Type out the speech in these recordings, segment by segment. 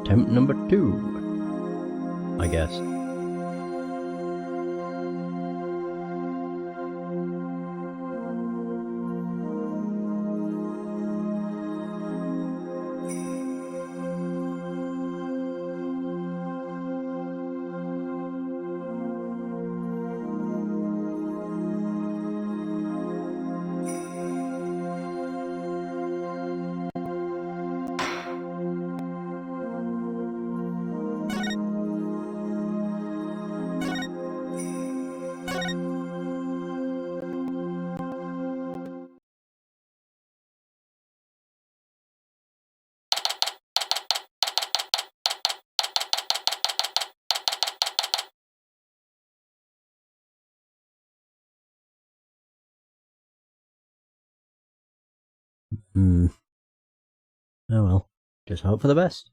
Attempt number 2, I guess. Oh well, just hope for the best.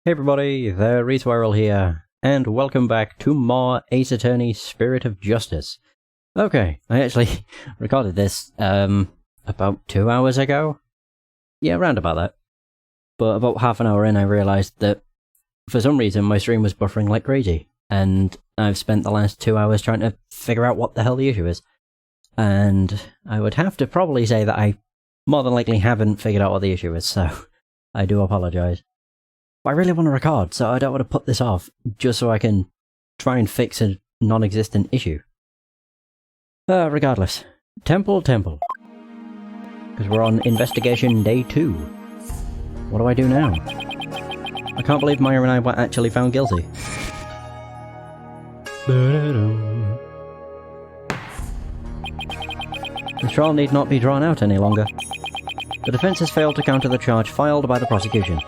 Hey everybody, the Retwirl here, and welcome back to more Ace Attorney Spirit of Justice. Okay, I actually recorded this, about 2 hours ago? Yeah, around about that. But about half an hour in I realised that for some reason my stream was buffering like crazy, and I've spent the last 2 hours trying to figure out what the hell the issue is. And I would have to probably say that I more than likely haven't figured out what the issue is, so I do apologise. But I really want to record, so I don't want to put this off, just so I can try and fix a non-existent issue. Regardless. Temple. Because we're on investigation day 2. What do I do now? I can't believe Maya and I were actually found guilty. The trial need not be drawn out any longer. The defense has failed to counter the charge filed by the prosecution.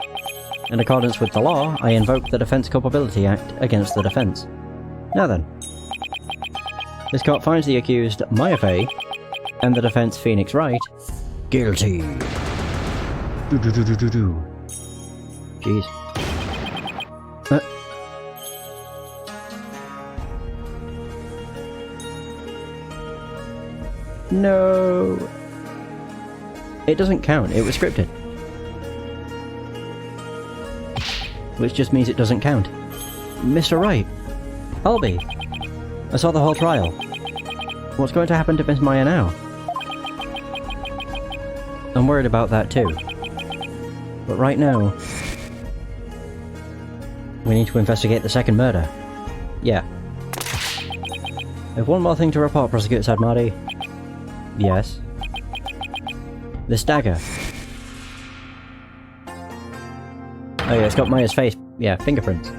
In accordance with the law, I invoke the Defense Culpability Act against the defense. Now then. This court finds the accused, Maya Fey, and the defense, Phoenix Wright, guilty. Jeez. No. It doesn't count, it was scripted. Which just means it doesn't count. Mr. Wright. Albie. I saw the whole trial. What's going to happen to Miss Maya now? I'm worried about that too. But right now, we need to investigate the second murder. Yeah. I have one more thing to report, Prosecutor Sadmadi. Yes. This dagger. Oh yeah, it's got Maya's face. Yeah, fingerprints.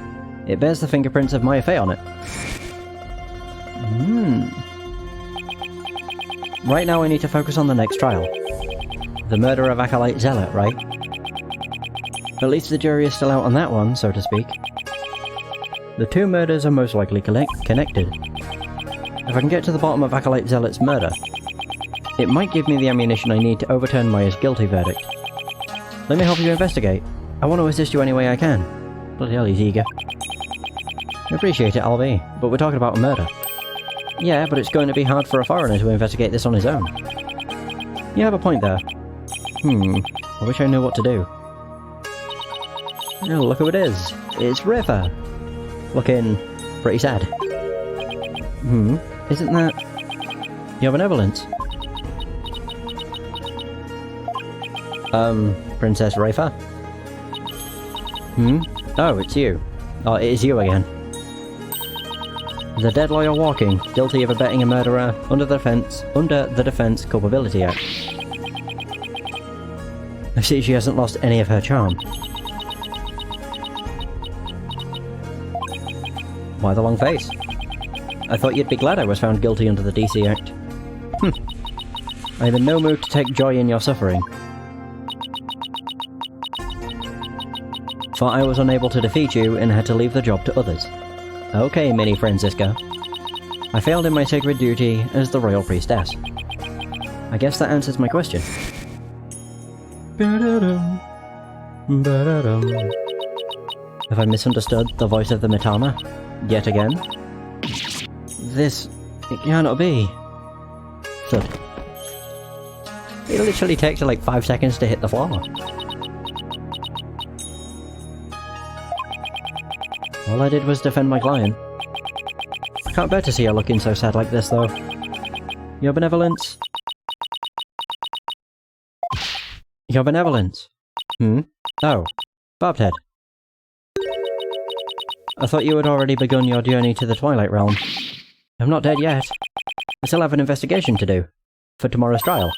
It bears the fingerprints of Maya Fey on it. Right now I need to focus on the next trial. The murder of Acolyte Zealot, right? At least the jury is still out on that one, so to speak. The two murders are most likely connected. If I can get to the bottom of Acolyte Zealot's murder, it might give me the ammunition I need to overturn Maya's guilty verdict. Let me help you investigate. I want to assist you any way I can. Bloody hell, he's eager. I appreciate it, Albie, but we're talking about a murder. Yeah, but it's going to be hard for a foreigner to investigate this on his own. You have a point there. I wish I knew what to do. Oh, look who it is. It's River. Looking pretty sad. Isn't that your benevolence? Princess Rafa? Oh, it's you. Oh, it is you again. The dead lawyer walking, guilty of abetting a murderer under the Defense Culpability Act. I see she hasn't lost any of her charm. Why the long face? I thought you'd be glad I was found guilty under the DC Act. I am in no mood to take joy in your suffering. For I was unable to defeat you and had to leave the job to others. Okay, Mini Francisca. I failed in my sacred duty as the Royal Priestess. I guess that answers my question. Have I misunderstood the voice of the Mitama? Yet again. This... it cannot be. Thud. It literally takes like 5 seconds to hit the floor. All I did was defend my client. I can't bear to see her looking so sad like this, though. Your benevolence? Your benevolence? Hmm? Oh. Barbed Head. I thought you had already begun your journey to the Twilight Realm. I'm not dead yet. I still have an investigation to do. For tomorrow's trial.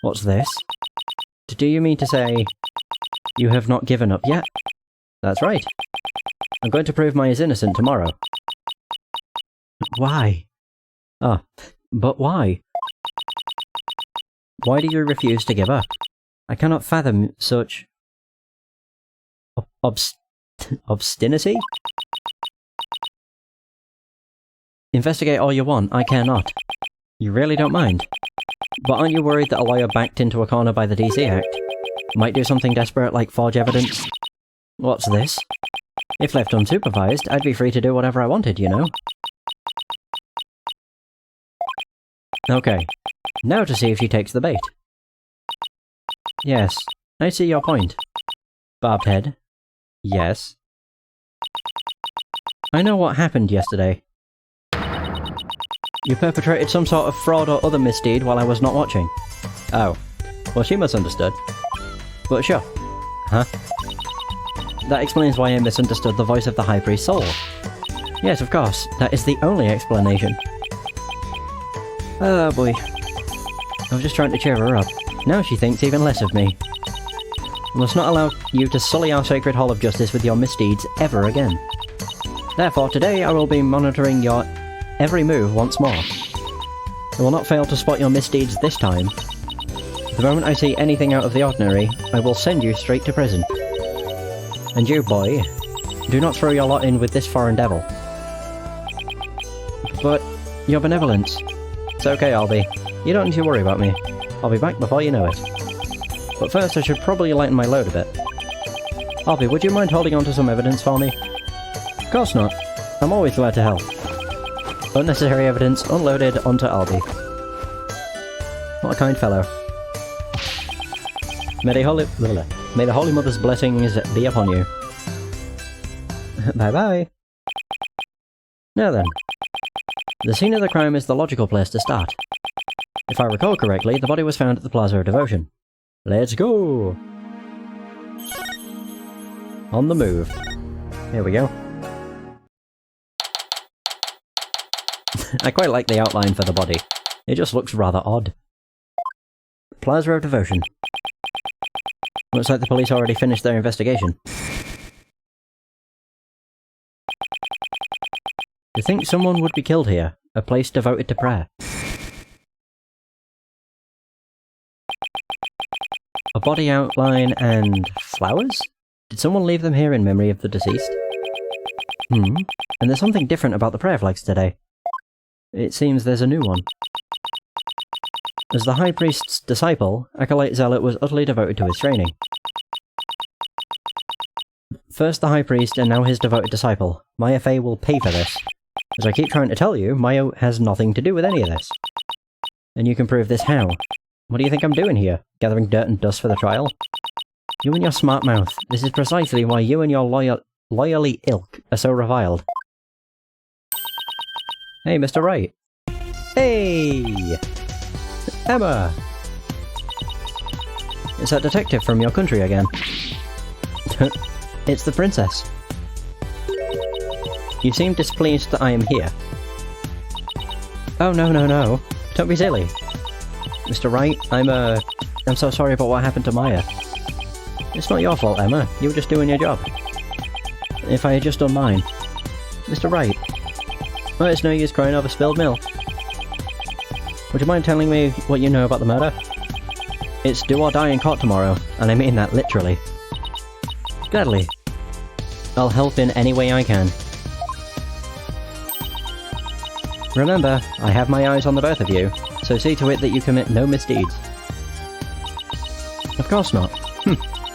What's this? Do you mean to say... you have not given up yet? That's right. I'm going to prove my is innocent tomorrow. Why? Ah, but why? Why do you refuse to give up? I cannot fathom such... obstinacy? Investigate all you want, I care not. You really don't mind? But aren't you worried that a lawyer backed into a corner by the DC Act might do something desperate like forge evidence? What's this? If left unsupervised, I'd be free to do whatever I wanted, you know? Okay, now to see if she takes the bait. Yes, I see your point. Barbed Head. Yes. I know what happened yesterday. You perpetrated some sort of fraud or other misdeed while I was not watching. Oh. Well, she misunderstood. But sure. Huh? That explains why I misunderstood the voice of the High Priest's soul. Yes, of course. That is the only explanation. Oh boy. I was just trying to cheer her up. Now she thinks even less of me. I must not allow you to sully our sacred Hall of Justice with your misdeeds ever again. Therefore, today I will be monitoring your every move once more. I will not fail to spot your misdeeds this time. The moment I see anything out of the ordinary, I will send you straight to prison. And you, boy, do not throw your lot in with this foreign devil. But, your benevolence. It's okay, Albie. You don't need to worry about me. I'll be back before you know it. But first I should probably lighten my load a bit. Albie, would you mind holding on to some evidence for me? Of course not. I'm always glad to help. Unnecessary evidence unloaded onto Albie. What a kind fellow. May the Holy Mother's blessings be upon you. Bye-bye. Now then. The scene of the crime is the logical place to start. If I recall correctly, the body was found at the Plaza of Devotion. Let's go! On the move. Here we go. I quite like the outline for the body. It just looks rather odd. Plaza of Devotion. Looks like the police already finished their investigation. You think someone would be killed here? A place devoted to prayer. A body outline and flowers? Did someone leave them here in memory of the deceased? And there's something different about the prayer flags today. It seems there's a new one. As the High Priest's disciple, Acolyte Zealot was utterly devoted to his training. First the High Priest and now his devoted disciple. Maya Fey will pay for this. As I keep trying to tell you, Maya has nothing to do with any of this. And you can prove this how? What do you think I'm doing here? Gathering dirt and dust for the trial? You and your smart mouth. This is precisely why you and your loyally ilk are so reviled. Hey, Mr. Wright. Hey! Emma! It's that detective from your country again. It's the princess. You seem displeased that I am here. Oh, no. Don't be silly. Mr. Wright, I'm so sorry about what happened to Maya. It's not your fault, Emma. You were just doing your job. If I had just done mine. Mr. Wright. Well, it's no use crying over spilled milk. Would you mind telling me what you know about the murder? It's do or die in court tomorrow, and I mean that literally. Gladly. I'll help in any way I can. Remember, I have my eyes on the both of you, so see to it that you commit no misdeeds. Of course not.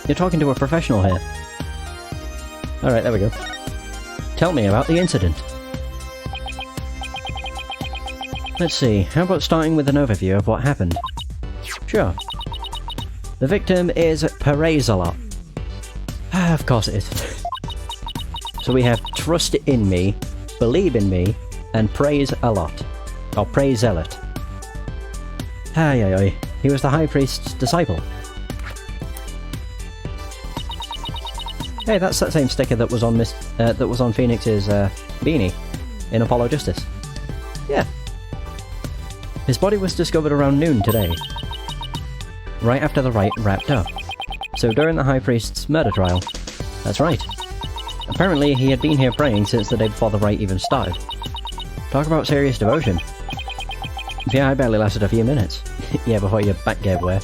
You're talking to a professional here. Alright, there we go. Tell me about the incident. Let's see, how about starting with an overview of what happened? Sure. The victim is Praise-a-lot. Of course it is. So we have trust in me, believe in me, and praise a lot. Or praise zealot. Ay. He was the High Priest's disciple. Hey, that's that same sticker that was on Phoenix's beanie in Apollo Justice. Yeah. His body was discovered around noon today, right after the rite wrapped up. So during the High Priest's murder trial. That's right. Apparently he had been here praying since the day before the rite even started. Talk about serious devotion. Yeah, I barely lasted a few minutes. Yeah, before your back gave way.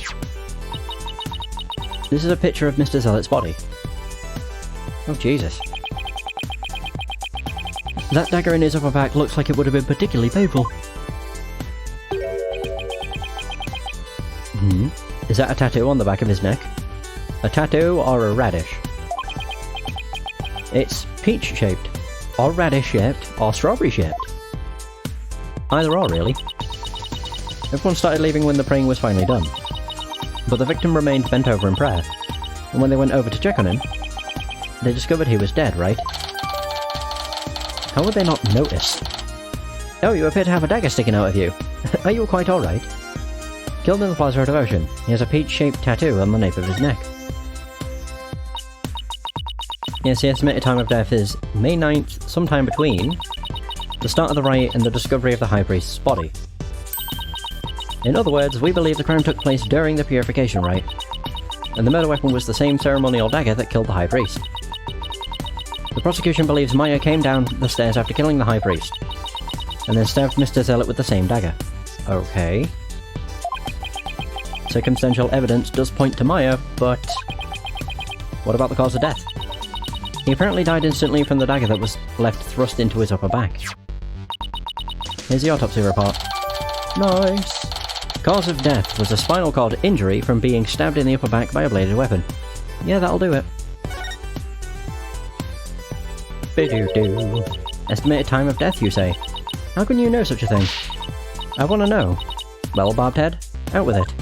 This is a picture of Mr. Zealot's body. Oh, Jesus. That dagger in his upper back looks like it would have been particularly painful. Is that a tattoo on the back of his neck? A tattoo or a radish? It's peach-shaped, or radish-shaped, or strawberry-shaped. Either or, really. Everyone started leaving when the praying was finally done. But the victim remained bent over in prayer, and when they went over to check on him, they discovered he was dead, right? How would they not notice? Oh, you appear to have a dagger sticking out of you. Are you quite alright? Killed in the Plaza of Devotion. He has a peach-shaped tattoo on the nape of his neck. Yes, the estimated time of death is May 9th, sometime between the start of the riot and the discovery of the High Priest's body. In other words, we believe the crime took place during the Purification Rite, and the murder weapon was the same ceremonial dagger that killed the High Priest. The prosecution believes Maya came down the stairs after killing the High Priest, and then stabbed Mr. Zealot with the same dagger. Okay. Circumstantial evidence does point to Maya, but what about the cause of death? He apparently died instantly from the dagger that was left thrust into his upper back. Here's the autopsy report. Nice! Cause of death was a spinal cord injury from being stabbed in the upper back by a bladed weapon. Yeah, that'll do it. Bidoo-doo. Estimated time of death, you say? How can you know such a thing? I want to know. Well, barbed head, out with it.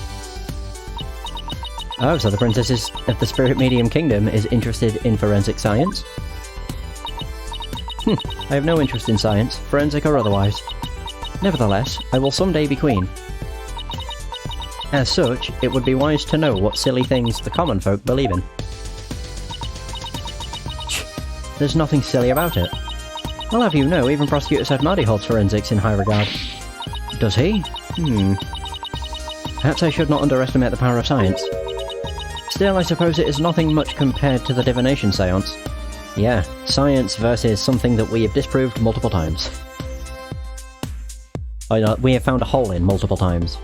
Oh, so the Princess of the Spirit Medium Kingdom is interested in forensic science? I have no interest in science, forensic or otherwise. Nevertheless, I will someday be queen. As such, it would be wise to know what silly things the common folk believe in. There's nothing silly about it. I'll have you know, even Prosecutor Sahdmadhi holds forensics in high regard. Does he? Perhaps I should not underestimate the power of science. Still, I suppose it is nothing much compared to the divination seance. Yeah, science versus something that we have disproved multiple times. Oh, no, we have found a hole in multiple times.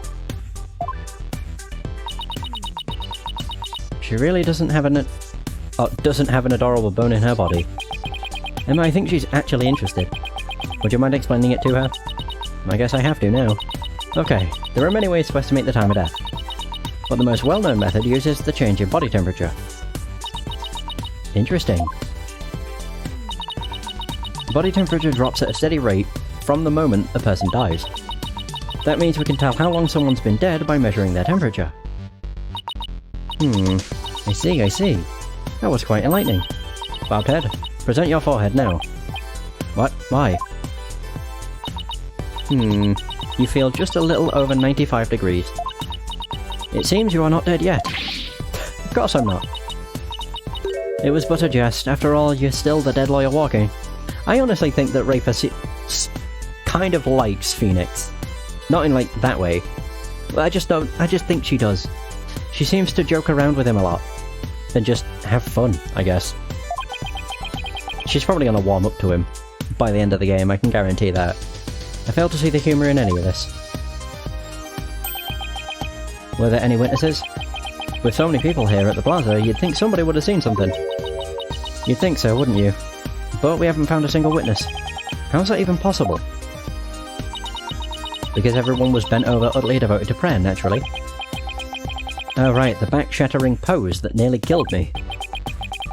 She really doesn't have an adorable bone in her body. Emma, I think she's actually interested. Would you mind explaining it to her? I guess I have to now. Okay, there are many ways to estimate the time of death, but the most well-known method uses the change in body temperature. Interesting. Body temperature drops at a steady rate from the moment a person dies. That means we can tell how long someone's been dead by measuring their temperature. I see. That was quite enlightening. Barbed head, present your forehead now. What? Why? You feel just a little over 95 degrees. It seems you are not dead yet. Of course I'm not. It was but a jest. After all, you're still the dead lawyer walking. I honestly think that Rafer kind of likes Phoenix. Not in, like, that way. I just think she does. She seems to joke around with him a lot. And just have fun, I guess. She's probably gonna warm up to him by the end of the game, I can guarantee that. I fail to see the humour in any of this. Were there any witnesses? With so many people here at the plaza, you'd think somebody would have seen something. You'd think so, wouldn't you? But we haven't found a single witness. How's that even possible? Because everyone was bent over, utterly devoted to prayer, naturally. Oh right, the back-shattering pose that nearly killed me.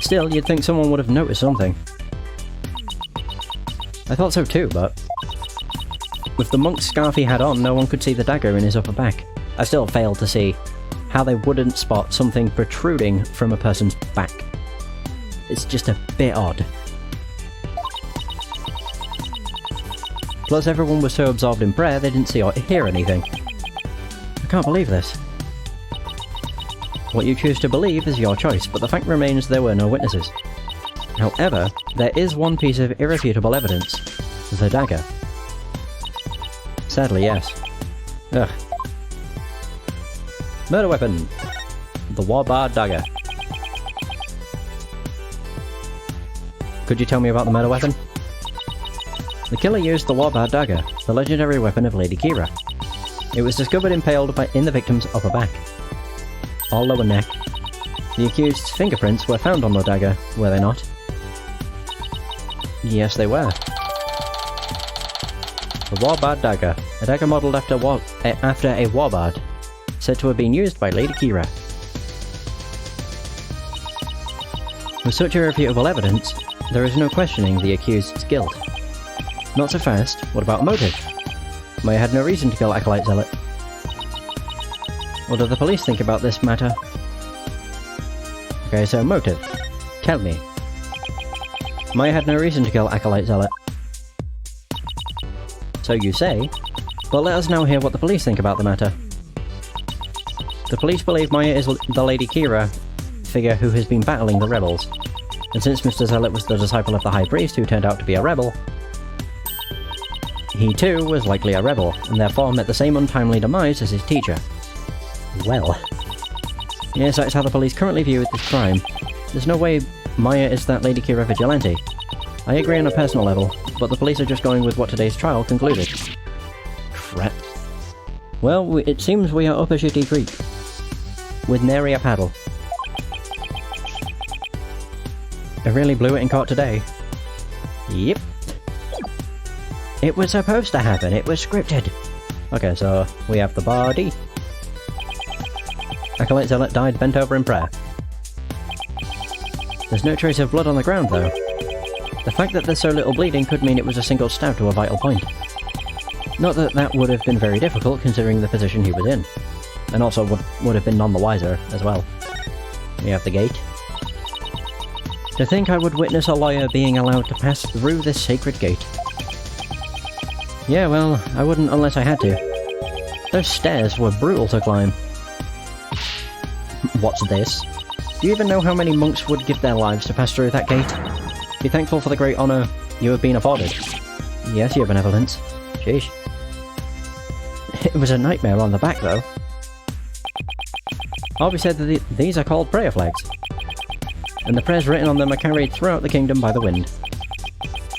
Still, you'd think someone would have noticed something. I thought so too, but... With the monk's scarf he had on, no one could see the dagger in his upper back. I still fail to see how they wouldn't spot something protruding from a person's back. It's just a bit odd. Plus everyone was so absorbed in prayer they didn't see or hear anything. I can't believe this. What you choose to believe is your choice, but the fact remains there were no witnesses. However, there is one piece of irrefutable evidence. The dagger. Sadly, yes. Ugh. Murder weapon. The Warbar dagger. Could you tell me about the murder weapon? The killer used the Warbar dagger, the legendary weapon of Lady Kira. It was discovered impaled in the victim's upper back. Or lower neck. The accused's fingerprints were found on the dagger, were they not? Yes, they were. The Warbard dagger, a dagger modelled after a warbard, said to have been used by Lady Kira. With such irrefutable evidence, there is no questioning the accused's guilt. Not so fast. What about motive? Maya had no reason to kill Acolyte Zealot. What do the police think about this matter? Okay, so motive. Tell me. Maya had no reason to kill Acolyte Zealot. So you say, but let us now hear what the police think about the matter. The police believe Maya is the Lady Kira figure who has been battling the rebels. And since Mr. Zealot was the disciple of the High Priest who turned out to be a rebel, he too was likely a rebel, and therefore met the same untimely demise as his teacher. Well. Yes, that's how the police currently view this crime. There's no way Maya is that Lady Kira vigilante. I agree on a personal level, but the police are just going with what today's trial concluded. Crap. Well, it seems we are up a shitty creek. With nary a paddle. I really blew it in court today. Yep. It was supposed to happen, it was scripted. Okay, so we have the body. Acolyte Zealot died bent over in prayer. There's no trace of blood on the ground though. The fact that there's so little bleeding could mean it was a single stab to a vital point. Not that that would have been very difficult considering the position he was in. And also would have been none the wiser as well. We have the gate. To think I would witness a lawyer being allowed to pass through this sacred gate. Yeah, well, I wouldn't unless I had to. Those stairs were brutal to climb. What's this? Do you even know how many monks would give their lives to pass through that gate? Be thankful for the great honour you have been afforded. Yes, your benevolence. Sheesh. It was a nightmare on the back, though. Harvey said that these are called prayer flags. And the prayers written on them are carried throughout the kingdom by the wind.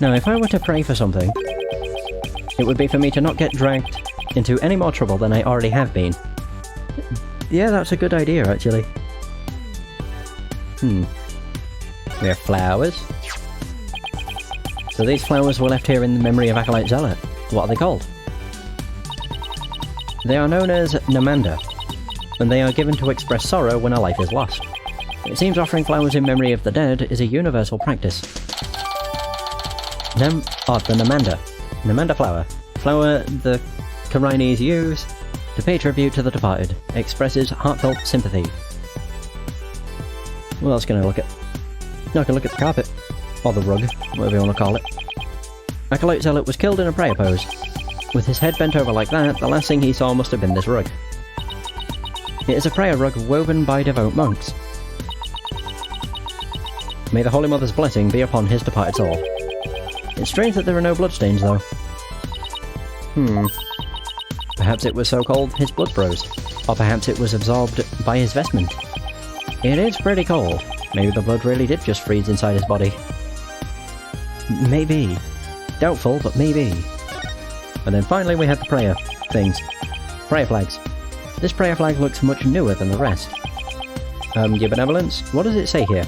Now, if I were to pray for something, it would be for me to not get dragged into any more trouble than I already have been. Yeah, that's a good idea, actually. We have flowers. So these flowers were left here in the memory of Acolyte Zealot. What are they called? They are known as Namanda, and they are given to express sorrow when a life is lost. It seems offering flowers in memory of the dead is a universal practice. The Namanda. Namanda flower. Flower the Karaines use to pay tribute to the departed. Expresses heartfelt sympathy. What else can I look at? No, I can look at the carpet. Or the rug, whatever you want to call it. Acolyte Zealot was killed in a prayer pose. With his head bent over like that, the last thing he saw must have been this rug. It is a prayer rug woven by devout monks. May the Holy Mother's blessing be upon his departed soul. It's strange that there are no bloodstains, though. Perhaps it was so cold his blood froze. Or perhaps it was absorbed by his vestment. It is pretty cold. Maybe the blood really did just freeze inside his body. Maybe. Doubtful, but maybe. And then finally we have the prayer things. Prayer flags. This prayer flag looks much newer than the rest. Your benevolence, what does it say here?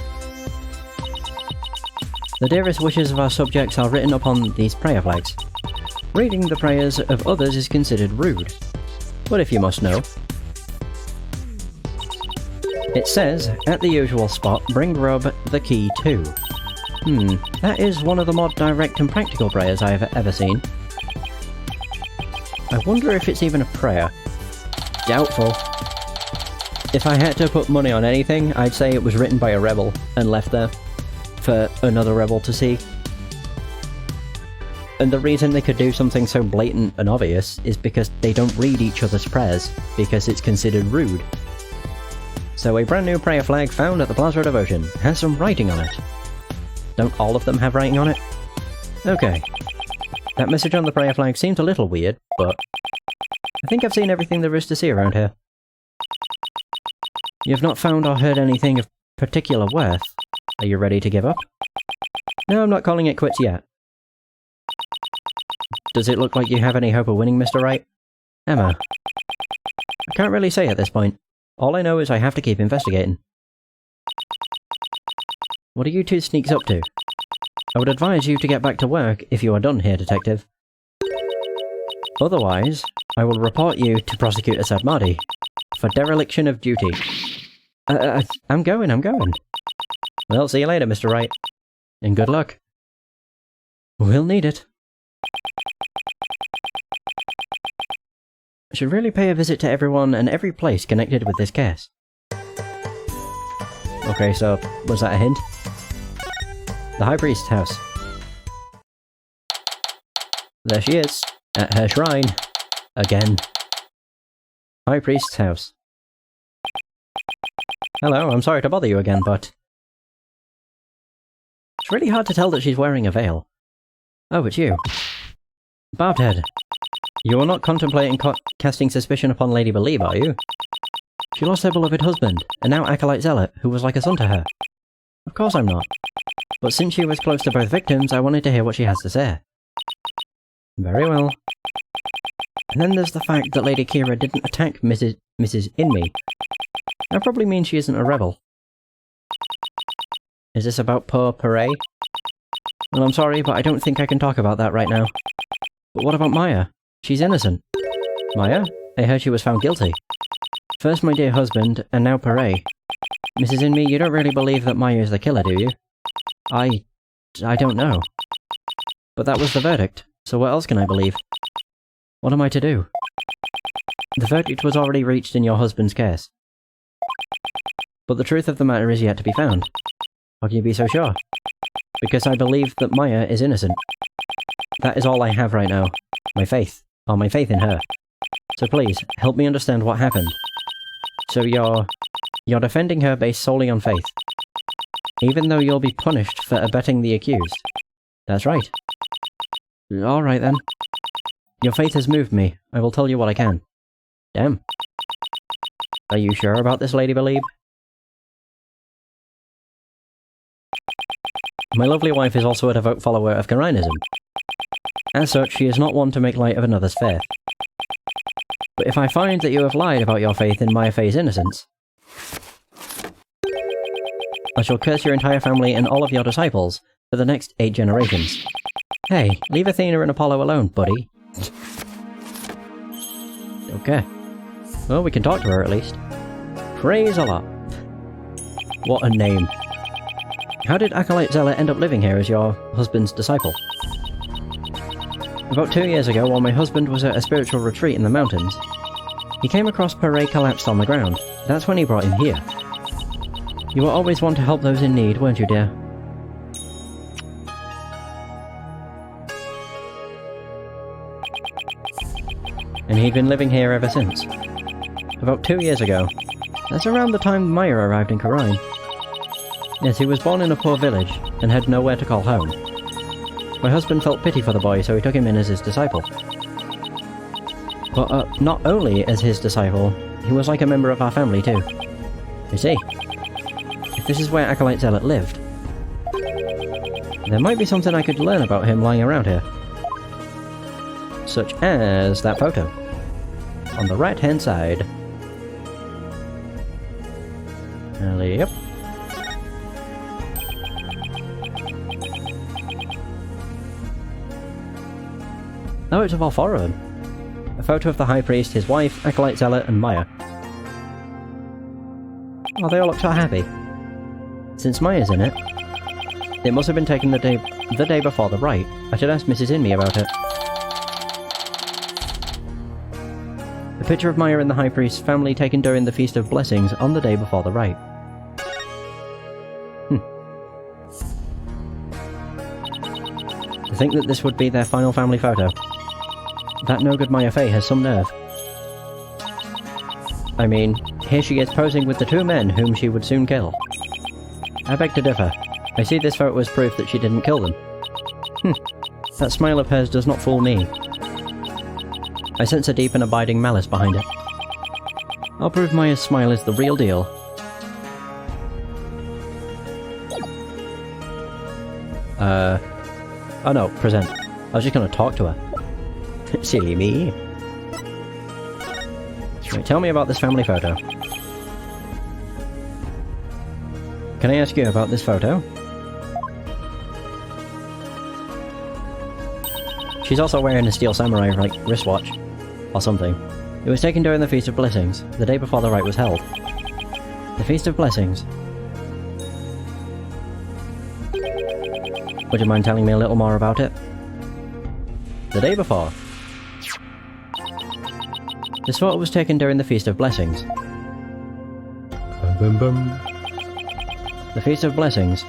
The dearest wishes of our subjects are written upon these prayer flags. Reading the prayers of others is considered rude. But if you must know. It says, at the usual spot, bring Rob the key too. That is one of the more direct and practical prayers I have ever seen. I wonder if it's even a prayer. Doubtful. If I had to put money on anything, I'd say it was written by a rebel and left there for another rebel to see. And the reason they could do something so blatant and obvious is because they don't read each other's prayers, because it's considered rude. So a brand new prayer flag found at the Plaza of Devotion has some writing on it. Don't all of them have writing on it? Okay. That message on the prayer flag seemed a little weird, but I think I've seen everything there is to see around here. You have not found or heard anything of particular worth. Are you ready to give up? No, I'm not calling it quits yet. Does it look like you have any hope of winning, Mr. Wright? Emma. I can't really say at this point. All I know is I have to keep investigating. What are you two sneaks up to? I would advise you to get back to work if you are done here, Detective. Otherwise, I will report you to Prosecutor Sadmadi for dereliction of duty. I'm going. Well, see you later, Mr. Wright. And good luck. We'll need it. I should really pay a visit to everyone and every place connected with this case. Okay, so, was that a hint? The High Priest's house. There she is, at her shrine. Again. High Priest's house. Hello, I'm sorry to bother you again, but... It's really hard to tell that she's wearing a veil. Oh, it's you. Barbed Head. You are not contemplating casting suspicion upon Lady Believe, are you? She lost her beloved husband, and now Acolyte Zealot, who was like a son to her. Of course I'm not. But since she was close to both victims, I wanted to hear what she has to say. Very well. And then there's the fact that Lady Kira didn't attack Mrs. Inmee. That probably means she isn't a rebel. Is this about poor Pare? Well, I'm sorry, but I don't think I can talk about that right now. But what about Maya? She's innocent. Maya? I heard she was found guilty. First my dear husband, and now Pare. Mrs. Inmee, you don't really believe that Maya is the killer, do you? I don't know. But that was the verdict, so what else can I believe? What am I to do? The verdict was already reached in your husband's case. But the truth of the matter is yet to be found. How can you be so sure? Because I believe that Maya is innocent. That is all I have right now. My faith. Or my faith in her. So please, help me understand what happened. So you're defending her based solely on faith. Even though you'll be punished for abetting the accused. That's right. Alright then. Your faith has moved me. I will tell you what I can. Damn. Are you sure about this, Lady Believe? My lovely wife is also a devout follower of Karanism. As such, she is not one to make light of another's faith. But if I find that you have lied about your faith in Maya Fey's innocence, I shall curse your entire family and all of your disciples for the next 8 generations. Hey, leave Athena and Apollo alone, buddy. Okay. Well, we can talk to her at least. Praise Allah. What a name. How did Acolyte Zealot end up living here as your husband's disciple? About 2 years ago, while my husband was at a spiritual retreat in the mountains, he came across Pare collapsed on the ground. That's when he brought him here. You were always one to help those in need, weren't you, dear? And he'd been living here ever since. About 2 years ago. That's around the time Maya arrived in Khura'in. Yes, he was born in a poor village, and had nowhere to call home. My husband felt pity for the boy, so he took him in as his disciple. But, not only as his disciple, he was like a member of our family too. You see, if this is where Acolyte Zealot lived, there might be something I could learn about him lying around here. Such as that photo. On the right-hand side. Yep. Oh, it's of all 4 of them. A photo of the High Priest, his wife, Acolyte Zealot, and Maya. Oh, they all look so happy. Since Maya's in it, it must have been taken the day before the rite. I should ask Mrs. Inmee about it. picture of Maya and the High Priest's family taken during the Feast of Blessings on the day before the rite. I think that this would be their final family photo. That no-good Maya Fey has some nerve. I mean, here she is posing with the two men whom she would soon kill. I beg to differ. I see this photo as proof that she didn't kill them. That smile of hers does not fool me. I sense a deep and abiding malice behind it. I'll prove Maya's smile is the real deal. Oh no, present. I was just gonna talk to her. Silly me. Right, tell me about this family photo. Can I ask you about this photo? She's also wearing a steel samurai, like, wristwatch. Or something. It was taken during the Feast of Blessings, the day before the rite was held. The Feast of Blessings. Would you mind telling me a little more about it? The day before. This photo was taken during the Feast of Blessings. The Feast of Blessings.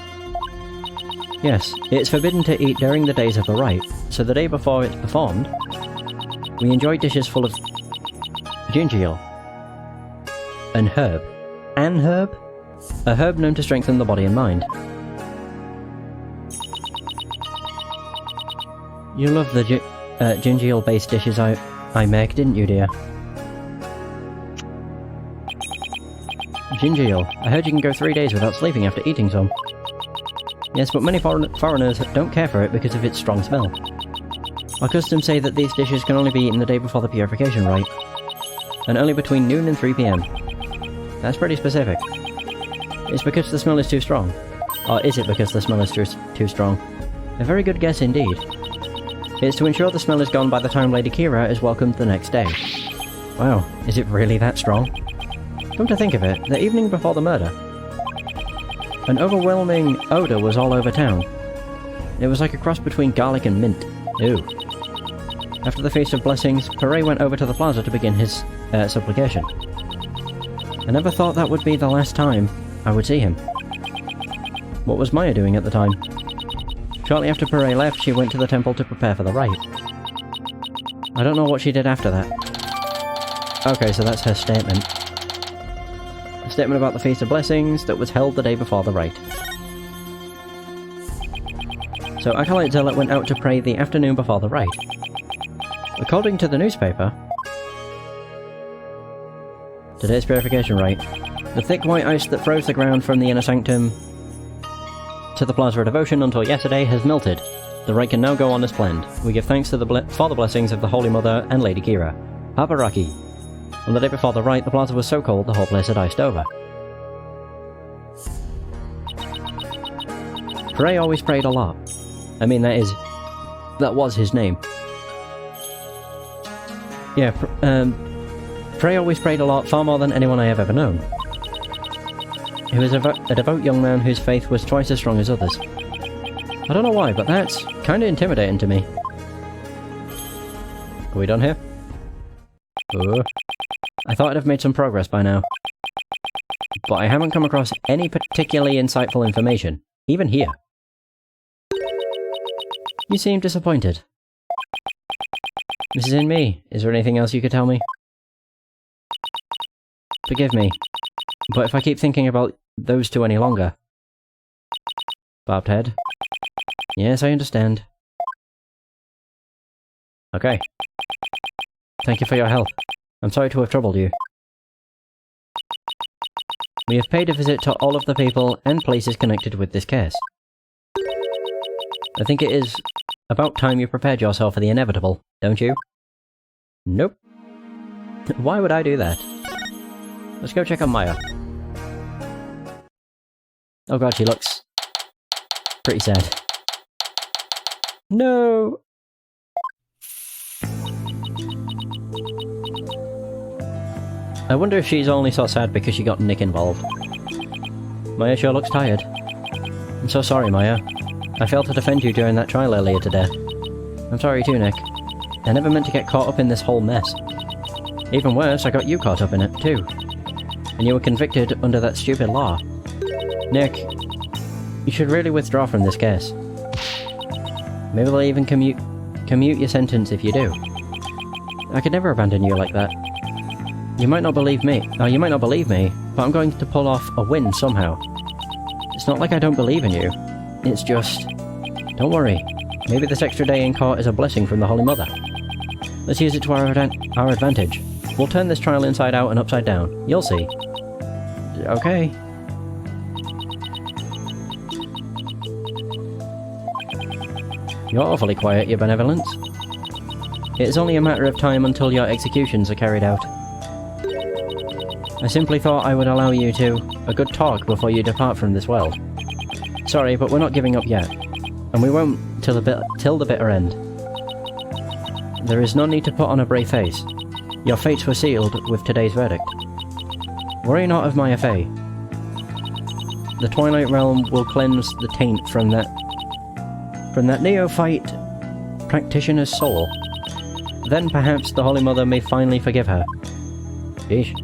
Yes, it's forbidden to eat during the days of the rite, so the day before it's performed, we enjoy dishes full of gingeal, an herb. An herb? A herb known to strengthen the body and mind. You love the gingeal-based dishes I make, didn't you, dear? Gingeal. I heard you can go 3 days without sleeping after eating some. Yes, but many foreigners don't care for it because of its strong smell. Our customs say that these dishes can only be eaten the day before the purification rite, and only between noon and 3 PM. That's pretty specific. It's because the smell is too strong. Or is it because the smell is too strong? A very good guess indeed. It's to ensure the smell is gone by the time Lady Kira is welcomed the next day. Wow, is it really that strong? Come to think of it, the evening before the murder, an overwhelming odour was all over town. It was like a cross between garlic and mint. Ew. After the Feast of Blessings, Pare went over to the plaza to begin his supplication. I never thought that would be the last time I would see him. What was Maya doing at the time? Shortly after Pare left, she went to the temple to prepare for the rite. I don't know what she did after that. Okay, so that's her statement. A statement about the Feast of Blessings that was held the day before the rite. So Acolyte Zealot went out to pray the afternoon before the rite. According to the newspaper, today's purification rite. The thick white ice that froze the ground from the inner sanctum to the Plaza of Devotion until yesterday has melted. The rite can now go on as planned. We give thanks to for the blessings of the Holy Mother and Lady Kira. Habaraki. On the day before the rite, the plaza was so cold the whole place had iced over. Pray always prayed a lot. I mean, that was his name. Yeah, Pray always prayed a lot, far more than anyone I have ever known. He was a devout young man whose faith was twice as strong as others. I don't know why, but that's kinda intimidating to me. Are we done here? I thought I'd have made some progress by now. But I haven't come across any particularly insightful information, even here. You seem disappointed. Mrs. Inmee, is there anything else you could tell me? Forgive me, but if I keep thinking about those two any longer... Bobbed head. Yes, I understand. Okay. Thank you for your help. I'm sorry to have troubled you. We have paid a visit to all of the people and places connected with this case. I think it is about time you prepared yourself for the inevitable, don't you? Nope. Why would I do that? Let's go check on Maya. Oh god, she looks pretty sad. No! I wonder if she's only so sad because she got Nick involved. Maya sure looks tired. I'm so sorry, Maya. I failed to defend you during that trial earlier today. I'm sorry too, Nick. I never meant to get caught up in this whole mess. Even worse, I got you caught up in it, too. And you were convicted under that stupid law. Nick, you should really withdraw from this case. Maybe they'll even commute your sentence if you do. I could never abandon you like that. You might not believe me, but I'm going to pull off a win somehow. It's not like I don't believe in you. It's just... Don't worry. Maybe this extra day in court is a blessing from the Holy Mother. Let's use it to our advantage. We'll turn this trial inside out and upside down. You'll see. Okay. You're awfully quiet, Your Benevolence. It's only a matter of time until your executions are carried out. I simply thought I would allow you a good talk before you depart from this world. Sorry, but we're not giving up yet. And we won't till the bitter end. There is no need to put on a brave face. Your fates were sealed with today's verdict. Worry not of my affair. The Twilight Realm will cleanse the taint from that neophyte practitioner's soul. Then perhaps the Holy Mother may finally forgive her. Sheesh.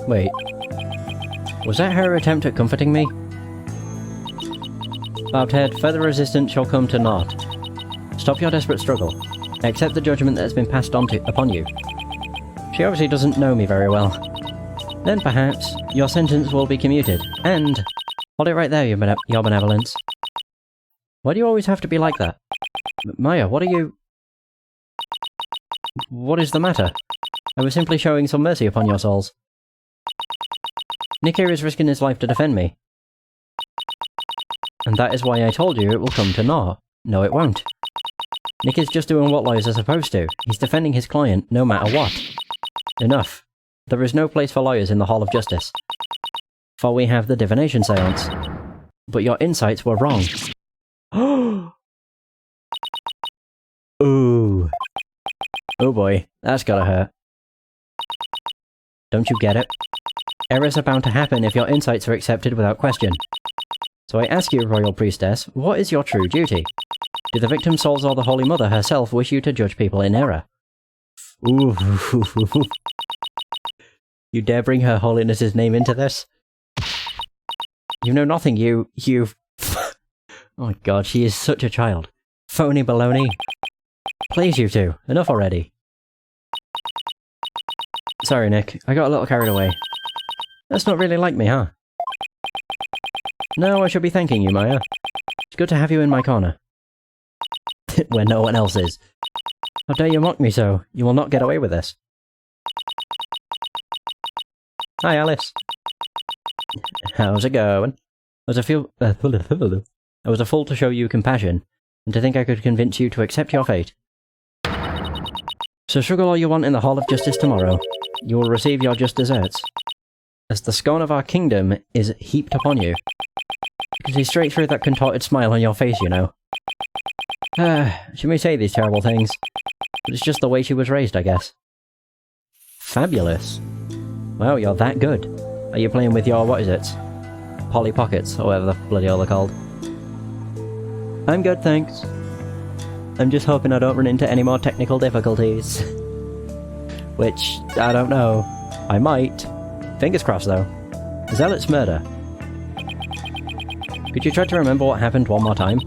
Wait. Was that her attempt at comforting me? Barbed Head, further resistance shall come to naught. Stop your desperate struggle. Accept the judgment that has been passed upon you. She obviously doesn't know me very well. Then perhaps your sentence will be commuted, and... Hold it right there, Your Benevolence. Why do you always have to be like that? Maya, what are you... What is the matter? I was simply showing some mercy upon your souls. Nick here is risking his life to defend me. And that is why I told you it will come to naught. No, it won't. Nick is just doing what lawyers are supposed to. He's defending his client no matter what. Enough. There is no place for lawyers in the Hall of Justice. For we have the divination seance. But your insights were wrong. Ooh. Oh boy, that's gotta hurt. Don't you get it? Errors are bound to happen if your insights are accepted without question. So I ask you, Royal Priestess, what is your true duty? Do the victim souls or the Holy Mother herself wish you to judge people in error? Ooh. You dare bring Her Holiness's name into this? You know nothing, you... Oh my god, she is such a child. Phony baloney. Please, you two. Enough already. Sorry, Nick. I got a little carried away. That's not really like me, huh? No, I should be thanking you, Maya. It's good to have you in my corner. Where no one else is. How dare you mock me so? You will not get away with this. Hi, Alice. How's it going? I was a fool to show you compassion, and to think I could convince you to accept your fate. So struggle all you want in the Hall of Justice tomorrow. You will receive your just deserts. As the scorn of our kingdom is heaped upon you. You can see straight through that contorted smile on your face, you know. She may say these terrible things, but it's just the way she was raised, I guess. Fabulous. Wow, you're that good. Are you playing with your, what is it? Polly Pockets, or whatever the bloody hell they're called. I'm good, thanks. I'm just hoping I don't run into any more technical difficulties. Which, I don't know. I might. Fingers crossed, though. Zealot's murder. Could you try to remember what happened one more time?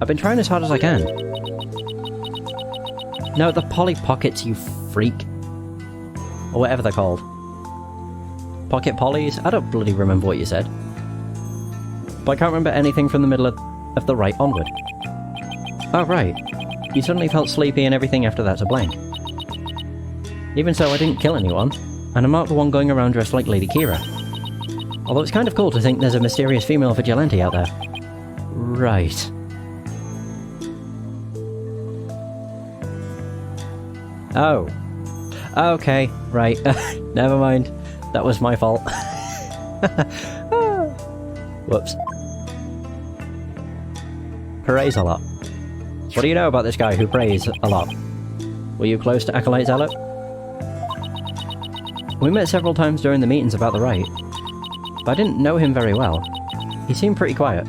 I've been trying as hard as I can. No, the Polly Pockets, you freak. Or whatever they're called. Pocket Pollies? I don't bloody remember what you said. But I can't remember anything from the middle of the right onward. Oh, right. You suddenly felt sleepy and everything after that's a blank. Even so, I didn't kill anyone, and I'm not the one going around dressed like Lady Kira. Although it's kind of cool to think there's a mysterious female vigilante out there. Right. Oh. Okay, right. Never mind. That was my fault. Whoops. Prays a lot. What do you know about this guy who prays a lot? Were you close to Acolyte Zealot? We met several times during the meetings about the rite, but I didn't know him very well. He seemed pretty quiet.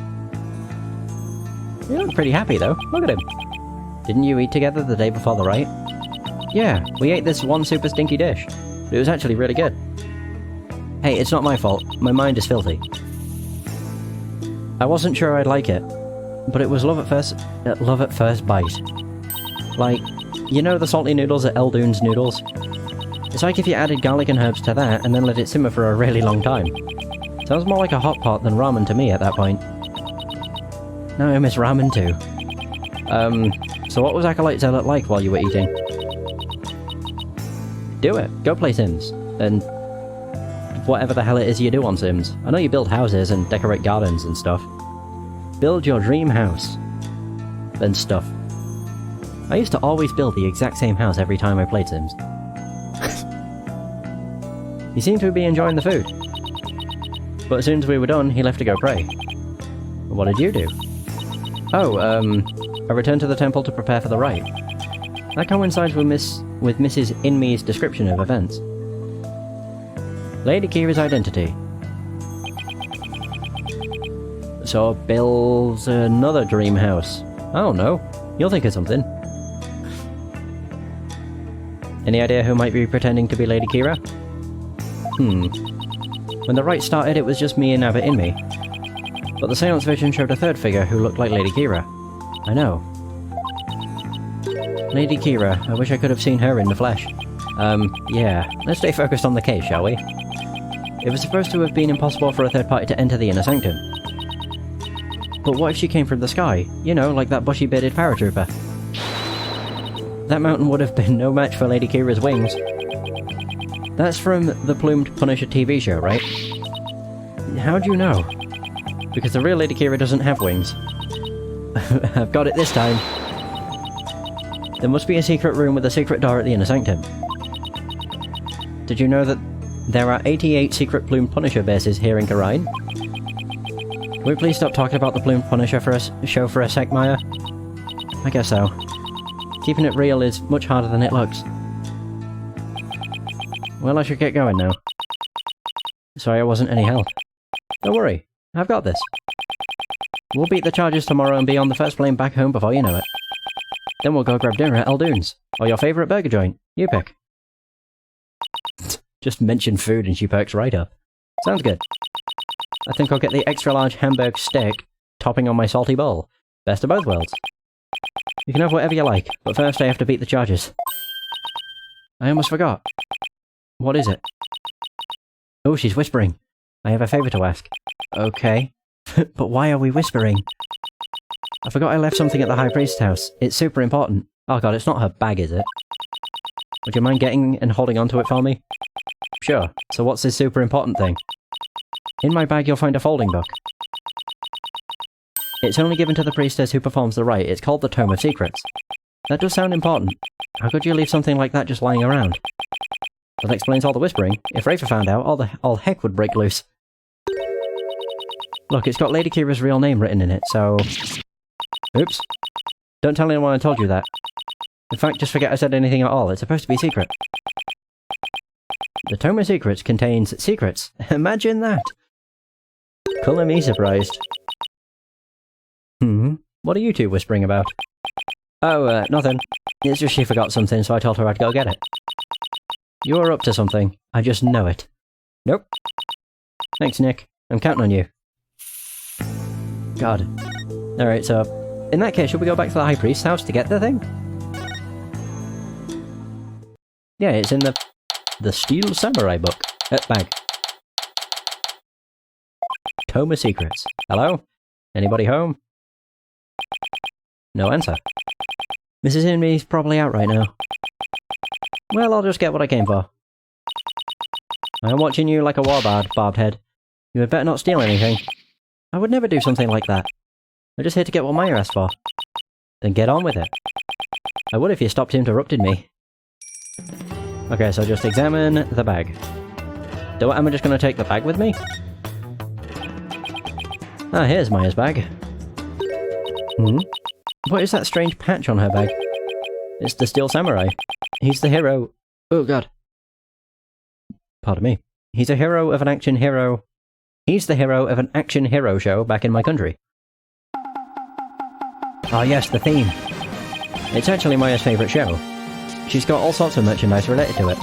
You look pretty happy though, look at him. Didn't you eat together the day before the rite? Yeah, we ate this one super stinky dish. But it was actually really good. Hey, it's not my fault. My mind is filthy. I wasn't sure I'd like it, but it was love at first bite. Like, you know the salty noodles at Eldoon's Noodles? It's like if you added garlic and herbs to that and then let it simmer for a really long time. Sounds more like a hot pot than ramen to me at that point. Now I miss ramen too. So what was Acolyte Zealot like while you were eating? Do it. Go play Sims. And whatever the hell it is you do on Sims. I know you build houses and decorate gardens and stuff. Build your dream house. And stuff. I used to always build the exact same house every time I played Sims. He seemed to be enjoying the food. But as soon as we were done, he left to go pray. What did you do? Oh, I returned to the temple to prepare for the rite. That coincides with Mrs. Inme's description of events. Lady Kira's identity. So builds another dream house. I don't know. You'll think of something. Any idea who might be pretending to be Lady Kira? When the rite started, it was just me and Abbot Inme. But the seance vision showed a third figure who looked like Lady Kira. I know. Lady Kira, I wish I could have seen her in the flesh. Yeah. Let's stay focused on the case, shall we? It was supposed to have been impossible for a third party to enter the inner sanctum. But what if she came from the sky? You know, like that bushy-bearded paratrooper. That mountain would have been no match for Lady Kira's wings. That's from the Plumed Punisher TV show, right? How'd you know? Because the real Lady Kira doesn't have wings. I've got it this time. There must be a secret room with a secret door at the inner sanctum. Did you know that there are 88 secret Plumed Punisher bases here in Khura'in? Can we please stop talking about the Plumed Punisher show for a sec, Maya? I guess so. Keeping it real is much harder than it looks. Well, I should get going now. Sorry I wasn't any help. Don't worry, I've got this. We'll beat the charges tomorrow and be on the first plane back home before you know it. Then we'll go grab dinner at Eldoon's, or your favourite burger joint. You pick. Just mention food and she perks right up. Sounds good. I think I'll get the extra large hamburg steak, topping on my salty bowl. Best of both worlds. You can have whatever you like, but first I have to beat the charges. I almost forgot. What is it? Oh, she's whispering. I have a favour to ask. Okay. But why are we whispering? I forgot I left something at the High Priest's house. It's super important. Oh god, it's not her bag, is it? Would you mind getting and holding onto it for me? Sure. So what's this super important thing? In my bag you'll find a folding book. It's only given to the priestess who performs the rite. It's called the Tome of Secrets. That does sound important. How could you leave something like that just lying around? That explains all the whispering. If Rafer found out, all heck would break loose. Look, it's got Lady Kira's real name written in it, so... Oops. Don't tell anyone I told you that. In fact, just forget I said anything at all. It's supposed to be secret. The Tome of Secrets contains secrets. Imagine that! Colour me surprised. What are you two whispering about? Oh, nothing. It's just she forgot something, so I told her I'd go get it. You're up to something. I just know it. Nope. Thanks, Nick. I'm counting on you. God. Alright, so... in that case, should we go back to the High Priest's house to get the thing? Yeah, it's in the Steel Samurai book. Bag. Tome of Secrets. Hello? Anybody home? No answer. Mrs. Inme's probably out right now. Well, I'll just get what I came for. I am watching you like a warbard, barbed head. You had better not steal anything. I would never do something like that. I'm just here to get what Maya asked for. Then get on with it. I would if you stopped interrupting me. Okay, so just examine the bag. Am I just going to take the bag with me? Ah, here's Maya's bag. What is that strange patch on her bag? It's the Steel Samurai. He's the hero... Oh god. Pardon me. He's a hero of an action hero... He's the hero of an action hero show back in my country. Ah yes, the theme. It's actually Maya's favourite show. She's got all sorts of merchandise related to it.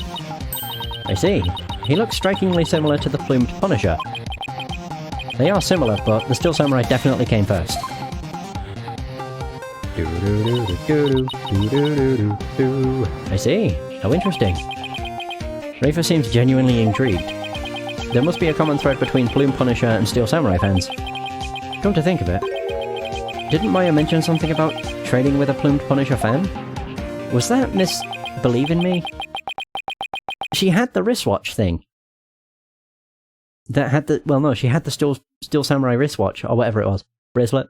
I see. He looks strikingly similar to the Plumed Punisher. They are similar, but the Steel Samurai definitely came first. I see. How interesting. Rafa seems genuinely intrigued. There must be a common thread between Plumed Punisher and Steel Samurai fans. Come to think of it, didn't Maya mention something about trading with a Plumed Punisher fan? Was that Miss Believe in Me? She had the wristwatch thing. That had the... well, no, she had the Steel Samurai wristwatch, or whatever it was. Bracelet.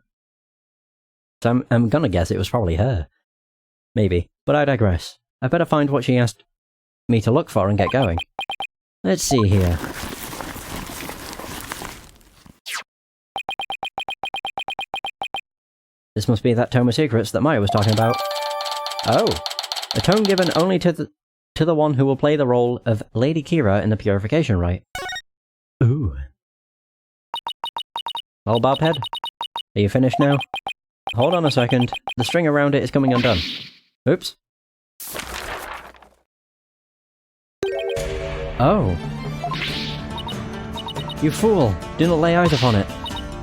So I'm gonna guess it was probably her. Maybe. But I digress. I better find what she asked me to look for and get going. Let's see here. This must be that Tome of Secrets that Maya was talking about. Oh! A tome given only to the one who will play the role of Lady Kira in the Purification Rite. Ooh. Well, Bobhead? Are you finished now? Hold on a second. The string around it is coming undone. Oops. Oh. You fool! Do not lay eyes upon it.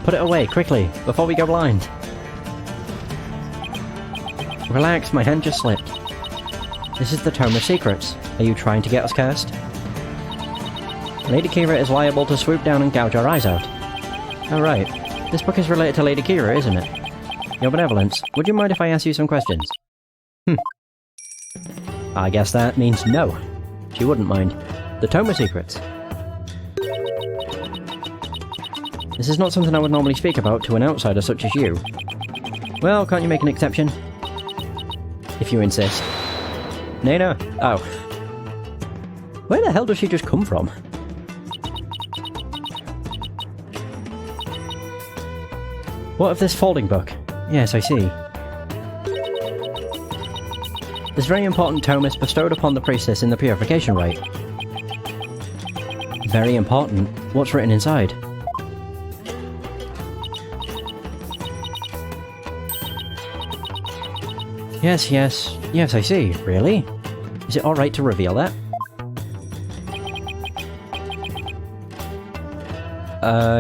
Put it away, quickly, before we go blind. Relax, my hand just slipped. This is the Tome of Secrets. Are you trying to get us cursed? Lady Kira is liable to swoop down and gouge our eyes out. Oh right. This book is related to Lady Kira, isn't it? Your Benevolence, would you mind if I ask you some questions? I guess that means no. She wouldn't mind. The Tome of Secrets. This is not something I would normally speak about to an outsider such as you. Well, can't you make an exception? If you insist. Nana? Oh. Where the hell does she just come from? What of this folding book? Yes, I see. This very important tome is bestowed upon the priestess in the Purification Rite. Very important? What's written inside? Yes, I see. Really? Is it alright to reveal that?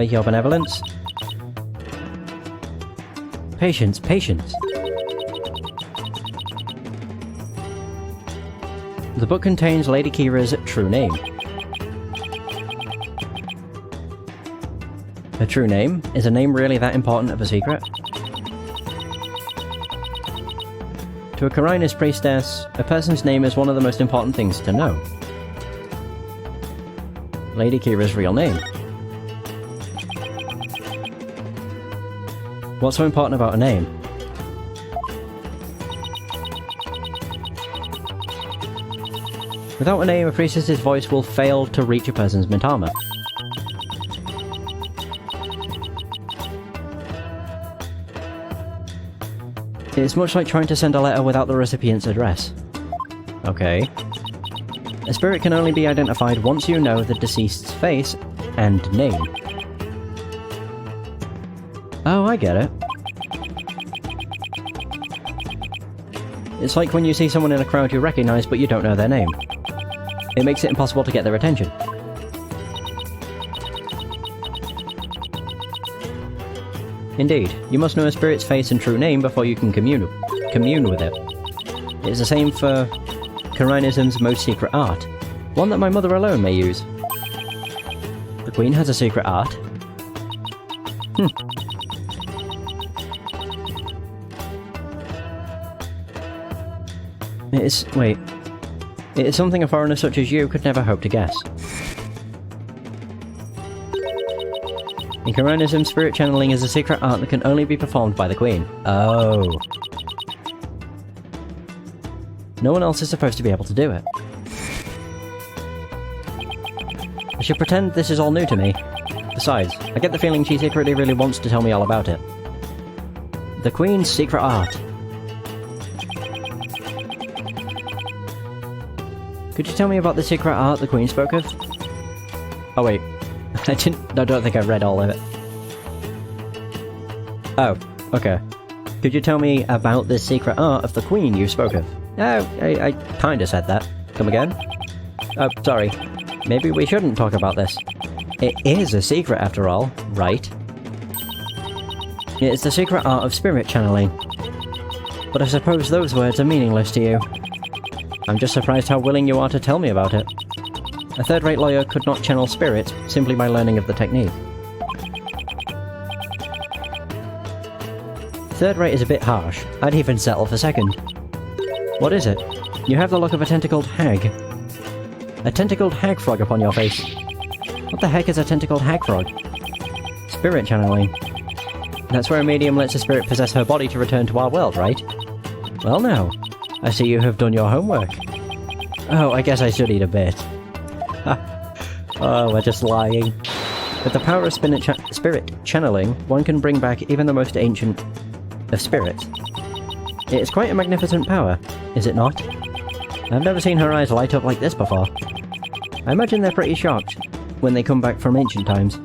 Your Benevolence? Patience. The book contains Lady Kira's true name. Her true name? Is a name really that important of a secret? To a Karainist priestess, a person's name is one of the most important things to know. Lady Kira's real name. What's so important about a name? Without a name, a priestess's voice will fail to reach a person's mitama. It's much like trying to send a letter without the recipient's address. Okay. A spirit can only be identified once you know the deceased's face and name. Oh, I get it. It's like when you see someone in a crowd you recognize but you don't know their name. It makes it impossible to get their attention. Indeed, you must know a spirit's face and true name before you can commune with it. It is the same for Karainism's most secret art, one that my mother alone may use. The Queen has a secret art? It is something a foreigner such as you could never hope to guess. In Karainism, spirit channeling is a secret art that can only be performed by the Queen. Oh. No one else is supposed to be able to do it. I should pretend this is all new to me. Besides, I get the feeling she secretly really wants to tell me all about it. The Queen's secret art. Could you tell me about the secret art the Queen spoke of? Oh wait. I don't think I've read all of it. Oh, okay. Could you tell me about this secret art of the Queen you spoke of? Oh, I kinda said that. Come again? Oh, sorry. Maybe we shouldn't talk about this. It is a secret after all, right? It's the secret art of spirit channeling. But I suppose those words are meaningless to you. I'm just surprised how willing you are to tell me about it. A third-rate lawyer could not channel spirits simply by learning of the technique. Third rate is a bit harsh. I'd even settle for second. What is it? You have the look of a tentacled hag. A tentacled hag frog upon your face. What the heck is a tentacled hag frog? Spirit channeling. That's where a medium lets a spirit possess her body to return to our world, right? Well now, I see you have done your homework. Oh, I guess I studied a bit. Oh, we're just lying. With the power of spirit channeling, one can bring back even the most ancient of spirits. It is quite a magnificent power, is it not? I've never seen her eyes light up like this before. I imagine they're pretty shocked when they come back from ancient times.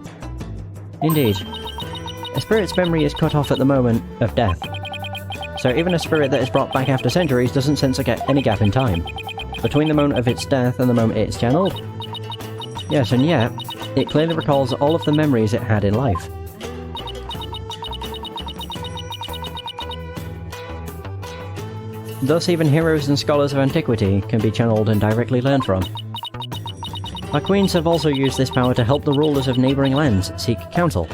Indeed. A spirit's memory is cut off at the moment of death. So even a spirit that is brought back after centuries doesn't sense any gap in time between the moment of its death and the moment it's channeled. Yes, and yet, it clearly recalls all of the memories it had in life. Thus even heroes and scholars of antiquity can be channeled and directly learned from. Our queens have also used this power to help the rulers of neighbouring lands seek counsel.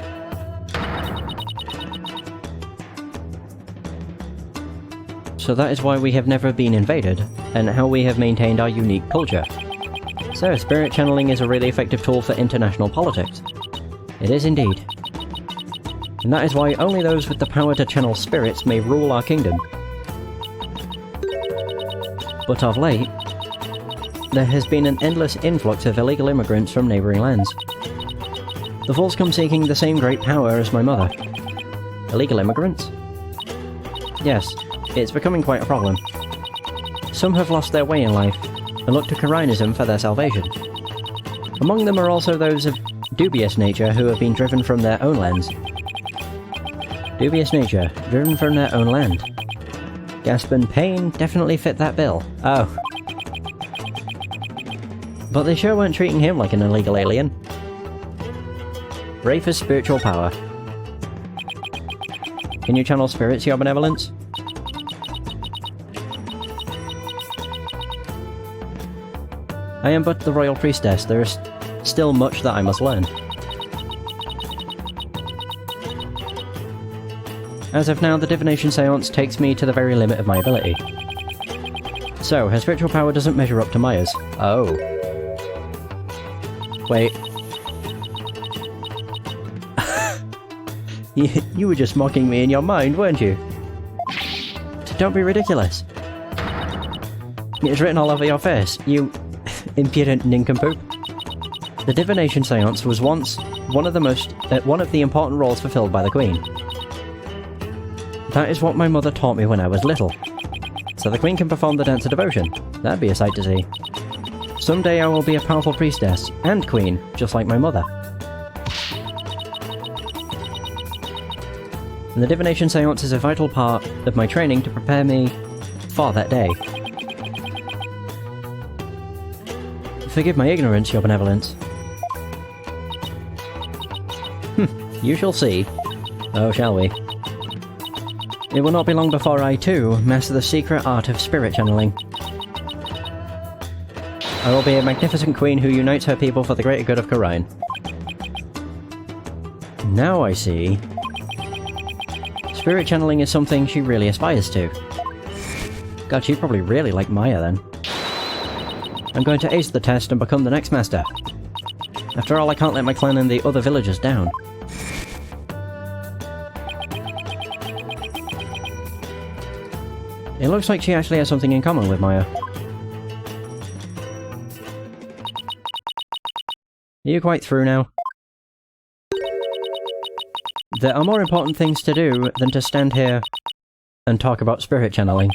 So that is why we have never been invaded, and how we have maintained our unique culture. So, spirit channeling is a really effective tool for international politics. It is indeed. And that is why only those with the power to channel spirits may rule our kingdom. But of late, there has been an endless influx of illegal immigrants from neighbouring lands. The fools come seeking the same great power as my mother. Illegal immigrants? Yes, it's becoming quite a problem. Some have lost their way in life, and look to Kharinism for their salvation. Among them are also those of dubious nature who have been driven from their own lands. Dubious nature, driven from their own land. Gasp and Pain definitely fit that bill. Oh. But they sure weren't treating him like an illegal alien. Rafer's spiritual power. Can you channel spirits, your benevolence? I am but the royal priestess, there is still much that I must learn. As of now, the divination seance takes me to the very limit of my ability. So, her spiritual power doesn't measure up to Maya's. Oh. Wait. You were just mocking me in your mind, weren't you? Don't be ridiculous. It's written all over your face, you impudent nincompoop. The divination seance was once one of the important roles fulfilled by the Queen. That is what my mother taught me when I was little. So the Queen can perform the dance of devotion. That'd be a sight to see. Someday I will be a powerful priestess and queen, just like my mother. And the divination seance is a vital part of my training to prepare me for that day. Forgive my ignorance, your benevolence. You shall see. Oh, shall we? It will not be long before I, too, master the secret art of spirit channeling. I will be a magnificent queen who unites her people for the greater good of Khura'in. Now I see. Spirit channeling is something she really aspires to. God, she'd probably really like Maya then. I'm going to ace the test and become the next master. After all, I can't let my clan and the other villagers down. It looks like she actually has something in common with Maya. Are you quite through now? There are more important things to do than to stand here and talk about spirit channeling.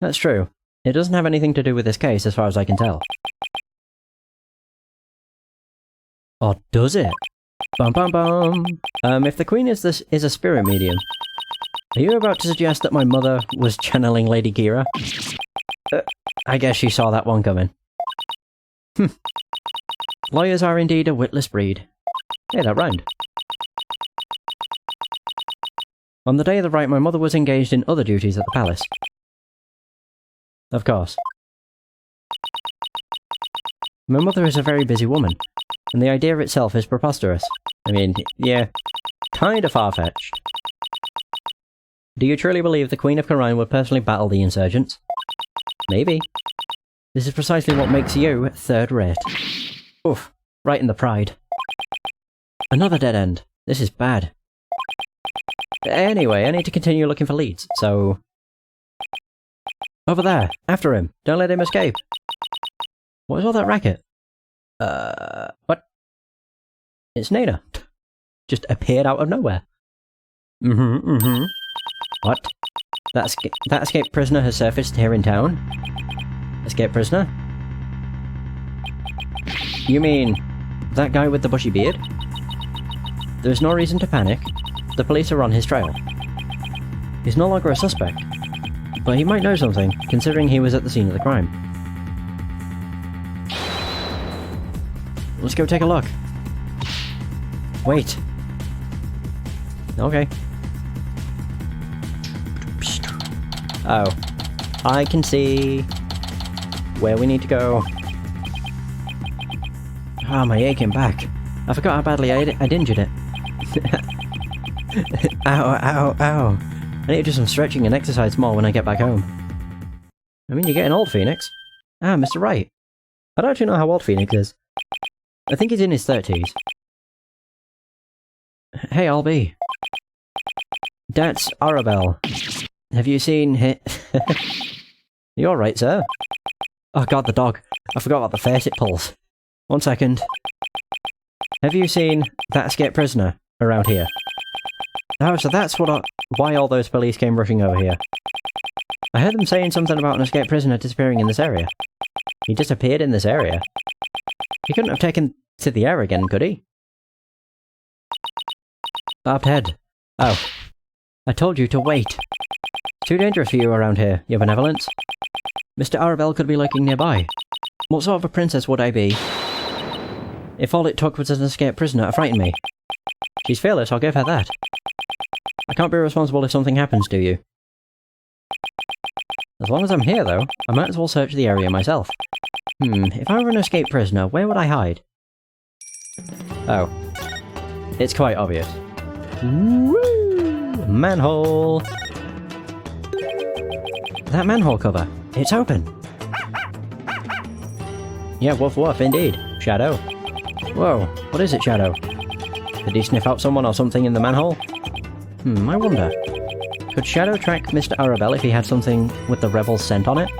That's true. It doesn't have anything to do with this case, as far as I can tell. Or does it? Bum bum bum. If the Queen is a spirit medium, are you about to suggest that my mother was channeling Lady Kira? I guess she saw that one coming. Lawyers are indeed a witless breed. Hey, that rhymed. On the day of the rite, my mother was engaged in other duties at the palace. Of course. My mother is a very busy woman, and the idea itself is preposterous. I mean, yeah, kinda far-fetched. Do you truly believe the Queen of Khura'in would personally battle the insurgents? Maybe. This is precisely what makes you third-rate. Oof, right in the pride. Another dead end. This is bad. Anyway, I need to continue looking for leads, so... Over there! After him! Don't let him escape! What is all that racket? What? It's Nada. Just appeared out of nowhere. What? That escaped prisoner has surfaced here in town? Escaped prisoner? You mean... that guy with the bushy beard? There is no reason to panic. The police are on his trail. He's no longer a suspect, but he might know something, considering he was at the scene of the crime. Let's go take a look. Wait. Okay. Oh. I can see where we need to go. Ah, my aching back. I forgot how badly I'd injured it. Ow, ow, ow. I need to do some stretching and exercise more when I get back home. I mean, you're getting old, Phoenix. Ah, Mr. Wright. I don't actually know how old Phoenix is. I think he's in his 30s. Hey, Albie. That's Arabelle. Have you seen You alright, sir? Oh god, the dog. I forgot about the face it pulls. 1 second. Have you seen that escaped prisoner around here? Oh, so that's why all those police came rushing over here. I heard them saying something about an escaped prisoner disappearing in this area. He disappeared in this area? He couldn't have taken to the air again, could he? Barbed head. Oh. I told you to wait. Too dangerous for you around here, your benevolence. Mr. Arabelle could be lurking nearby. What sort of a princess would I be if all it took was an escaped prisoner to frighten me? She's fearless, I'll give her that. I can't be responsible if something happens to you. As long as I'm here, though, I might as well search the area myself. If I were an escaped prisoner, where would I hide? Oh. It's quite obvious. Woo! Manhole! That manhole cover. It's open. Yeah, woof woof, indeed. Shadow. Whoa, what is it, Shadow? Did he sniff out someone or something in the manhole? I wonder. Could Shadow track Mr. Arabelle if he had something with the Rebel scent on it?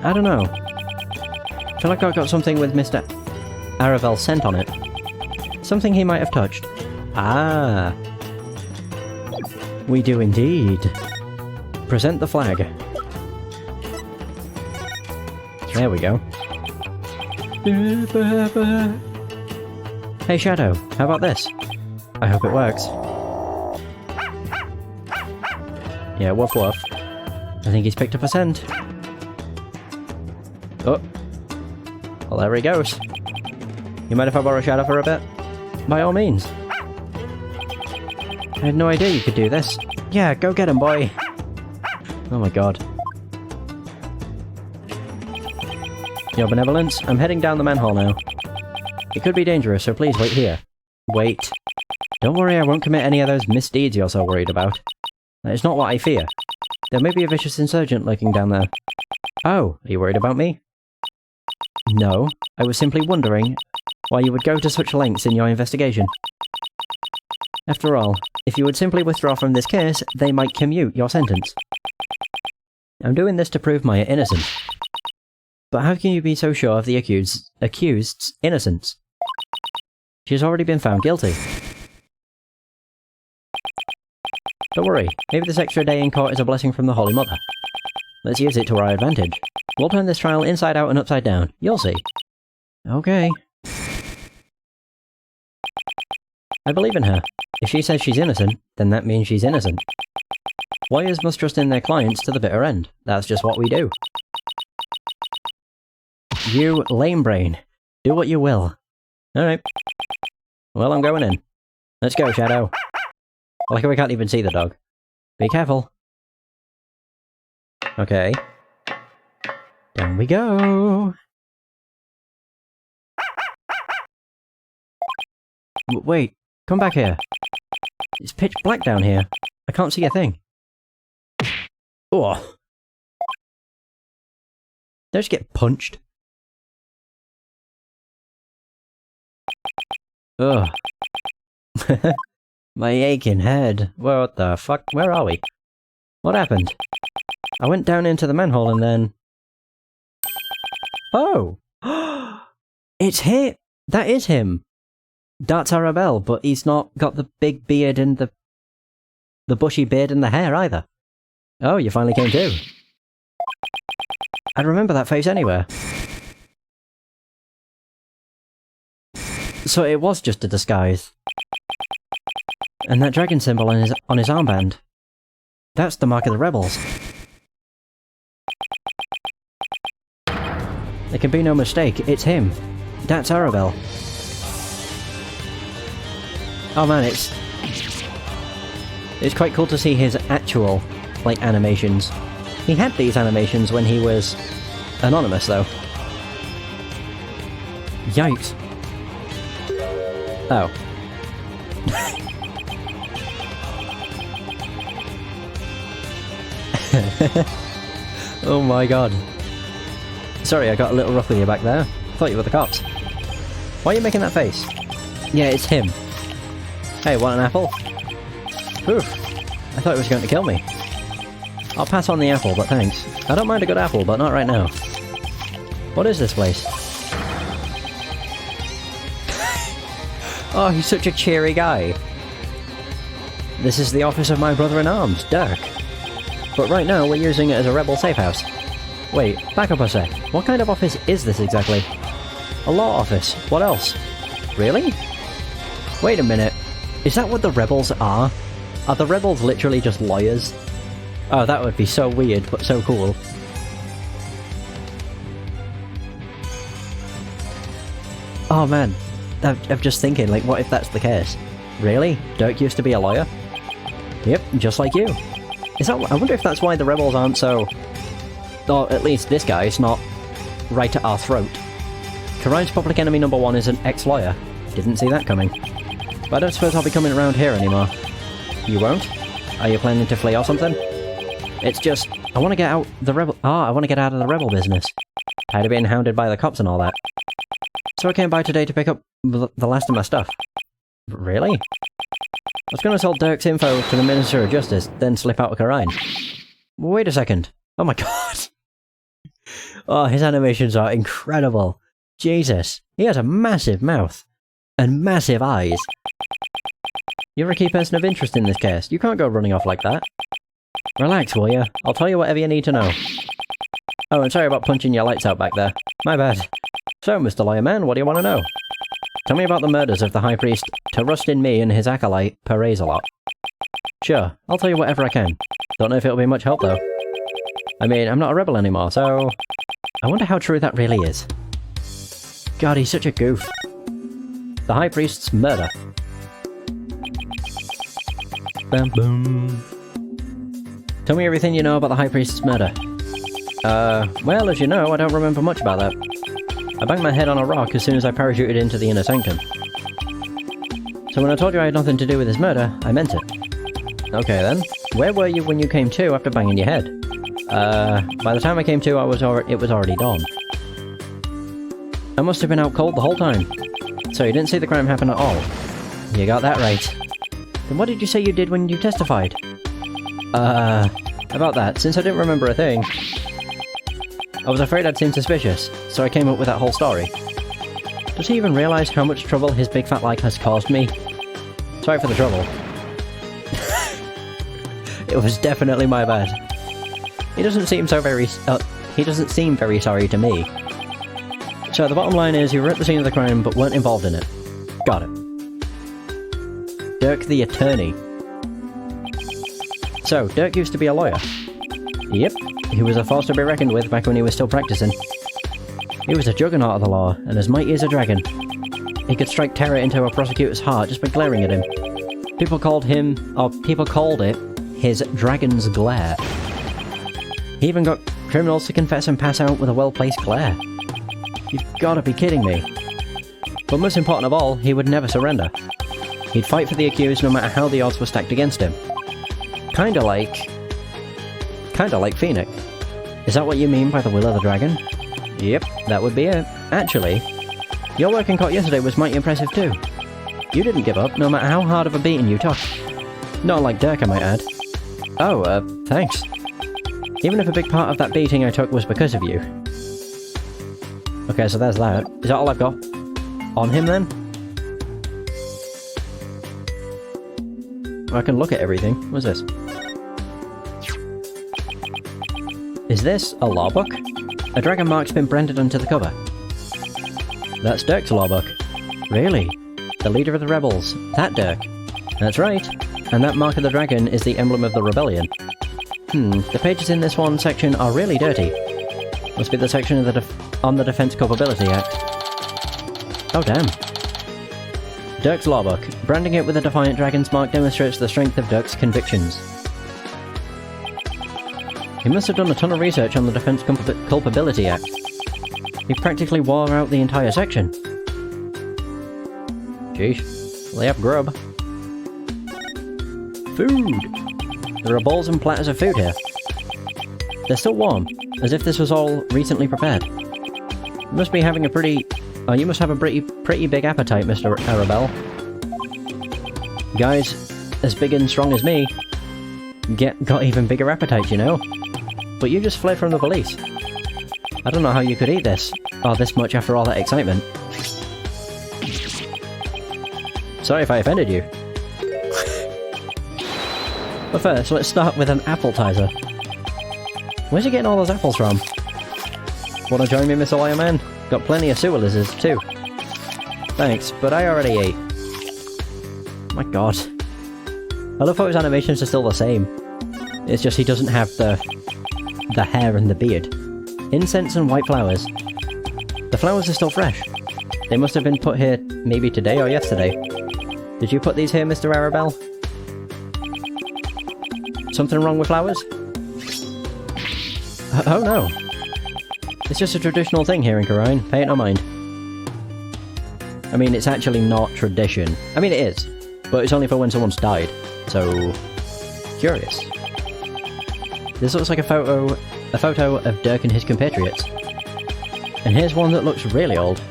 I don't know. I feel like I got something with Mr. Arabelle's scent on it. Something he might have touched. Ah. We do indeed. Present the flag. There we go. Hey Shadow, how about this? I hope it works. Yeah, woof woof. I think he's picked up a scent. Oh. Well, there he goes. You mind if I borrow Shadow for a bit? By all means. I had no idea you could do this. Yeah, go get him, boy. Oh my god. Your benevolence, I'm heading down the manhole now. It could be dangerous, so please wait here. Wait. Don't worry, I won't commit any of those misdeeds you're so worried about. That is not what I fear. There may be a vicious insurgent lurking down there. Oh, are you worried about me? No, I was simply wondering why you would go to such lengths in your investigation. After all, if you would simply withdraw from this case, they might commute your sentence. I'm doing this to prove my innocence. But how can you be so sure of the accused's innocence? She has already been found guilty. Don't worry, maybe this extra day in court is a blessing from the Holy Mother. Let's use it to our advantage. We'll turn this trial inside out and upside down. You'll see. Okay. I believe in her. If she says she's innocent, then that means she's innocent. Lawyers must trust in their clients to the bitter end. That's just what we do. You lame brain. Do what you will. Alright. Well, I'm going in. Let's go, Shadow. I like how we can't even see the dog. Be careful. Okay. Down we go. Wait, come back here. It's pitch black down here. I can't see a thing. Oh. Did I just get punched? Ugh. My aching head. What the fuck? Where are we? What happened? I went down into the manhole and then... Oh! It's him! That is him! That's Arabelle, but he's not got the big beard and the bushy beard and the hair either. Oh, you finally came to. I remember that face anywhere. So it was just a disguise. And that dragon symbol on his armband. That's the mark of the rebels. There can be no mistake, it's him. That's Arabelle. Oh man, it's quite cool to see his actual, like, animations. He had these animations when he was anonymous, though. Yikes. Oh. Oh my god. Sorry, I got a little rough with you back there. I thought you were the cops. Why are you making that face? Yeah, it's him. Hey, want an apple? Oof. I thought it was going to kill me. I'll pass on the apple, but thanks. I don't mind a good apple, but not right now. What is this place? Oh, he's such a cheery guy. This is the office of my brother-in-arms, Dirk. But right now, we're using it as a rebel safe house. Wait, back up a sec. What kind of office is this exactly? A law office. What else? Really? Wait a minute. Is that what the rebels are? Are the rebels literally just lawyers? Oh, that would be so weird, but so cool. Oh man, I'm just thinking, like, what if that's the case? Really? Dirk used to be a lawyer? Yep, just like you. Is that? I wonder if that's why the rebels aren't so... Or at least this guy is not right at our throat. Karine's public enemy number one is an ex-lawyer. Didn't see that coming. But I don't suppose I'll be coming around here anymore. You won't? Are you planning to flee or something? It's just, I want to get out the rebel... I want to get out of the rebel business. Tired of being hounded by the cops and all that. So I came by today to pick up the last of my stuff. Really? I was going to sell Dirk's info to the Minister of Justice, then slip out of Karine. Wait a second. Oh my god. Oh, his animations are incredible. Jesus. He has a massive mouth. And massive eyes. You're a key person of interest in this case. You can't go running off like that. Relax, will ya? I'll tell you whatever you need to know. Oh, and sorry about punching your lights out back there. My bad. So, Mr. Lawyer Man, what do you want to know? Tell me about the murders of the High Priest Tarustin Me and his acolyte, Perez-a-lot. Sure, I'll tell you whatever I can. Don't know if it'll be much help, though. I mean, I'm not a rebel anymore, so... I wonder how true that really is. God, he's such a goof. The High Priest's murder. Bam boom. Tell me everything you know about the High Priest's murder. Well, as you know, I don't remember much about that. I banged my head on a rock as soon as I parachuted into the inner sanctum. So when I told you I had nothing to do with his murder, I meant it. Okay then, where were you when you came to after banging your head? By the time I came to, it was already dawn. I must have been out cold the whole time. So you didn't see the crime happen at all? You got that right. Then what did you say you did when you testified? About that, since I didn't remember a thing. I was afraid I'd seem suspicious, so I came up with that whole story. Does he even realise how much trouble his big fat lie has caused me? Sorry for the trouble. It was definitely my bad. He doesn't seem very sorry to me. So the bottom line is, you were at the scene of the crime, but weren't involved in it. Got it. Dirk the Attorney. So, Dirk used to be a lawyer. Yep, he was a force to be reckoned with back when he was still practicing. He was a juggernaut of the law, and as mighty as a dragon. He could strike terror into a prosecutor's heart just by glaring at him. People called it, his dragon's glare. He even got criminals to confess and pass out with a well-placed glare. You've gotta be kidding me. But most important of all, he would never surrender. He'd fight for the accused no matter how the odds were stacked against him. Kinda like Phoenix. Is that what you mean by the will of the dragon? Yep, that would be it. Actually, your work in court yesterday was mighty impressive too. You didn't give up, no matter how hard of a beating you took. Not like Dirk, I might add. Oh, thanks. Even if a big part of that beating I took was because of you. Okay, so there's that. Is that all I've got? On him, then? I can look at everything. What's this? Is this a law book? A dragon mark's been branded onto the cover. That's Dirk's law book. Really? The leader of the rebels. That Dirk. That's right. And that mark of the dragon is the emblem of the rebellion. The pages in this one section are really dirty. Must be the section of on the Defense Culpability Act. Oh damn. Dirk's law book. Branding it with a defiant dragon's mark demonstrates the strength of Dirk's convictions. He must have done a ton of research on the Defense Culpability Act. He practically wore out the entire section. Sheesh. They have grub. Food! There are bowls and platters of food here. They're still warm, as if this was all recently prepared. You must be having a pretty... you must have a pretty big appetite, Mr. Arabelle. Guys as big and strong as me got even bigger appetites, you know? But you just fled from the police. I don't know how you could eat this, or this much after all that excitement. Sorry if I offended you. But first, let's start with an appetizer. Where's he getting all those apples from? Wanna join me, Mr. Lawyer Man? Got plenty of sewer lizards, too. Thanks, but I already ate. My god. I love how his animations are still the same. It's just he doesn't have the hair and the beard. Incense and white flowers. The flowers are still fresh. They must have been put here maybe today or yesterday. Did you put these here, Mr. Arabelle? Something wrong with flowers? Oh no. It's just a traditional thing here in Khura'in. Pay it no mind. I mean, it's actually not tradition. I mean, it is. But it's only for when someone's died. So... curious. This looks like a photo of Dirk and his compatriots. And here's one that looks really old.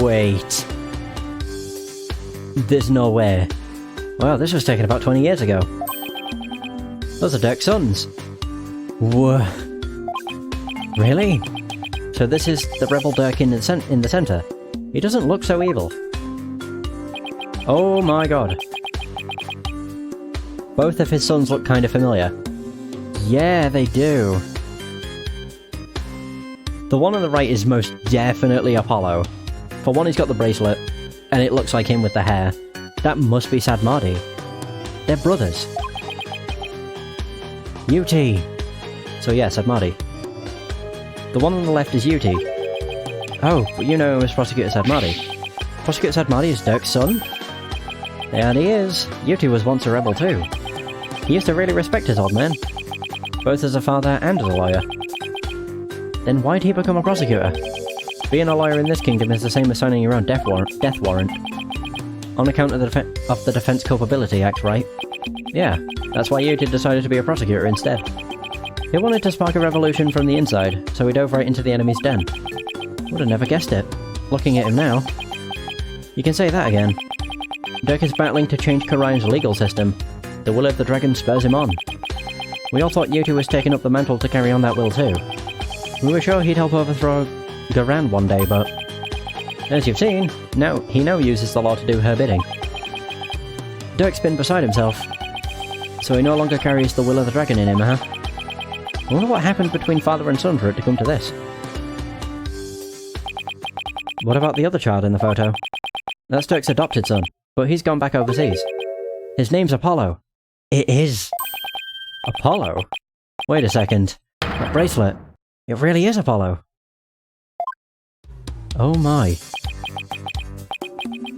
Wait. There's no way. Wow, this was taken about 20 years ago. Those are Dirk's sons. Whoa. Really? So this is the rebel Dirk in the center. He doesn't look so evil. Oh my god. Both of his sons look kind of familiar. Yeah, they do. The one on the right is most definitely Apollo. For one, he's got the bracelet, and it looks like him with the hair. That must be Sadmadi. They're brothers. UT. So yeah, Sadmadi. The one on the left is UT. Oh, but you know him as Prosecutor Sadmadi. Prosecutor Sadmadi is Dirk's son? And he is. UT was once a rebel too. He used to really respect his old man. Both as a father and as a lawyer. Then why'd he become a prosecutor? Being a lawyer in this kingdom is the same as signing your own death warrant. On account of the Defense Culpability Act, right? Yeah, that's why Yuti decided to be a prosecutor instead. He wanted to spark a revolution from the inside, so he dove right into the enemy's den. Would have never guessed it. Looking at him now. You can say that again. Dirk is battling to change Khura'in's legal system. The will of the dragon spurs him on. We all thought Yuti was taking up the mantle to carry on that will too. We were sure he'd help overthrow Garan one day, but... as you've seen, he now uses the law to do her bidding. Dirk's been beside himself. So he no longer carries the will of the dragon in him, huh? I wonder what happened between father and son for it to come to this. What about the other child in the photo? That's Dirk's adopted son, but he's gone back overseas. His name's Apollo. It is... Apollo? Wait a second. That bracelet. It really is Apollo. Oh my.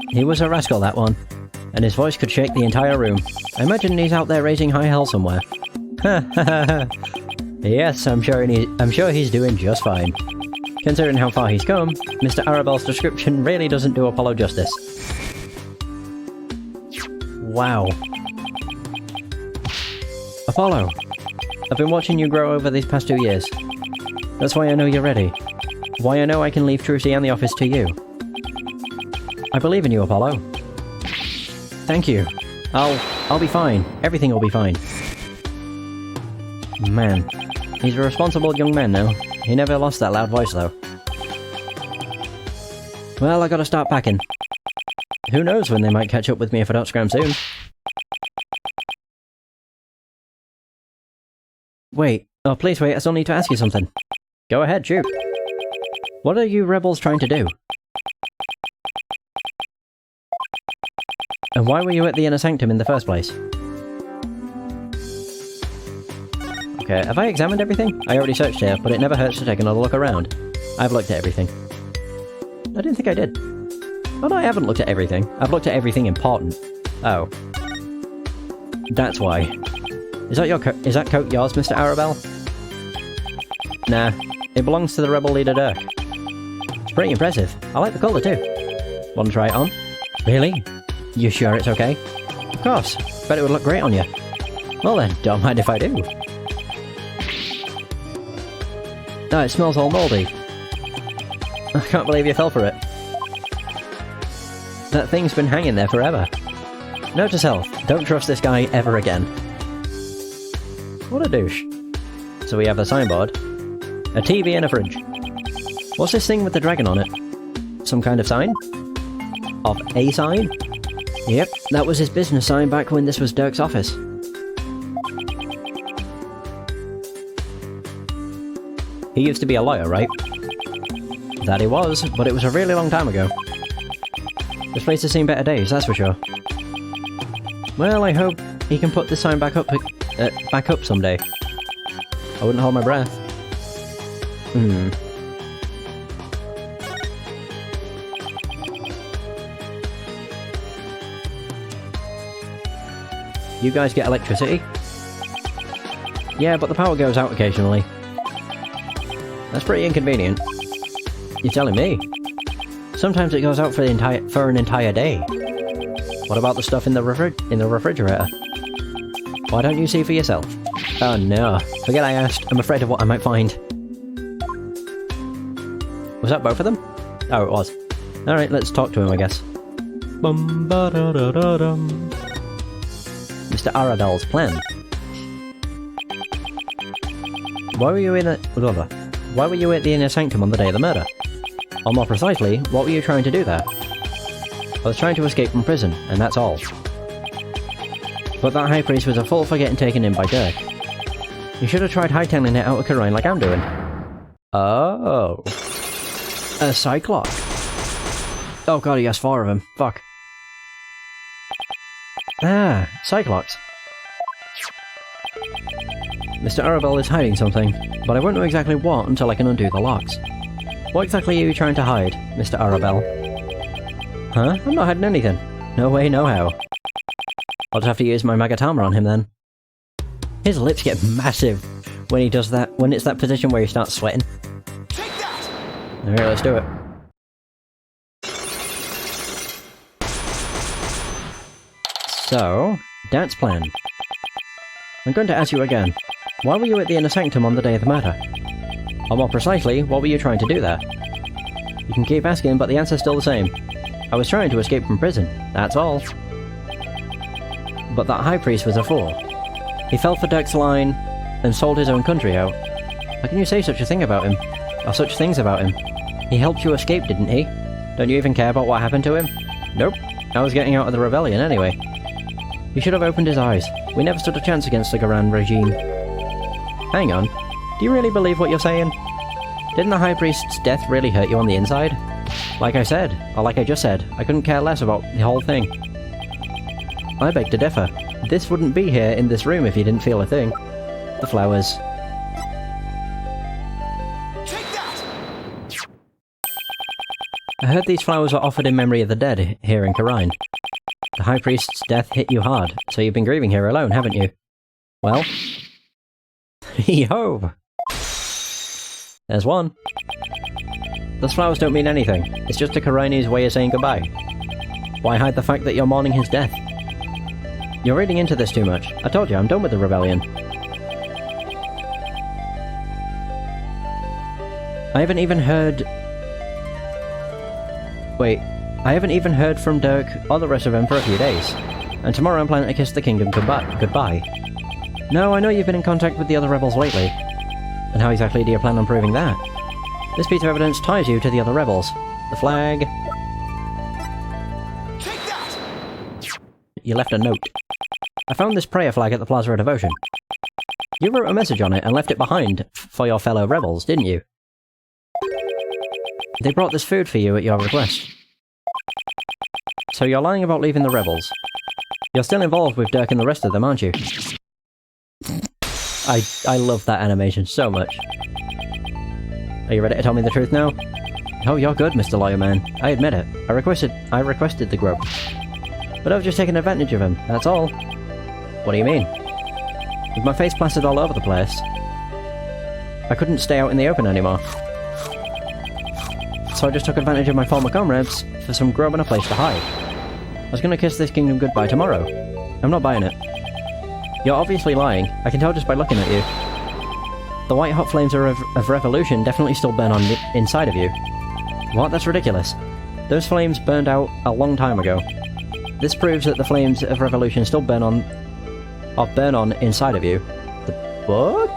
He was a rascal, that one. And his voice could shake the entire room. I imagine he's out there raising high hell somewhere. Yes, I'm sure he's doing just fine. Considering how far he's come, Mr. Arabel's description really doesn't do Apollo justice. Wow. Apollo, I've been watching you grow over these past 2 years. That's why I know you're ready. Why I know I can leave Trucy and the office to you. I believe in you, Apollo. Thank you. I'll be fine. Everything will be fine. Man, he's a responsible young man now. He never lost that loud voice, though. Well, I gotta start packing. Who knows when they might catch up with me if I don't scram soon. Wait. Oh, please wait. I still need to ask you something. Go ahead, shoot. What are you rebels trying to do? And why were you at the Inner Sanctum in the first place? Okay, have I examined everything? I already searched here, but it never hurts to take another look around. I've looked at everything. I didn't think I did. Oh no, I haven't looked at everything. I've looked at everything important. Oh. That's why. Is that coat yours, Mr. Arabel? Nah, it belongs to the rebel leader Dirk. It's pretty impressive. I like the colour too. Want to try it on? Really? You sure it's okay? Of course. Bet it would look great on you. Well then, don't mind if I do. Oh, it smells all mouldy. I can't believe you fell for it. That thing's been hanging there forever. Note to self, don't trust this guy ever again. What a douche. So we have a signboard, a TV and a fridge. What's this thing with the dragon on it? Some kind of sign? Of a sign? Yep, that was his business sign back when this was Dirk's office. He used to be a lawyer, right? That he was, but it was a really long time ago. This place has seen better days, that's for sure. Well, I hope he can put this sign back up someday. I wouldn't hold my breath. You guys get electricity? Yeah, but the power goes out occasionally. That's pretty inconvenient. You're telling me? Sometimes it goes out for an entire day. What about the stuff in the refrigerator? Why don't you see for yourself? Oh no, forget I asked. I'm afraid of what I might find. Was that both of them? Oh, it was. Alright, let's talk to him, I guess. Mr. Arabel's plan. Why were you at the Inner Sanctum on the day of the murder? Or more precisely, what were you trying to do there? I was trying to escape from prison, and that's all. But that High Priest was a fool for getting taken in by Dirk. You should have tried hightailing it out of Khura'in like I'm doing. Oh. A Cyclops. Oh god, he has 4 of them. Fuck. Ah, Cyclops. Mr. Arabel is hiding something, but I won't know exactly what until I can undo the locks. What exactly are you trying to hide, Mr. Arabel? Huh? I'm not hiding anything. No way, no how. I'll just have to use my Magatama on him then. His lips get massive when he does that, when it's that position where he starts sweating. Take that! Alright, let's do it. So, Dad's plan. I'm going to ask you again. Why were you at the Inner Sanctum on the day of the murder? Or more precisely, what were you trying to do there? You can keep asking, but the answer's still the same. I was trying to escape from prison, that's all. But that High Priest was a fool. He fell for Dirk's line and sold his own country out. How can you say such a thing about him? Or such things about him? He helped you escape, didn't he? Don't you even care about what happened to him? Nope. I was getting out of the rebellion anyway. You should have opened his eyes. We never stood a chance against the Garan regime. Hang on. Do you really believe what you're saying? Didn't the High Priest's death really hurt you on the inside? Like I said, or like I just said, I couldn't care less about the whole thing. I beg to differ. This wouldn't be here in this room if you didn't feel a thing. The flowers. Take that! I heard these flowers were offered in memory of the dead here in Khura'in. The High Priest's death hit you hard, so you've been grieving here alone, haven't you? Well? Hee-ho! There's one. Those flowers don't mean anything. It's just a Khura'ini's way of saying goodbye. Why hide the fact that you're mourning his death? You're reading into this too much. I told you, I'm done with the rebellion. I haven't even heard... Wait. I haven't even heard from Dirk or the rest of them for a few days. And tomorrow I'm planning to kiss the kingdom goodbye. No, I know you've been in contact with the other rebels lately. And how exactly do you plan on proving that? This piece of evidence ties you to the other rebels. The flag... Take that! You left a note. I found this prayer flag at the Plaza of Devotion. You wrote a message on it and left it behind for your fellow rebels, didn't you? They brought this food for you at your request. So you're lying about leaving the rebels. You're still involved with Dirk and the rest of them, aren't you? I love that animation so much. Are you ready to tell me the truth now? Oh, you're good, Mr. Lawyer Man. I admit it. I requested the grub. But I was just taking advantage of him, that's all. What do you mean? With my face plastered all over the place, I couldn't stay out in the open anymore. So I just took advantage of my former comrades for some grub and a place to hide. I was gonna kiss this kingdom goodbye tomorrow. I'm not buying it. You're obviously lying. I can tell just by looking at you. The white-hot flames of revolution definitely still burn on the inside of you. What? That's ridiculous. Those flames burned out a long time ago. This proves that the flames of revolution still burn on inside of you. The book?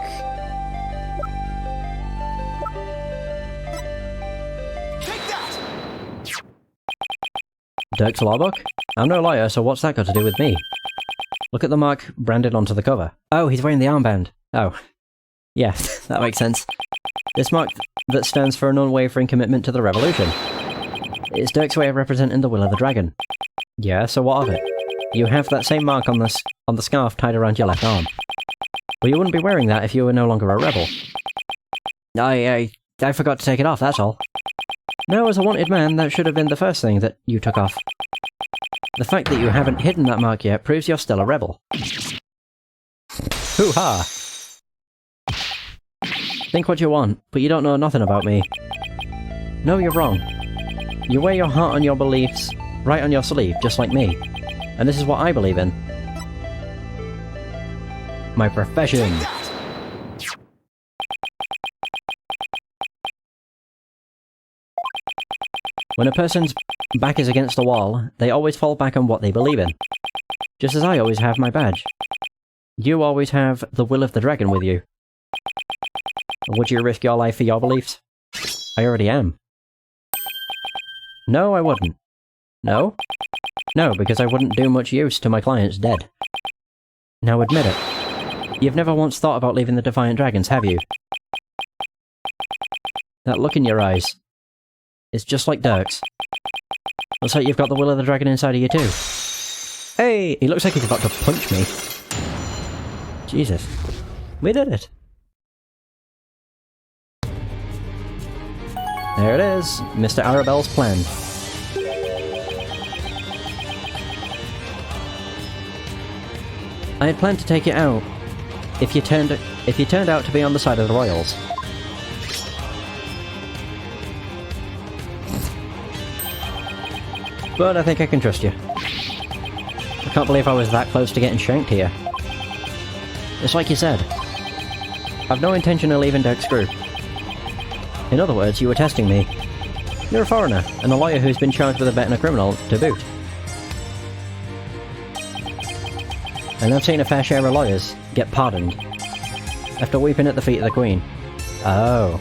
Take that! Dirk's law book? I'm no lawyer, so what's that got to do with me? Look at the mark branded onto the cover. Oh, he's wearing the armband. Oh. Yeah, that makes sense. This mark that stands for an unwavering commitment to the revolution. It's Dirk's way of representing the will of the dragon. Yeah, so what of it? You have that same mark on the scarf tied around your left arm. Well, you wouldn't be wearing that if you were no longer a rebel. I forgot to take it off, that's all. No, as a wanted man, that should have been the first thing that you took off. The fact that you haven't hidden that mark yet proves you're still a rebel. Hoo-ha! Think what you want, but you don't know nothing about me. No, you're wrong. You wear your heart and your beliefs right on your sleeve, just like me. And this is what I believe in. My profession. When a person's back is against the wall, they always fall back on what they believe in. Just as I always have my badge. You always have the will of the dragon with you. Would you risk your life for your beliefs? I already am. No, I wouldn't. No? No, because I wouldn't do much use to my clients dead. Now admit it. You've never once thought about leaving the Defiant Dragons, have you? That look in your eyes. It's just like Dirk's. Looks like you've got the will of the dragon inside of you too. Hey! He looks like he's about to punch me. Jesus. We did it. There it is, Mr. Arabelle's plan. I had planned to take it out if you turned out to be on the side of the royals. But I think I can trust you. I can't believe I was that close to getting shanked here. It's like you said. I've no intention of leaving Dirk's group. In other words, you were testing me. You're a foreigner, and a lawyer who's been charged with abetting a criminal to boot. And I've seen a fair share of lawyers get pardoned after weeping at the feet of the Queen. Oh.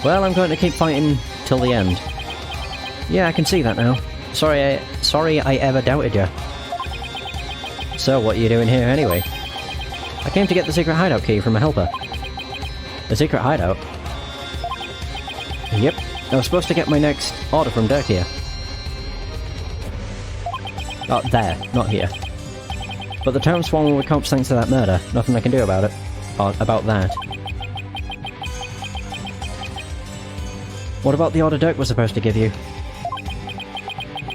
Well, I'm going to keep fighting till the end. Yeah, I can see that now. Sorry I ever doubted you. So, what are you doing here anyway? I came to get the secret hideout key from a helper. The secret hideout? Yep. I was supposed to get my next order from Dirk here. Oh, there, not here. But the town's swollen with cops thanks to that murder. Nothing I can do about it. Or about that. What about the order Dirk was supposed to give you?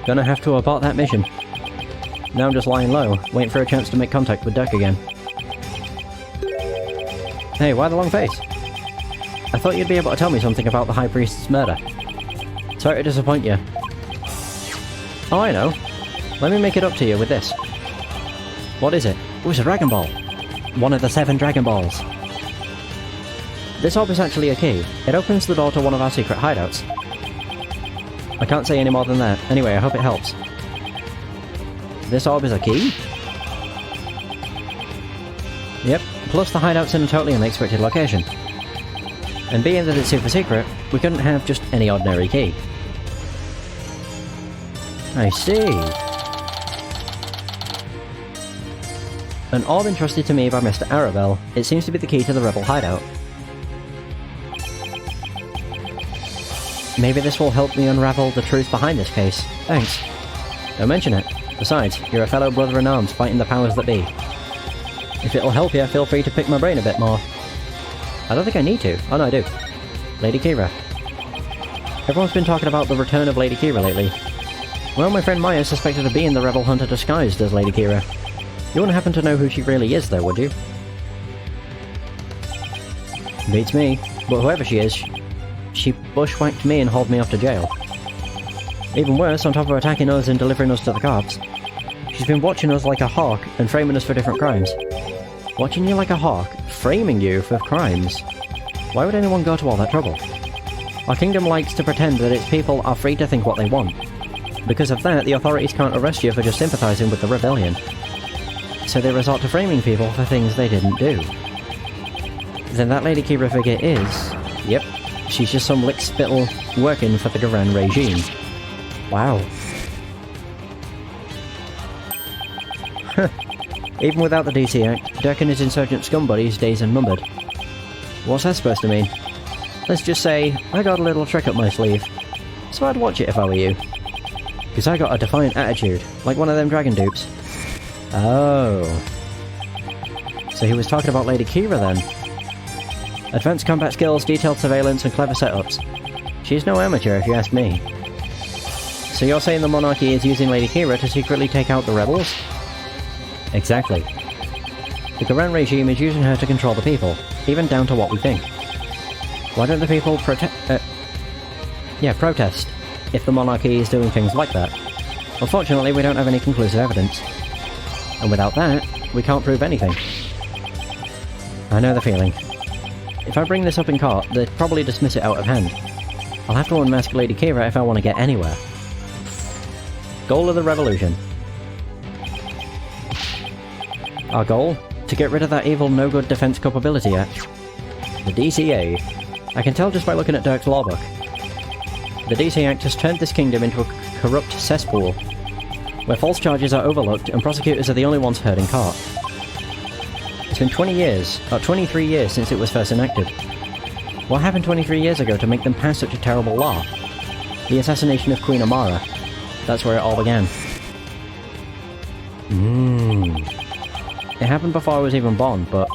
Gonna have to abort that mission. Now I'm just lying low, waiting for a chance to make contact with Dirk again. Hey, why the long face? I thought you'd be able to tell me something about the High Priest's murder. Sorry to disappoint you. Oh, I know. Let me make it up to you with this. What is it? Oh, it's a Dragon Ball. One of the 7 Dragon Balls. This orb is actually a key. It opens the door to one of our secret hideouts. I can't say any more than that. Anyway, I hope it helps. This orb is a key? Yep, plus the hideout's in a totally unexpected location. And being that it's super secret, we couldn't have just any ordinary key. I see. An orb entrusted to me by Mr. Arabelle. It seems to be the key to the rebel hideout. Maybe this will help me unravel the truth behind this case. Thanks. Don't mention it. Besides, you're a fellow brother-in-arms fighting the powers that be. If it'll help you, feel free to pick my brain a bit more. I don't think I need to. Oh no, I do. Lady Kira. Everyone's been talking about the return of Lady Kira lately. Well, my friend Maya suspected of being the rebel hunter disguised as Lady Kira. You wouldn't happen to know who she really is, though, would you? Beats me. But whoever she is, she bushwhacked me and hauled me off to jail. Even worse, on top of attacking us and delivering us to the cops, she's been watching us like a hawk and framing us for different crimes. Watching you like a hawk, framing you for crimes. Why would anyone go to all that trouble? Our kingdom likes to pretend that its people are free to think what they want. Because of that, the authorities can't arrest you for just sympathising with the rebellion. So they resort to framing people for things they didn't do. Then that Lady Kira figure is... Yep, she's just some lick-spittle working for the Grand regime. Wow. Even without the DC Act, Dirk and his insurgent scum buddies' days are numbered. What's that supposed to mean? Let's just say, I got a little trick up my sleeve. So I'd watch it if I were you. Because I got a defiant attitude, like one of them dragon dupes. Oh. So he was talking about Lady Kira then. Advanced combat skills, detailed surveillance, and clever setups. She's no amateur if you ask me. So you're saying the monarchy is using Lady Kira to secretly take out the rebels? Exactly. The Grand regime is using her to control the people, even down to what we think. Why don't the people protest, if the monarchy is doing things like that? Unfortunately, we don't have any conclusive evidence. And without that, we can't prove anything. I know the feeling. If I bring this up in court, they'd probably dismiss it out of hand. I'll have to unmask Lady Kira if I want to get anywhere. Goal of the revolution. Our goal? To get rid of that evil no-good Defense Capability Act. The DCA. I can tell just by looking at Dirk's lawbook. The DC Act has turned this kingdom into a corrupt cesspool, where false charges are overlooked and prosecutors are the only ones heard in court. It's been 20 years, or 23 years since it was first enacted. What happened 23 years ago to make them pass such a terrible law? The assassination of Queen Amara. That's where it all began. It happened before I was even born, but...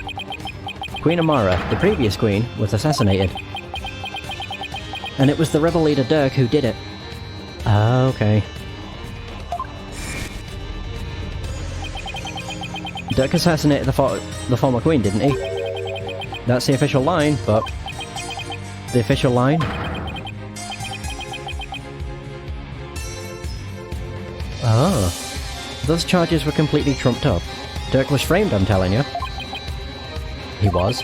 Queen Amara, the previous queen, was assassinated. And it was the rebel leader Dirk who did it. Ah, okay. Dirk assassinated the former queen, didn't he? That's the official line, but... The official line? Ah. Those charges were completely trumped up. Dirk was framed, I'm telling you. He was.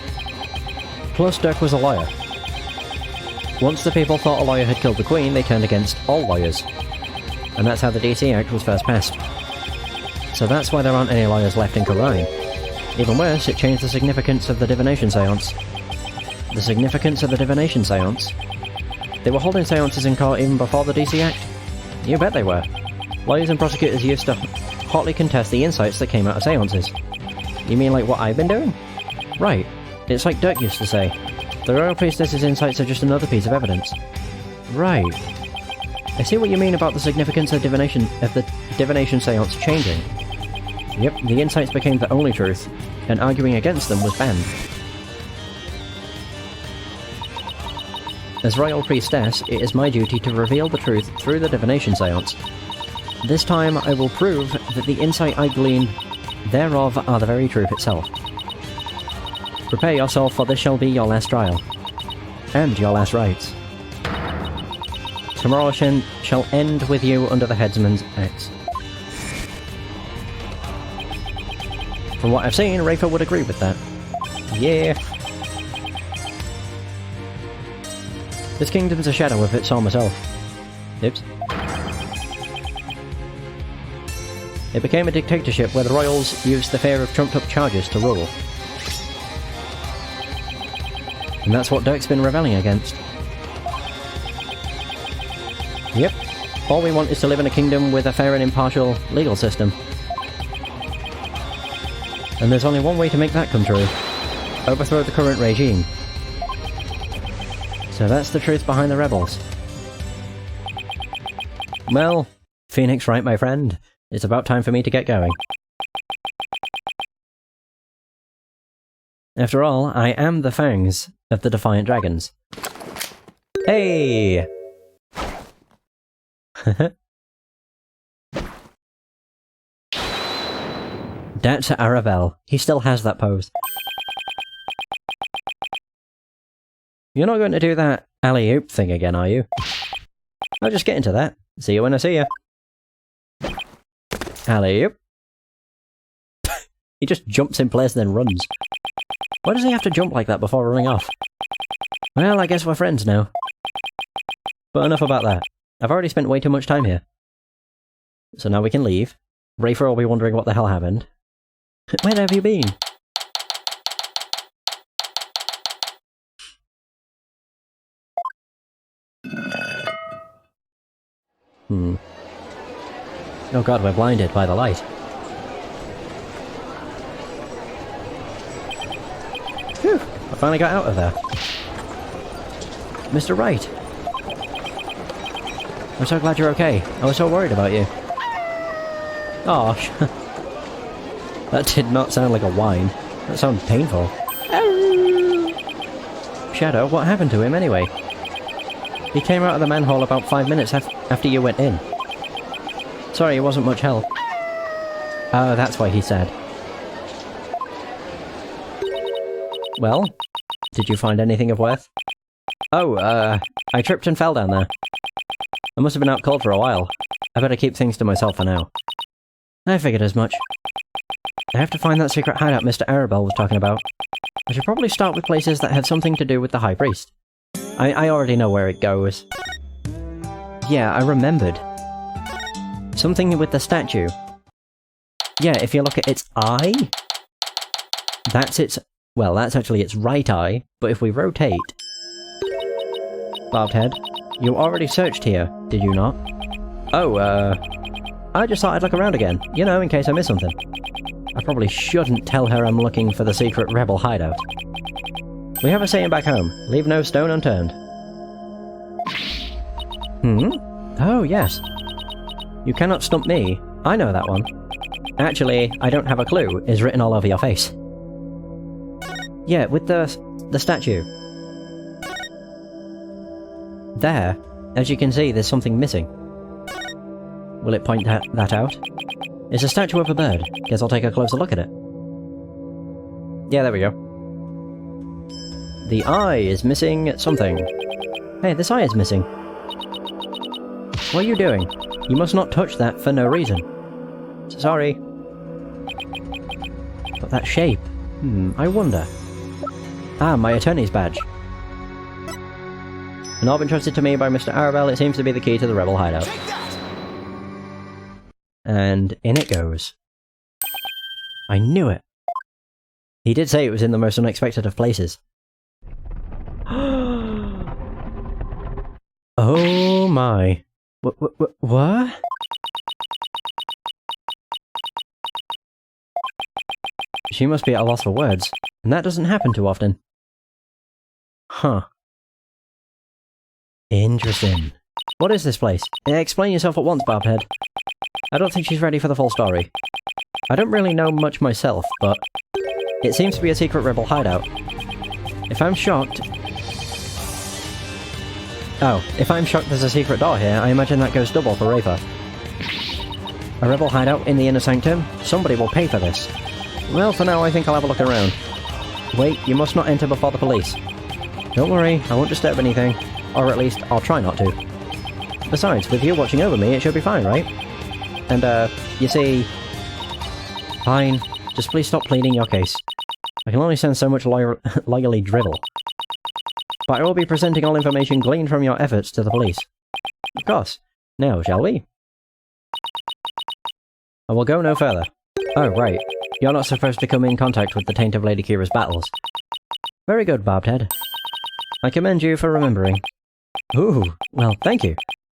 Plus, Dirk was a lawyer. Once the people thought a lawyer had killed the Queen, they turned against all lawyers. And that's how the DC Act was first passed. So that's why there aren't any lawyers left in Khura'in. Even worse, it changed the significance of the divination seance. The significance of the divination seance? They were holding seances in court even before the DC Act? You bet they were. Lawyers and prosecutors used to hotly contest the insights that came out of seances. You mean like what I've been doing? Right. It's like Dirk used to say. The royal priestess's insights are just another piece of evidence. Right. I see what you mean about the significance of divination seance changing. Yep, the insights became the only truth, and arguing against them was banned. As Royal Priestess, it is my duty to reveal the truth through the divination seance. This time I will prove that the insight I glean thereof are the very truth itself. Prepare yourself, for this shall be your last trial. And your last rites. Tomorrow shall end with you under the headsman's axe. From what I've seen, Rafer would agree with that. Yeah. This kingdom's a shadow of its former self. Oops. It became a dictatorship where the royals used the fear of trumped-up charges to rule. And that's what Dirk's been rebelling against. Yep. All we want is to live in a kingdom with a fair and impartial legal system. And there's only one way to make that come true. Overthrow the current regime. So that's the truth behind the rebels. Well, Phoenix right, my friend. It's about time for me to get going. After all, I am the fangs of the Defiant Dragons. Hey! That's Arabelle. He still has that pose. You're not going to do that alley-oop thing again, are you? I'll just get into that. See you when I see you. Alley-oop. He just jumps in place and then runs. Why does he have to jump like that before running off? Well, I guess we're friends now. But enough about that. I've already spent way too much time here. So now we can leave. Rafer will be wondering what the hell happened. Where have you been? Oh god, we're blinded by the light. Phew, I finally got out of there. Mr. Wright. I'm so glad you're okay. I was so worried about you. Oh, that did not sound like a whine. That sounded painful. Shadow, what happened to him anyway? He came out of the manhole about 5 minutes after you went in. Sorry, it wasn't much help. Oh, that's why he's sad. Well, did you find anything of worth? Oh, I tripped and fell down there. I must have been out cold for a while. I better keep things to myself for now. I figured as much. I have to find that secret hideout Mr. Arabelle was talking about. I should probably start with places that have something to do with the High Priest. I already know where it goes. Yeah, I remembered. Something with the statue. Yeah, if you look at its eye... That's its... Well, that's actually its right eye, but if we rotate... Barbed head, you already searched here, did you not? Oh, I just thought I'd look around again, you know, in case I miss something. I probably shouldn't tell her I'm looking for the secret rebel hideout. We have a saying back home, leave no stone unturned. Oh, yes. You cannot stump me. I know that one. Actually, I don't have a clue is written all over your face. Yeah, with the statue. There, as you can see, there's something missing. Will it point that out? It's a statue of a bird. Guess I'll take a closer look at it. Yeah, there we go. The eye is missing something. Hey, this eye is missing. What are you doing? You must not touch that for no reason. Sorry. But that shape... I wonder. Ah, my attorney's badge. An orb entrusted to me by Mr. Arabelle, it seems to be the key to the rebel hideout. And in it goes. I knew it! He did say it was in the most unexpected of places. Oh my. What? She must be at a loss for words, and that doesn't happen too often. Huh. Interesting. What is this place? Explain yourself at once, Bobhead. I don't think she's ready for the full story. I don't really know much myself, but it seems to be a secret rebel hideout. If I'm shocked there's a secret door here, I imagine that goes double for Rafer. A rebel hideout in the inner sanctum? Somebody will pay for this. Well, for now I think I'll have a look around. Wait, you must not enter before the police. Don't worry, I won't disturb anything. Or at least, I'll try not to. Besides, with you watching over me, it should be fine, right? And, you see... Fine. Just please stop pleading your case. I can only send so much lawyerly drivel. But I will be presenting all information gleaned from your efforts to the police. Of course. Now, shall we? I will go no further. Oh, right. You're not supposed to come in contact with the taint of Lady Kira's battles. Very good, Bobhead. I commend you for remembering. Ooh, well, thank you.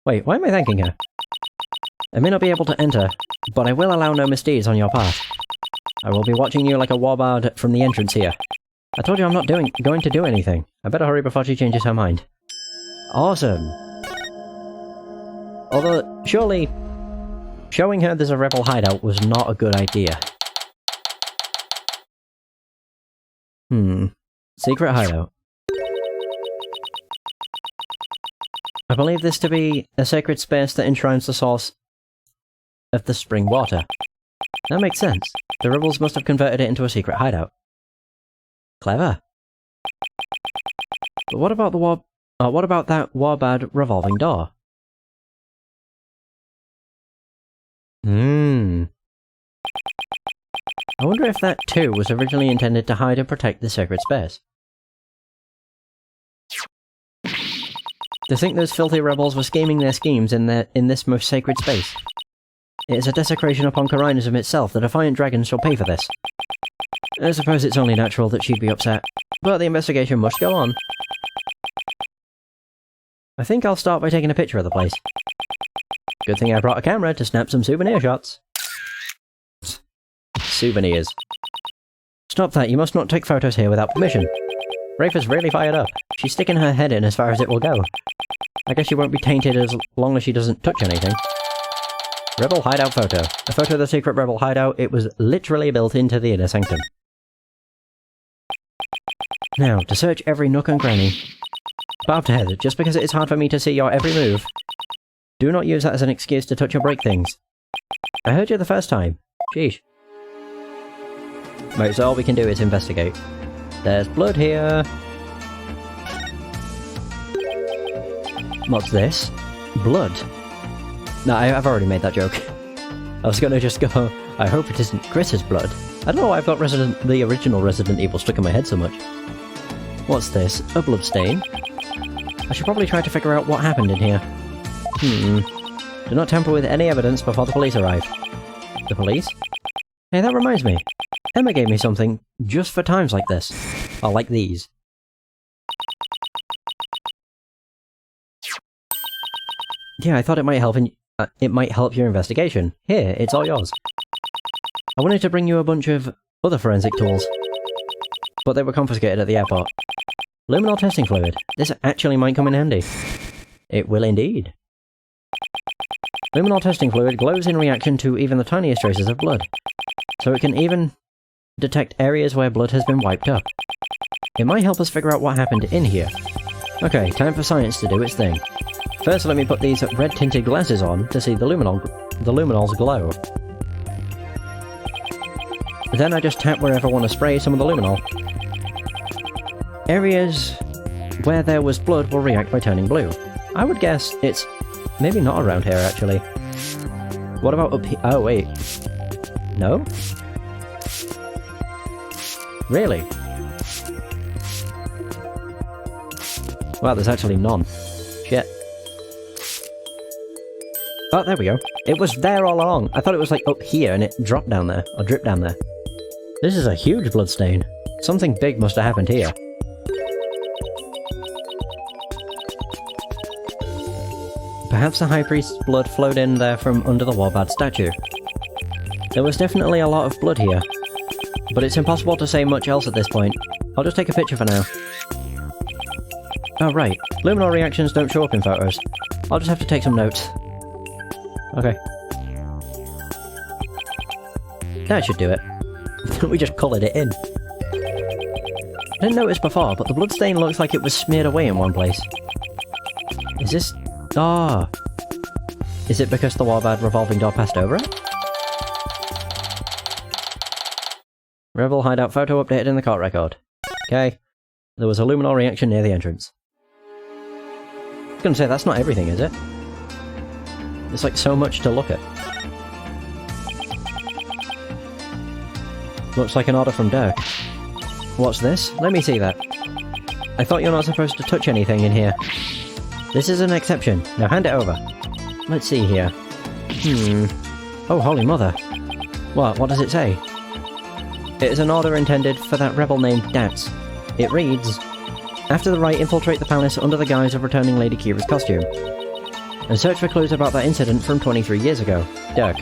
Wait, why am I thanking her? I may not be able to enter, but I will allow no misdeeds on your part. I will be watching you like a warbard from the entrance here. I told you I'm not going to do anything. I better hurry before she changes her mind. Awesome. Although, surely, showing her there's a rebel hideout was not a good idea. Secret hideout. I believe this to be a sacred space that enshrines the source of the spring water. That makes sense. The rebels must have converted it into a secret hideout. Clever. But what about what about that warbad revolving door? I wonder if that too was originally intended to hide and protect the sacred space. To think those filthy rebels were scheming their schemes in this most sacred space. It is a desecration upon Kharinism itself. The Defiant Dragons shall pay for this. I suppose it's only natural that she'd be upset, but the investigation must go on. I think I'll start by taking a picture of the place. Good thing I brought a camera to snap some souvenir shots. Souvenirs. Stop that, you must not take photos here without permission. Rafer's really fired up. She's sticking her head in as far as it will go. I guess she won't be tainted as long as she doesn't touch anything. Rebel hideout photo. A photo of the secret rebel hideout. It was literally built into the inner sanctum. Now, to search every nook and cranny. Bobhead, just because it is hard for me to see your every move, do not use that as an excuse to touch or break things. I heard you the first time. Sheesh. Right, so all we can do is investigate. There's blood here. What's this? Blood. No, I've already made that joke. I was gonna just go, I hope it isn't Chris's blood. I don't know why I've got the original Resident Evil stuck in my head so much. What's this? A bloodstain? I should probably try to figure out what happened in here. Do not tamper with any evidence before the police arrive. The police? Hey, that reminds me. Emma gave me something just for times like this. Or like these. Yeah, I thought it might help your investigation. Here, it's all yours. I wanted to bring you a bunch of other forensic tools, but they were confiscated at the airport. Luminol testing fluid. This actually might come in handy. It will indeed. Luminol testing fluid glows in reaction to even the tiniest traces of blood, so it can even detect areas where blood has been wiped up. It might help us figure out what happened in here. Okay, time for science to do its thing. First, let me put these red-tinted glasses on to see the luminols glow. Then I just tap wherever I want to spray some of the luminol. Areas where there was blood will react by turning blue. I would guess it's maybe not around here, actually. What about up here? Oh, wait. No? Really? Wow, there's actually none. Shit. Oh, there we go. It was there all along. I thought it was like up here and it dropped down there, or dripped down there. This is a huge bloodstain. Something big must have happened here. Perhaps the High Priest's blood flowed in there from under the Warbad statue. There was definitely a lot of blood here, but it's impossible to say much else at this point. I'll just take a picture for now. Oh, right. Luminol reactions don't show up in photos. I'll just have to take some notes. Okay. That should do it. We just coloured it in. I didn't notice before, but the bloodstain looks like it was smeared away in one place. Is this... Ah! Is it because the Warbad revolving door passed over it? Rebel hideout photo updated in the court record. Okay. There was a luminol reaction near the entrance. I was gonna say, that's not everything, is it? There's like so much to look at. Looks like an order from Dirk. What's this? Let me see that. I thought you're not supposed to touch anything in here. This is an exception. Now hand it over. Let's see here. Oh, holy mother. What does it say? It is an order intended for that rebel named Dance. It reads, after the rite, infiltrate the palace under the guise of returning Lady Kira's costume. And search for clues about that incident from 23 years ago. Dirk.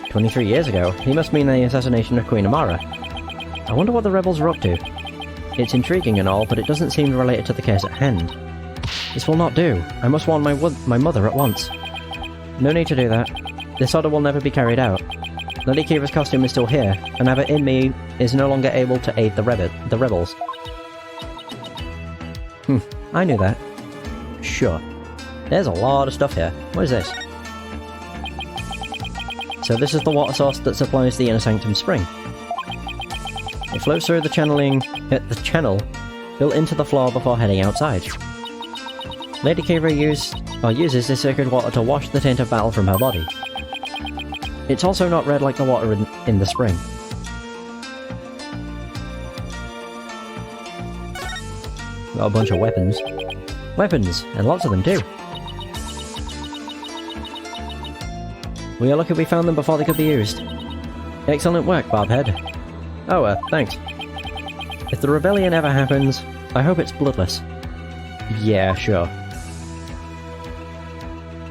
23 years ago? He must mean the assassination of Queen Amara. I wonder what the rebels are up to. It's intriguing and all, but it doesn't seem related to the case at hand. This will not do. I must warn my mother at once. No need to do that. This order will never be carried out. Lady Kira's costume is still here, and Abbot Inmi is no longer able to aid the rebels. I knew that. Sure. There's a lot of stuff here. What is this? So this is the water source that supplies the Inner Sanctum spring. It flows through the channel built into the floor before heading outside. Lady Kira uses this sacred water to wash the taint of battle from her body. It's also not red like the water in the spring. Got a bunch of weapons. Weapons! And lots of them too. We are lucky we found them before they could be used. Excellent work, Bobhead. Oh, thanks. If the rebellion ever happens, I hope it's bloodless. Yeah, sure.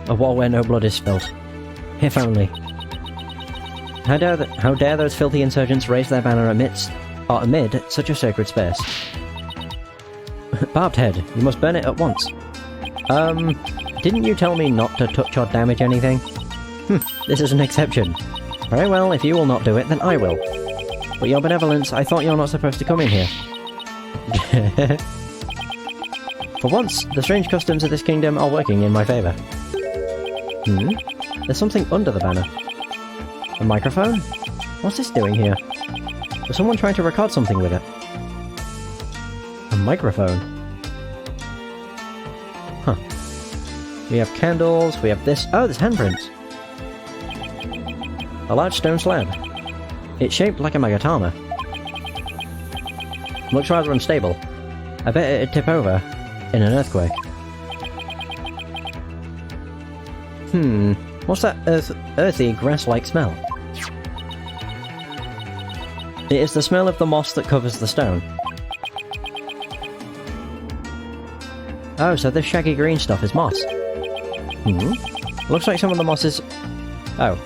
A war where no blood is spilt. If only. How dare those filthy insurgents raise their banner amid such a sacred space? Barbed head, you must burn it at once. Didn't you tell me not to touch or damage anything? This is an exception. Very well, if you will not do it, then I will. But your benevolence, I thought you're not supposed to come in here. For once, the strange customs of this kingdom are working in my favour. There's something under the banner. A microphone? What's this doing here? Was someone trying to record something with it? A microphone? Huh. We have candles, we have this... Oh, there's handprints! A large stone slab. It's shaped like a Magatama. Looks rather unstable. I bet it'd tip over in an earthquake. What's that earthy, grass-like smell? It is the smell of the moss that covers the stone. Oh, so this shaggy green stuff is moss. Looks like some of the moss is... Oh.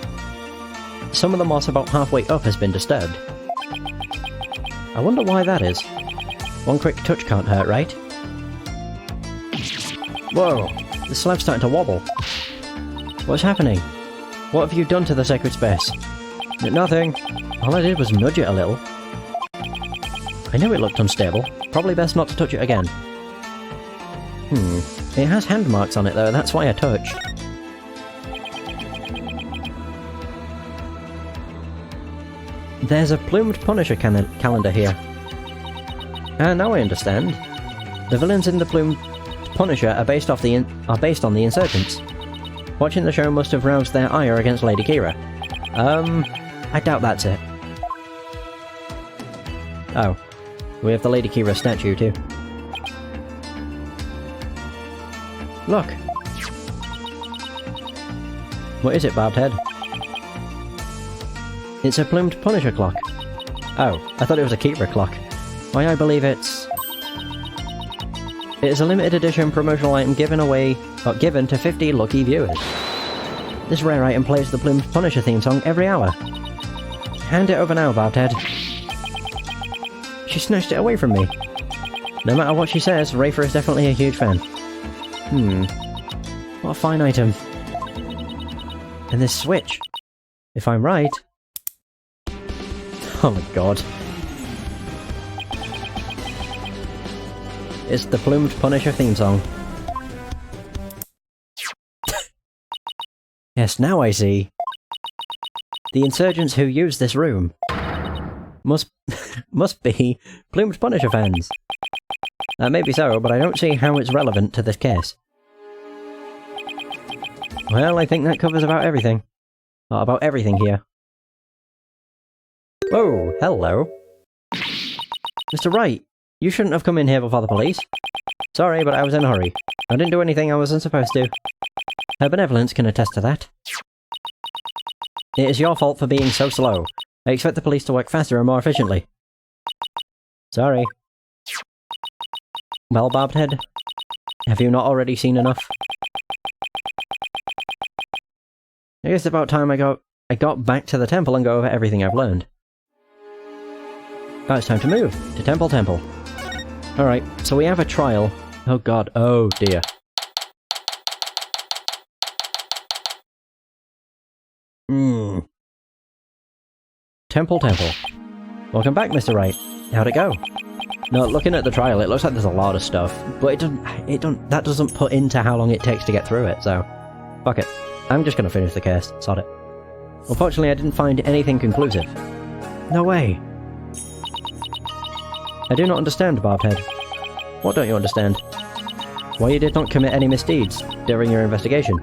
Some of the moss about halfway up has been disturbed. I wonder why that is. One quick touch can't hurt, right? Whoa! The slab's starting to wobble. What's happening? What have you done to the sacred space? Nothing. All I did was nudge it a little. I knew it looked unstable. Probably best not to touch it again. It has hand marks on it though, that's why I touched. There's a plumed Punisher calendar here. Now I understand. The villains in the plumed Punisher are based on the insurgents. Watching the show must have roused their ire against Lady Kira. I doubt that's it. Oh. We have the Lady Kira statue too. Look! What is it, Barbed Head? It's a plumed Punisher clock. Oh, I thought it was a Kira clock. Why, I believe it's... It is a limited edition promotional item given to 50 lucky viewers. This rare item plays the plumed Punisher theme song every hour. Hand it over now, Barbed Head. She snatched it away from me. No matter what she says, Rafer is definitely a huge fan. What a fine item. And this switch. If I'm right... Oh my god. It's the Plumed Punisher theme song. Yes, now I see. The insurgents who use this room must be Plumed Punisher fans. Maybe so, but I don't see how it's relevant to this case. Well, I think that covers about everything. About everything here. Whoa, hello. Mr. Wright, you shouldn't have come in here before the police. Sorry, but I was in a hurry. I didn't do anything I wasn't supposed to. Her benevolence can attest to that. It is your fault for being so slow. I expect the police to work faster and more efficiently. Sorry. Well, Barbed Head, have you not already seen enough? I guess it's about time I got back to the temple and go over everything I've learned. Oh, it's time to move. To Temple. Alright, so we have a trial. Oh god, oh dear. Temple. Welcome back, Mr. Wright. How'd it go? No, looking at the trial, it looks like there's a lot of stuff, but that doesn't put into how long it takes to get through it, so... Fuck it. I'm just gonna finish the case, sod it. Unfortunately, I didn't find anything conclusive. No way! I do not understand, Barbed Head. What don't you understand? Why you did not commit any misdeeds during your investigation?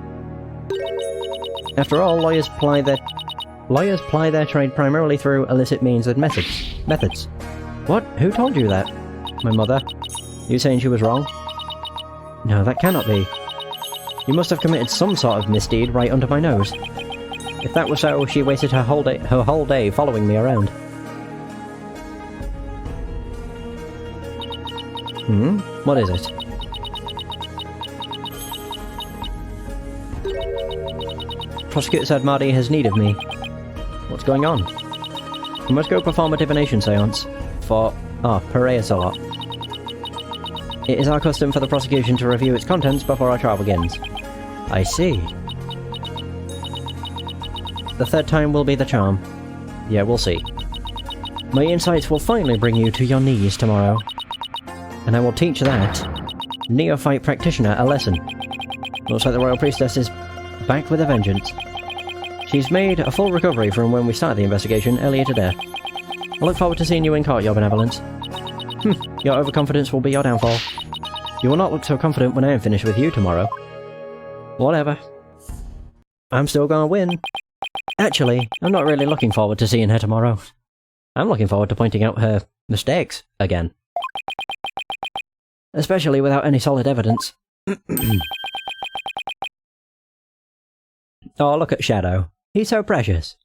After all, lawyers ply their trade primarily through illicit means and methods. What? Who told you that? My mother. You saying she was wrong? No, that cannot be. You must have committed some sort of misdeed right under my nose. If that was so, she wasted her whole day following me around. What is it? Prosecutor said Marty has need of me. What's going on? We must go perform a divination seance for... Pereasolot. It is our custom for the prosecution to review its contents before our trial begins. I see. The third time will be the charm. Yeah, we'll see. My insights will finally bring you to your knees tomorrow. And I will teach that neophyte practitioner a lesson. Looks like the Royal Priestess is back with a vengeance. She's made a full recovery from when we started the investigation earlier today. I look forward to seeing you in court, Your Benevolence. Your overconfidence will be your downfall. You will not look so confident when I am finished with you tomorrow. Whatever. I'm still gonna win. Actually, I'm not really looking forward to seeing her tomorrow. I'm looking forward to pointing out her mistakes again. Especially without any solid evidence. Oh, look at Shadow. He's so precious.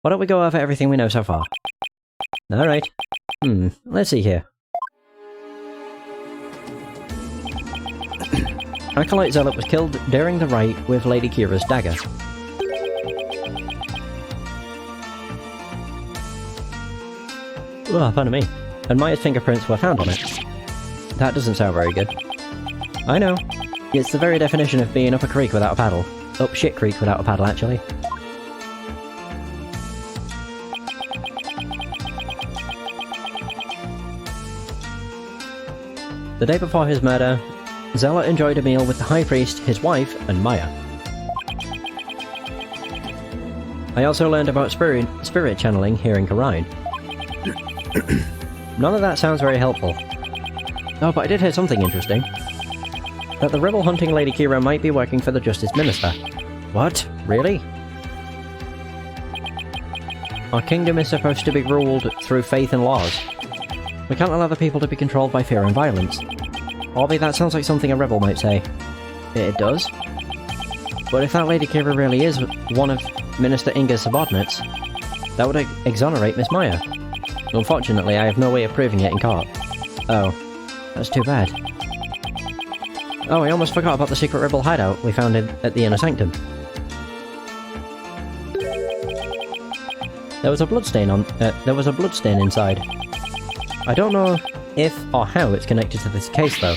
Why don't we go over everything we know so far? Alright. Let's see here. Acolyte Zealot was killed during the rite with Lady Kira's dagger. Oh, pardon me. And Maya's fingerprints were found on it. That doesn't sound very good. I know. It's the very definition of being up a creek without a paddle. Up shit creek without a paddle, actually. The day before his murder, Zealot enjoyed a meal with the High Priest, his wife, and Maya. I also learned about spirit channeling here in Khura'in. None of that sounds very helpful. Oh, but I did hear something interesting. That the rebel hunting Lady Kira might be working for the Justice Minister. What? Really? Our kingdom is supposed to be ruled through faith and laws. We can't allow the people to be controlled by fear and violence. Albeit that sounds like something a rebel might say. It does. But if that Lady Kira really is one of Minister Inga's subordinates, that would exonerate Miss Maya. Unfortunately, I have no way of proving it in court. Oh, that's too bad. Oh, I almost forgot about the secret rebel hideout we found at the Inner Sanctum. There was a bloodstain inside. I don't know if or how it's connected to this case, though.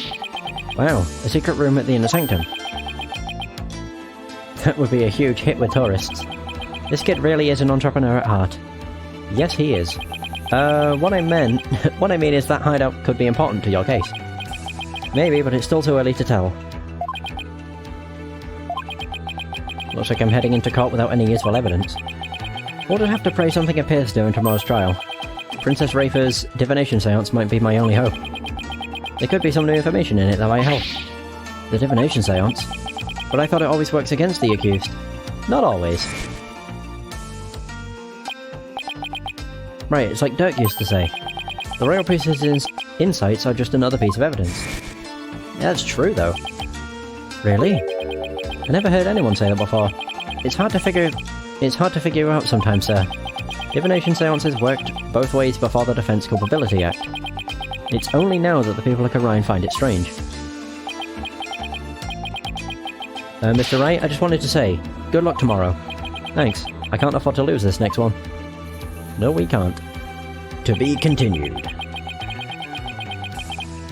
Wow, a secret room at the Inner Sanctum. That would be a huge hit with tourists. This kid really is an entrepreneur at heart. Yes, he is. What I mean is that hideout could be important to your case. Maybe, but it's still too early to tell. Looks like I'm heading into court without any useful evidence. Would I have to pray something appears during tomorrow's trial? Princess Rafer's divination seance might be my only hope. There could be some new information in it that might help. The divination seance? But I thought it always works against the accused. Not always. Right, it's like Dirk used to say. The royal priestess's insights are just another piece of evidence. That's true, though. Really? I never heard anyone say that before. It's hard to figure out sometimes, sir. Divination seances worked both ways before the Defense Culpability Act. It's only now that the people of Khura'in find it strange. Mr. Wright, I just wanted to say, good luck tomorrow. Thanks. I can't afford to lose this next one. No, we can't. To be continued.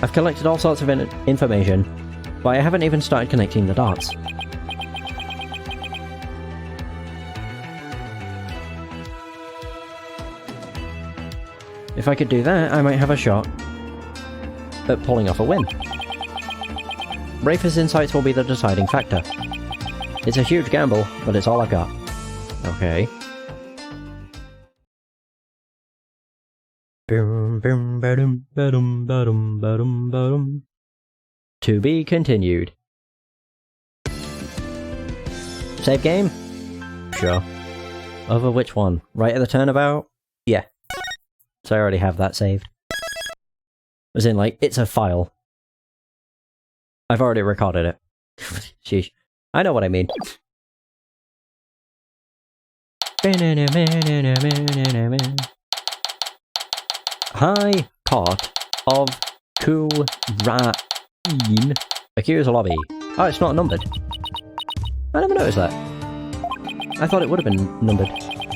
I've collected all sorts of information, but I haven't even started connecting the dots. If I could do that, I might have a shot at pulling off a win. Rafer's insights will be the deciding factor. It's a huge gamble, but it's all I've got. Okay. To be continued. Save game? Sure. Over which one? Right at the turnabout? Yeah. So I already have that saved. As in, like, it's a file. I've already recorded it. Sheesh. I know what I mean. High Court of Khura'in. Accused lobby. Oh, it's not numbered. I never noticed that. I thought it would have been numbered.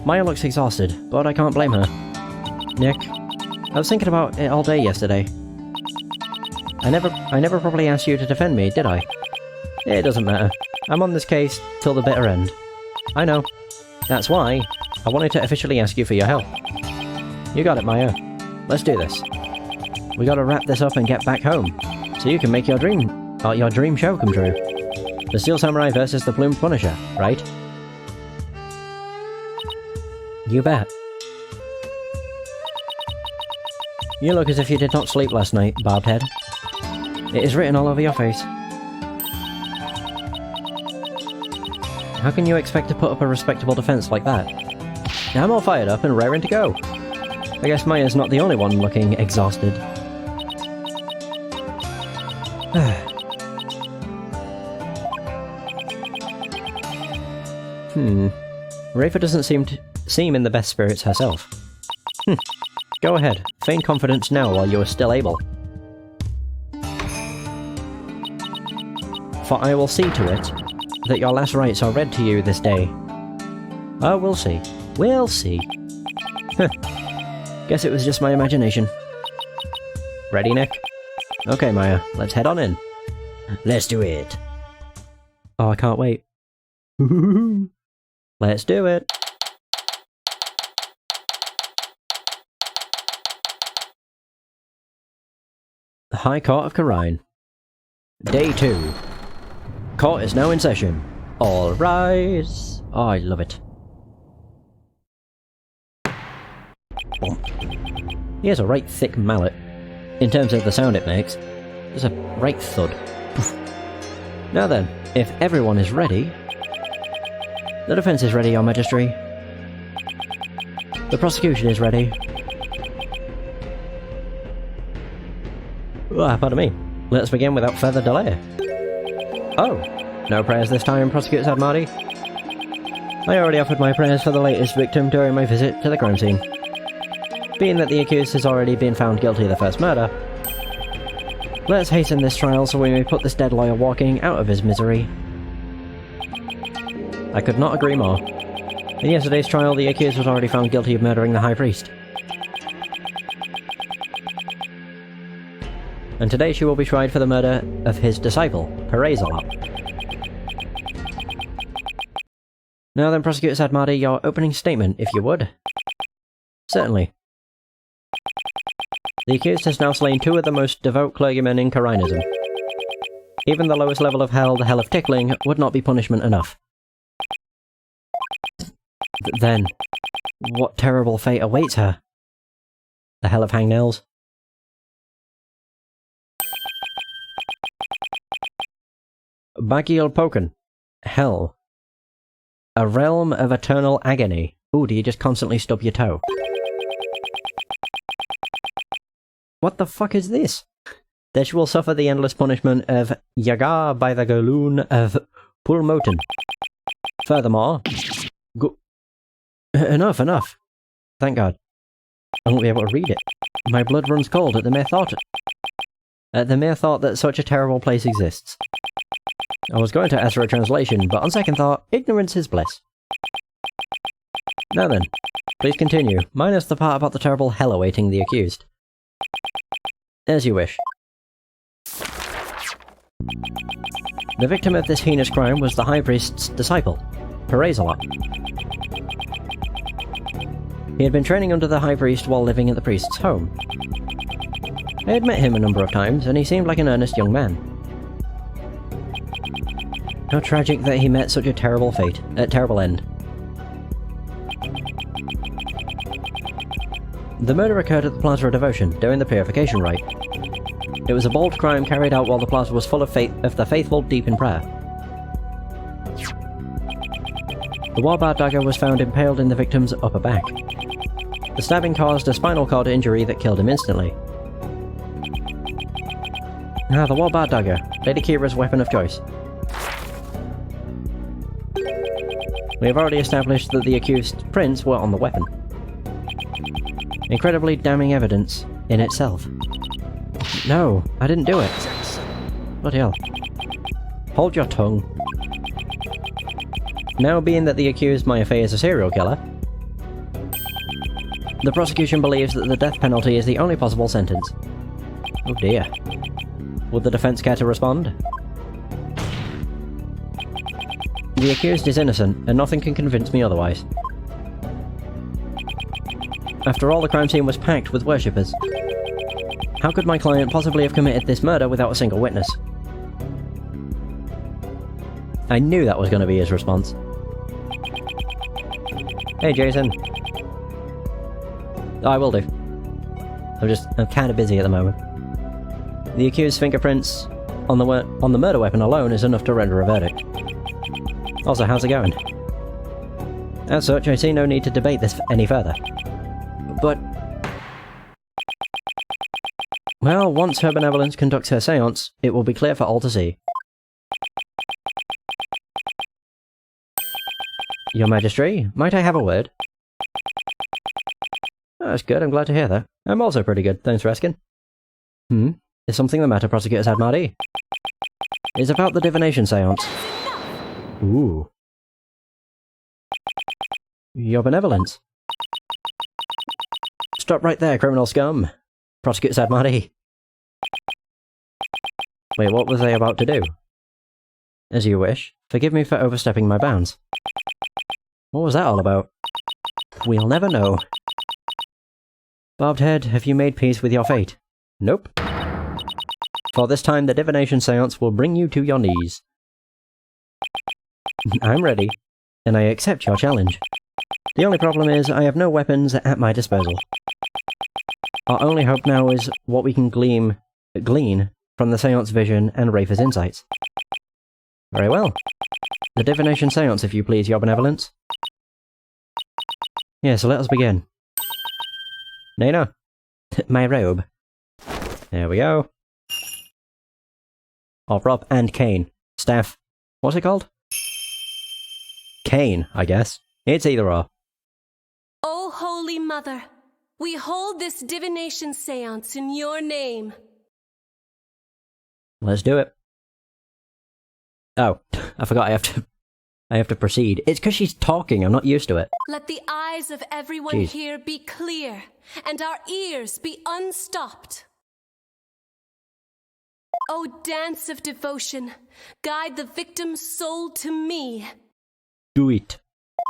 Maya looks exhausted, but I can't blame her. Nick, I was thinking about it all day yesterday. I never probably asked you to defend me, did I? It doesn't matter. I'm on this case till the bitter end. I know. That's why I wanted to officially ask you for your help. You got it, Maya. Let's do this. We gotta wrap this up and get back home, so you can make your dream show come true. The Steel Samurai versus the Plumed Punisher, right? You bet. You look as if you did not sleep last night, barbed head. It is written all over your face. How can you expect to put up a respectable defense like that? I'm all fired up and raring to go. I guess Maya's not the only one looking exhausted. Rafer doesn't seem in the best spirits herself. Go ahead, feign confidence now while you are still able. For I will see to it that your last rites are read to you this day. Oh, we'll see. We'll see. Guess it was just my imagination. Ready, Nick? Okay, Maya, let's head on in. Let's do it. Oh, I can't wait. Let's do it. The High Court of Khura'in. Day 2. Court is now in session. All rise. Oh, I love it. He has a right thick mallet. In terms of the sound it makes, there's a right thud. Now then, if everyone is ready... The defense is ready, Your Majesty. The prosecution is ready. Pardon me. Let's begin without further delay. Oh, no prayers this time, Prosecutor Sadmadi. I already offered my prayers for the latest victim during my visit to the crime scene. Being that the accused has already been found guilty of the first murder, let's hasten this trial so we may put this dead lawyer walking out of his misery. I could not agree more. In yesterday's trial, the accused was already found guilty of murdering the High Priest. and today she will be tried for the murder of his disciple, Perezalop. Now then, Prosecutor Sadmadi, your opening statement, if you would. Certainly. The accused has now slain 2 of the most devout clergymen in Kharinism. Even the lowest level of hell, the hell of tickling, would not be punishment enough. Then, what terrible fate awaits her? The hell of hangnails? Bagiel Poken. Hell. A realm of eternal agony. Ooh, do you just constantly stub your toe? What the fuck is this? There she will suffer the endless punishment of Yagar by the Galoon of Pulmoten. Furthermore... Enough. Thank God. I won't be able to read it. My blood runs cold at the mere thought... that such a terrible place exists. I was going to ask for a translation, but on second thought, ignorance is bliss. Now then, please continue, minus the part about the terrible hell awaiting the accused. As you wish. The victim of this heinous crime was the High Priest's disciple, Perezalop. He had been training under the High Priest while living at the priest's home. I had met him a number of times, and he seemed like an earnest young man. How tragic that he met such a terrible fate, terrible end. The murder occurred at the Plaza of Devotion, during the Purification Rite. It was a bold crime carried out while the plaza was full of the faithful deep in prayer. The Warbar dagger was found impaled in the victim's upper back. The stabbing caused a spinal cord injury that killed him instantly. Ah, the Warbar dagger, Lady Kira's weapon of choice. We have already established that the accused's prints were on the weapon. Incredibly damning evidence in itself. No, I didn't do it. Bloody hell. Hold your tongue. Now, being that the accused Mayafei is a serial killer, the prosecution believes that the death penalty is the only possible sentence. Oh dear. Would the defense care to respond? The accused is innocent, and nothing can convince me otherwise. After all, the crime scene was packed with worshippers. How could my client possibly have committed this murder without a single witness? I knew that was going to be his response. Hey, Jason. Oh, I will do. I'm kind of busy at the moment. The accused's fingerprints on the murder weapon alone is enough to render a verdict. Also, how's it going? As such, I see no need to debate this any further. But... well, once Her Benevolence conducts her séance, it will be clear for all to see. Your Majesty, might I have a word? Oh, that's good, I'm glad to hear that. I'm also pretty good, thanks for asking. Is something the matter, Prosecutor Sadmadi? It's about the divination séance. Ooh. Your Benevolence. Stop right there, criminal scum. Prosecutor Sadmadi. Wait, what was I about to do? As you wish. Forgive me for overstepping my bounds. What was that all about? We'll never know. Barbed head, have you made peace with your fate? Nope. For this time, the divination séance will bring you to your knees. I'm ready, and I accept your challenge. The only problem is, I have no weapons at my disposal. Our only hope now is what we can glean from the séance vision and Rafer's insights. Very well. The divination séance, if you please, Your Benevolence. Yeah, so let us begin. Nana, my robe. There we go. Or Rob and Kane. Staff. What's it called? Kane, I guess. It's either or. O Holy Mother, we hold this divination séance in your name. Let's do it. Oh, I forgot I have to proceed. It's because she's talking, I'm not used to it. Let the eyes of everyone Jeez. here be clear, and our ears be unstopped. O dance of devotion, guide the victim's soul to me. Do it.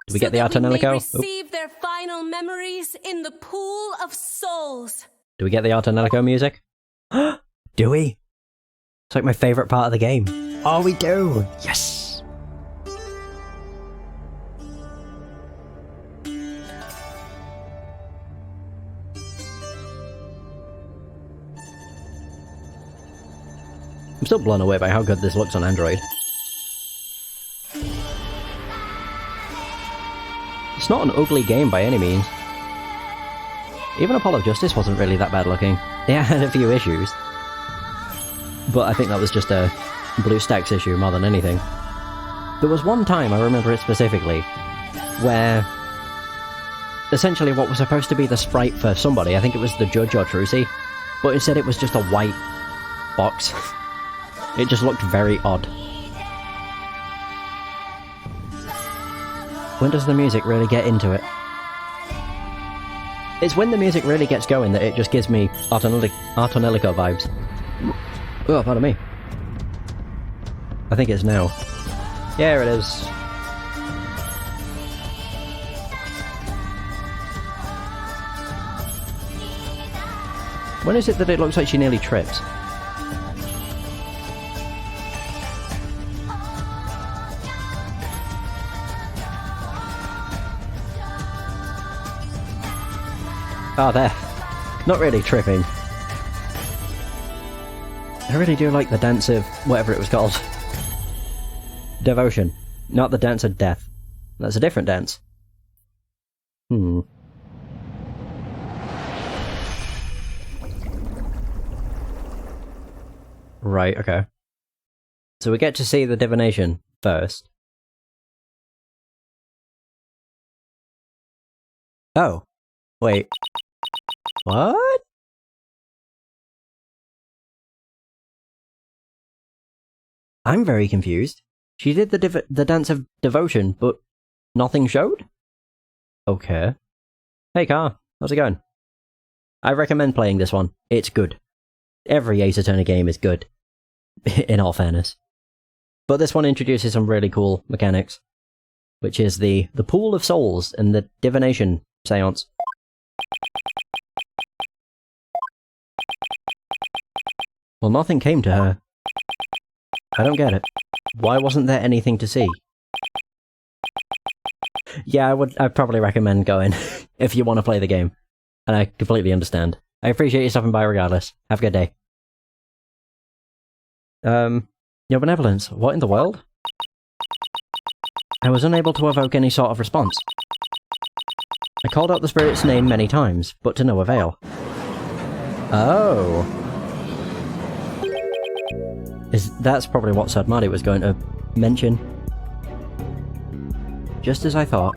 Do we get the so that we may Artonelico? receive their final memories in the pool of souls. Do we get the Artonelico music? Do we? It's like my favourite part of the game. Oh, we do! Yes! I'm still blown away by how good this looks on Android. It's not an ugly game by any means. Even Apollo Justice wasn't really that bad looking. Yeah, it had a few issues. But I think that was just a BlueStacks issue more than anything. There was one time, I remember it specifically, where essentially what was supposed to be the sprite for somebody, I think it was the Judge or Trucy, but instead it was just a white box. It just looked very odd. When does the music really get into it? It's when the music really gets going that it just gives me Artonelico vibes. Oh, pardon me. I think it's now. Yeah, it is. When is it that it looks like she nearly trips? Oh, there. Not really tripping. I really do like the dance of whatever it was called. Devotion. Not the dance of death. That's a different dance. Right, okay. So we get to see the divination first. Oh. Wait. What? I'm very confused. She did the dance of devotion, but nothing showed? Okay. Hey Car, how's it going? I recommend playing this one. It's good. Every Ace Attorney game is good, in all fairness. But this one introduces some really cool mechanics, which is the Pool of Souls and the Divination Seance. Well, nothing came to her. I don't get it. Why wasn't there anything to see? Yeah, I'd probably recommend going, if you want to play the game. And I completely understand. I appreciate you stopping by regardless. Have a good day. Your benevolence, what in the world? I was unable to evoke any sort of response. I called out the spirit's name many times, but to no avail. Oh. That's probably what Sadmadi was going to mention. Just as I thought.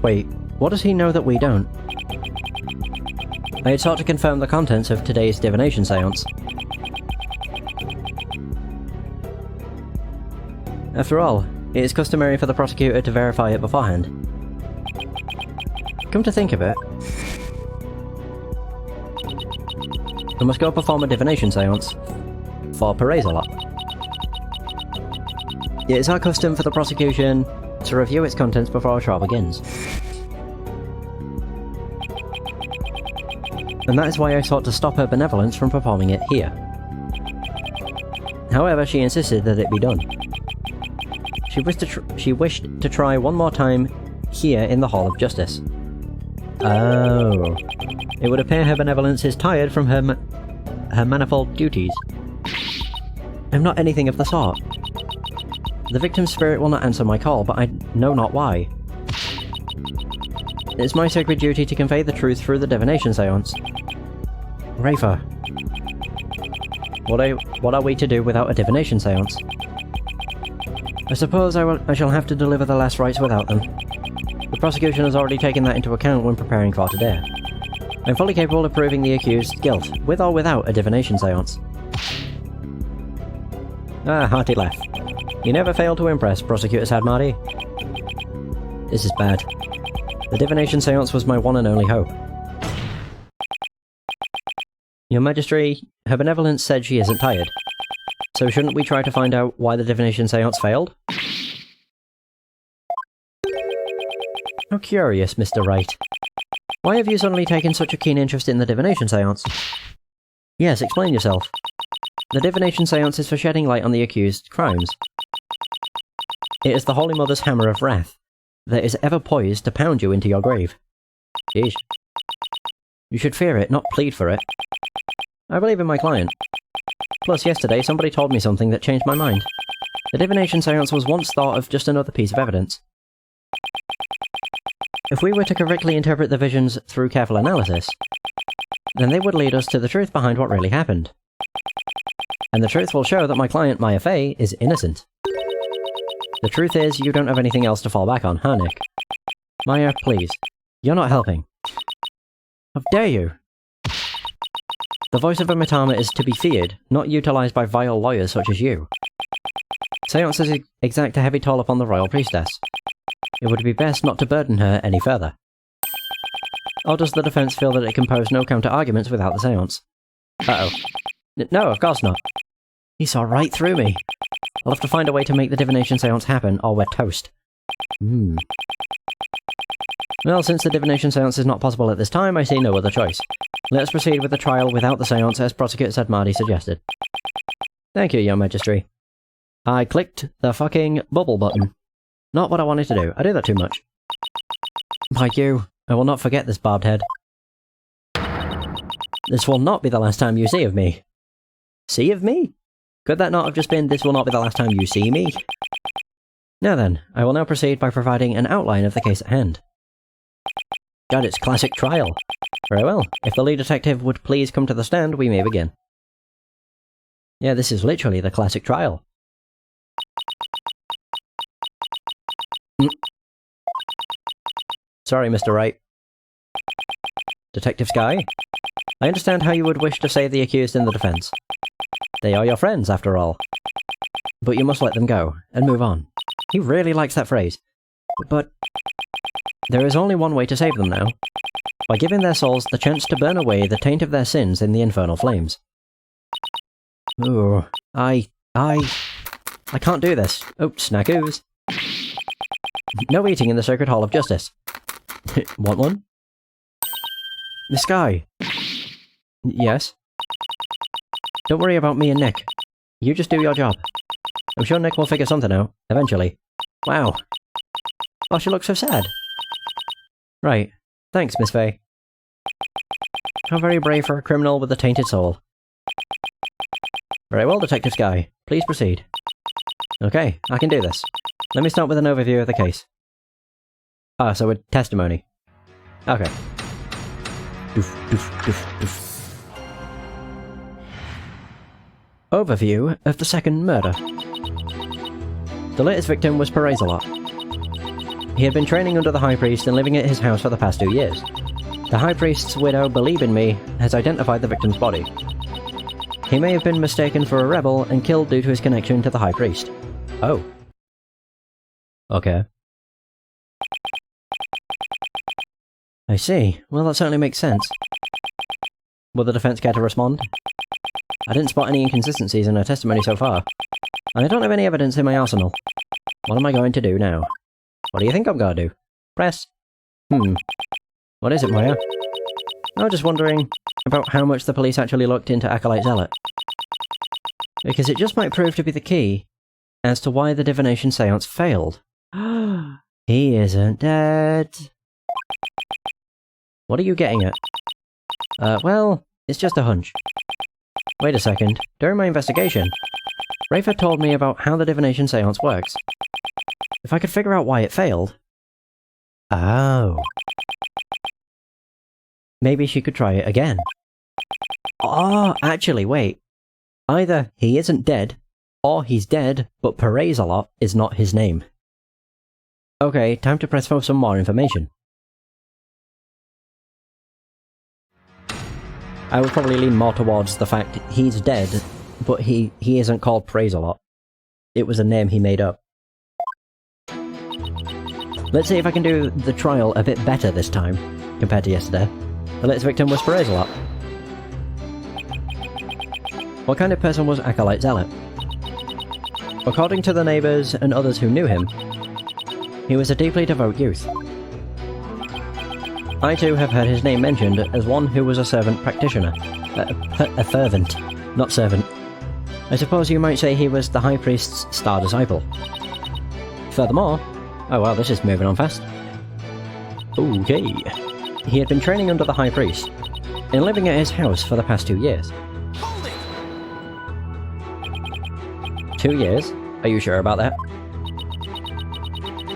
Wait, what does he know that we don't? I had sought to confirm the contents of today's divination seance. After all, it is customary for the prosecutor to verify it beforehand. Come to think of it, I must go perform a divination seance for Perezalot. It is our custom for the prosecution to review its contents before our trial begins. And that is why I sought to stop her benevolence from performing it here. However, she insisted that it be done. She wished to try one more time here in the Hall of Justice. Oh. It would appear her benevolence is tired from her manifold duties. I'm not anything of the sort. The victim's spirit will not answer my call, but I know not why. It is my sacred duty to convey the truth through the divination seance. Rafer. What are we to do without a divination seance? I suppose I shall have to deliver the last rites without them. The prosecution has already taken that into account when preparing for today. I'm fully capable of proving the accused's guilt, with or without a divination seance. Ah, hearty laugh. You never fail to impress, Prosecutor Sadmadi. This is bad. The divination seance was my one and only hope. Your Majesty, Her Benevolence said she isn't tired. So shouldn't we try to find out why the divination seance failed? How curious, Mr. Wright. Why have you suddenly taken such a keen interest in the divination seance? Yes, explain yourself. The divination seance is for shedding light on the accused's crimes. It is the Holy Mother's hammer of wrath that is ever poised to pound you into your grave. Jeez. You should fear it, not plead for it. I believe in my client. Plus, yesterday somebody told me something that changed my mind. The divination seance was once thought of just another piece of evidence. If we were to correctly interpret the visions through careful analysis, then they would lead us to the truth behind what really happened. And the truth will show that my client, Maya Fey, is innocent. The truth is, you don't have anything else to fall back on, huh, Nick? Maya, please. You're not helping. How dare you? The voice of a Mitama is to be feared, not utilized by vile lawyers such as you. Seances exact a heavy toll upon the royal priestess. It would be best not to burden her any further. Or does the defense feel that it can pose no counter-arguments without the seance? Uh-oh. No, of course not. He saw right through me. I'll have to find a way to make the divination seance happen, or we're toast. Well, since the divination seance is not possible at this time, I see no other choice. Let us proceed with the trial without the seance, as Prosecutor Sadmadi suggested. Thank you, Your Majesty. I clicked the fucking bubble button. Not what I wanted to do. I do that too much. By you, I will not forget this barbed head. This will not be the last time you see of me. See of me? Could that not have just been, this will not be the last time you see me? Now then, I will now proceed by providing an outline of the case at hand. God, it's classic trial. Very well. If the lead detective would please come to the stand, we may begin. Yeah, this is literally the classic trial. Sorry, Mr. Wright. Detective Sky? I understand how you would wish to save the accused in the defense. They are your friends, after all. But you must let them go, and move on. He really likes that phrase. But there is only one way to save them now. By giving their souls the chance to burn away the taint of their sins in the infernal flames. Ooh, I can't do this. Oh, snackoos. No eating in the Sacred Hall of Justice. Want one? Miss Sky. Yes? Don't worry about me and Nick. You just do your job. I'm sure Nick will figure something out, eventually. Wow. Oh, she looks so sad. Right. Thanks, Miss Fey. How very brave for a criminal with a tainted soul. Very well, Detective Sky. Please proceed. Okay, I can do this. Let me start with an overview of the case. Ah, so a testimony. Okay. Doof, doof, doof, doof. Overview of the second murder. The latest victim was Perezalot. He had been training under the High Priest and living at his house for the past 2 years. The High Priest's widow, Believe in Me, has identified the victim's body. He may have been mistaken for a rebel and killed due to his connection to the High Priest. Oh. Okay. I see. Well, that certainly makes sense. Will the defense care to respond? I didn't spot any inconsistencies in her testimony so far. And I don't have any evidence in my arsenal. What am I going to do now? What do you think I'm going to do? Press. What is it, Maya? I was just wondering about how much the police actually looked into Acolyte Zealot. Because it just might prove to be the key as to why the divination seance failed. He isn't dead. What are you getting at? Well, it's just a hunch. Wait a second. During my investigation, Rafer told me about how the divination seance works. If I could figure out why it failed... Oh. Maybe she could try it again. Oh, actually, wait. Either he isn't dead, or he's dead, but Perezalot is not his name. Okay, time to press for some more information. I would probably lean more towards the fact he's dead, but he isn't called Perezalot. It was a name he made up. Let's see if I can do the trial a bit better this time, compared to yesterday. The latest victim was Perezalot. What kind of person was Acolyte Zealot? According to the neighbours and others who knew him, he was a deeply devout youth. I too have heard his name mentioned as one who was a servant practitioner. A fervent, not servant. I suppose you might say he was the High Priest's star disciple. Furthermore... Oh wow, this is moving on fast. Okay. He had been training under the High Priest, and living at his house for the past 2 years. Hold it! 2 years? Are you sure about that?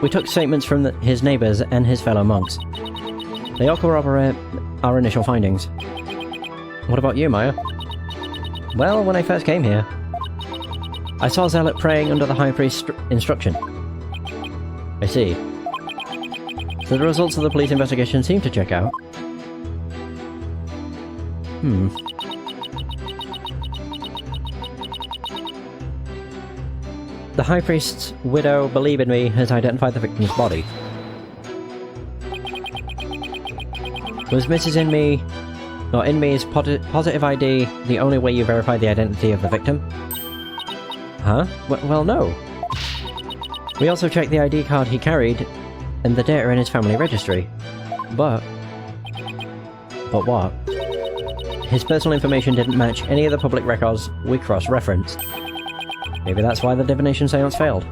We took statements from his neighbours and his fellow monks. They all corroborate our initial findings. What about you, Maya? Well, when I first came here, I saw Zealot praying under the High Priest's instruction. I see. So the results of the police investigation seem to check out. The High Priest's widow, Believe in Me, has identified the victim's body. Was Mrs. Inme's positive ID the only way you verified the identity of the victim? Huh? Well, no. We also checked the ID card he carried and the data in his family registry. But what? His personal information didn't match any of the public records we cross-referenced. Maybe that's why the divination seance failed.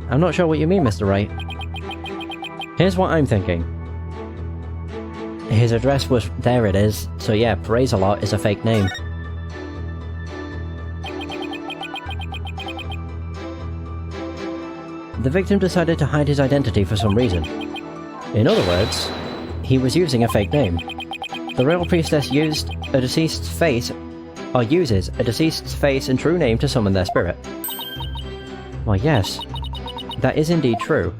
I'm not sure what you mean, Mr. Wright. Here's what I'm thinking. His address was... there it is. So yeah, Praise-a-Lot is a fake name. The victim decided to hide his identity for some reason. In other words, he was using a fake name. The real priestess used a deceased's face, or uses a deceased's face and true name to summon their spirit. Well, yes, that is indeed true.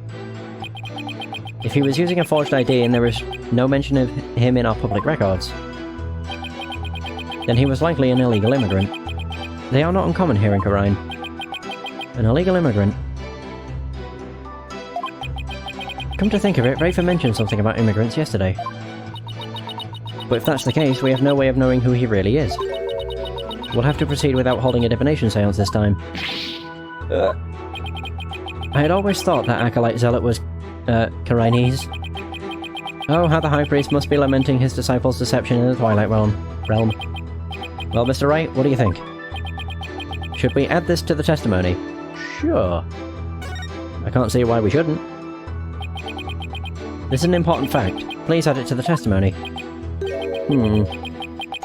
If he was using a forged ID and there is no mention of him in our public records, then he was likely an illegal immigrant. They are not uncommon here in Khura'in. An illegal immigrant. Come to think of it, Rafer mentioned something about immigrants yesterday. But if that's the case, we have no way of knowing who he really is. We'll have to proceed without holding a divination seance this time. I had always thought that Acolyte Zealot was, Khurainese. Oh, how the High Priest must be lamenting his disciples' deception in the Twilight Realm. Well, Mr. Wright, what do you think? Should we add this to the testimony? Sure. I can't see why we shouldn't. This is an important fact. Please add it to the testimony.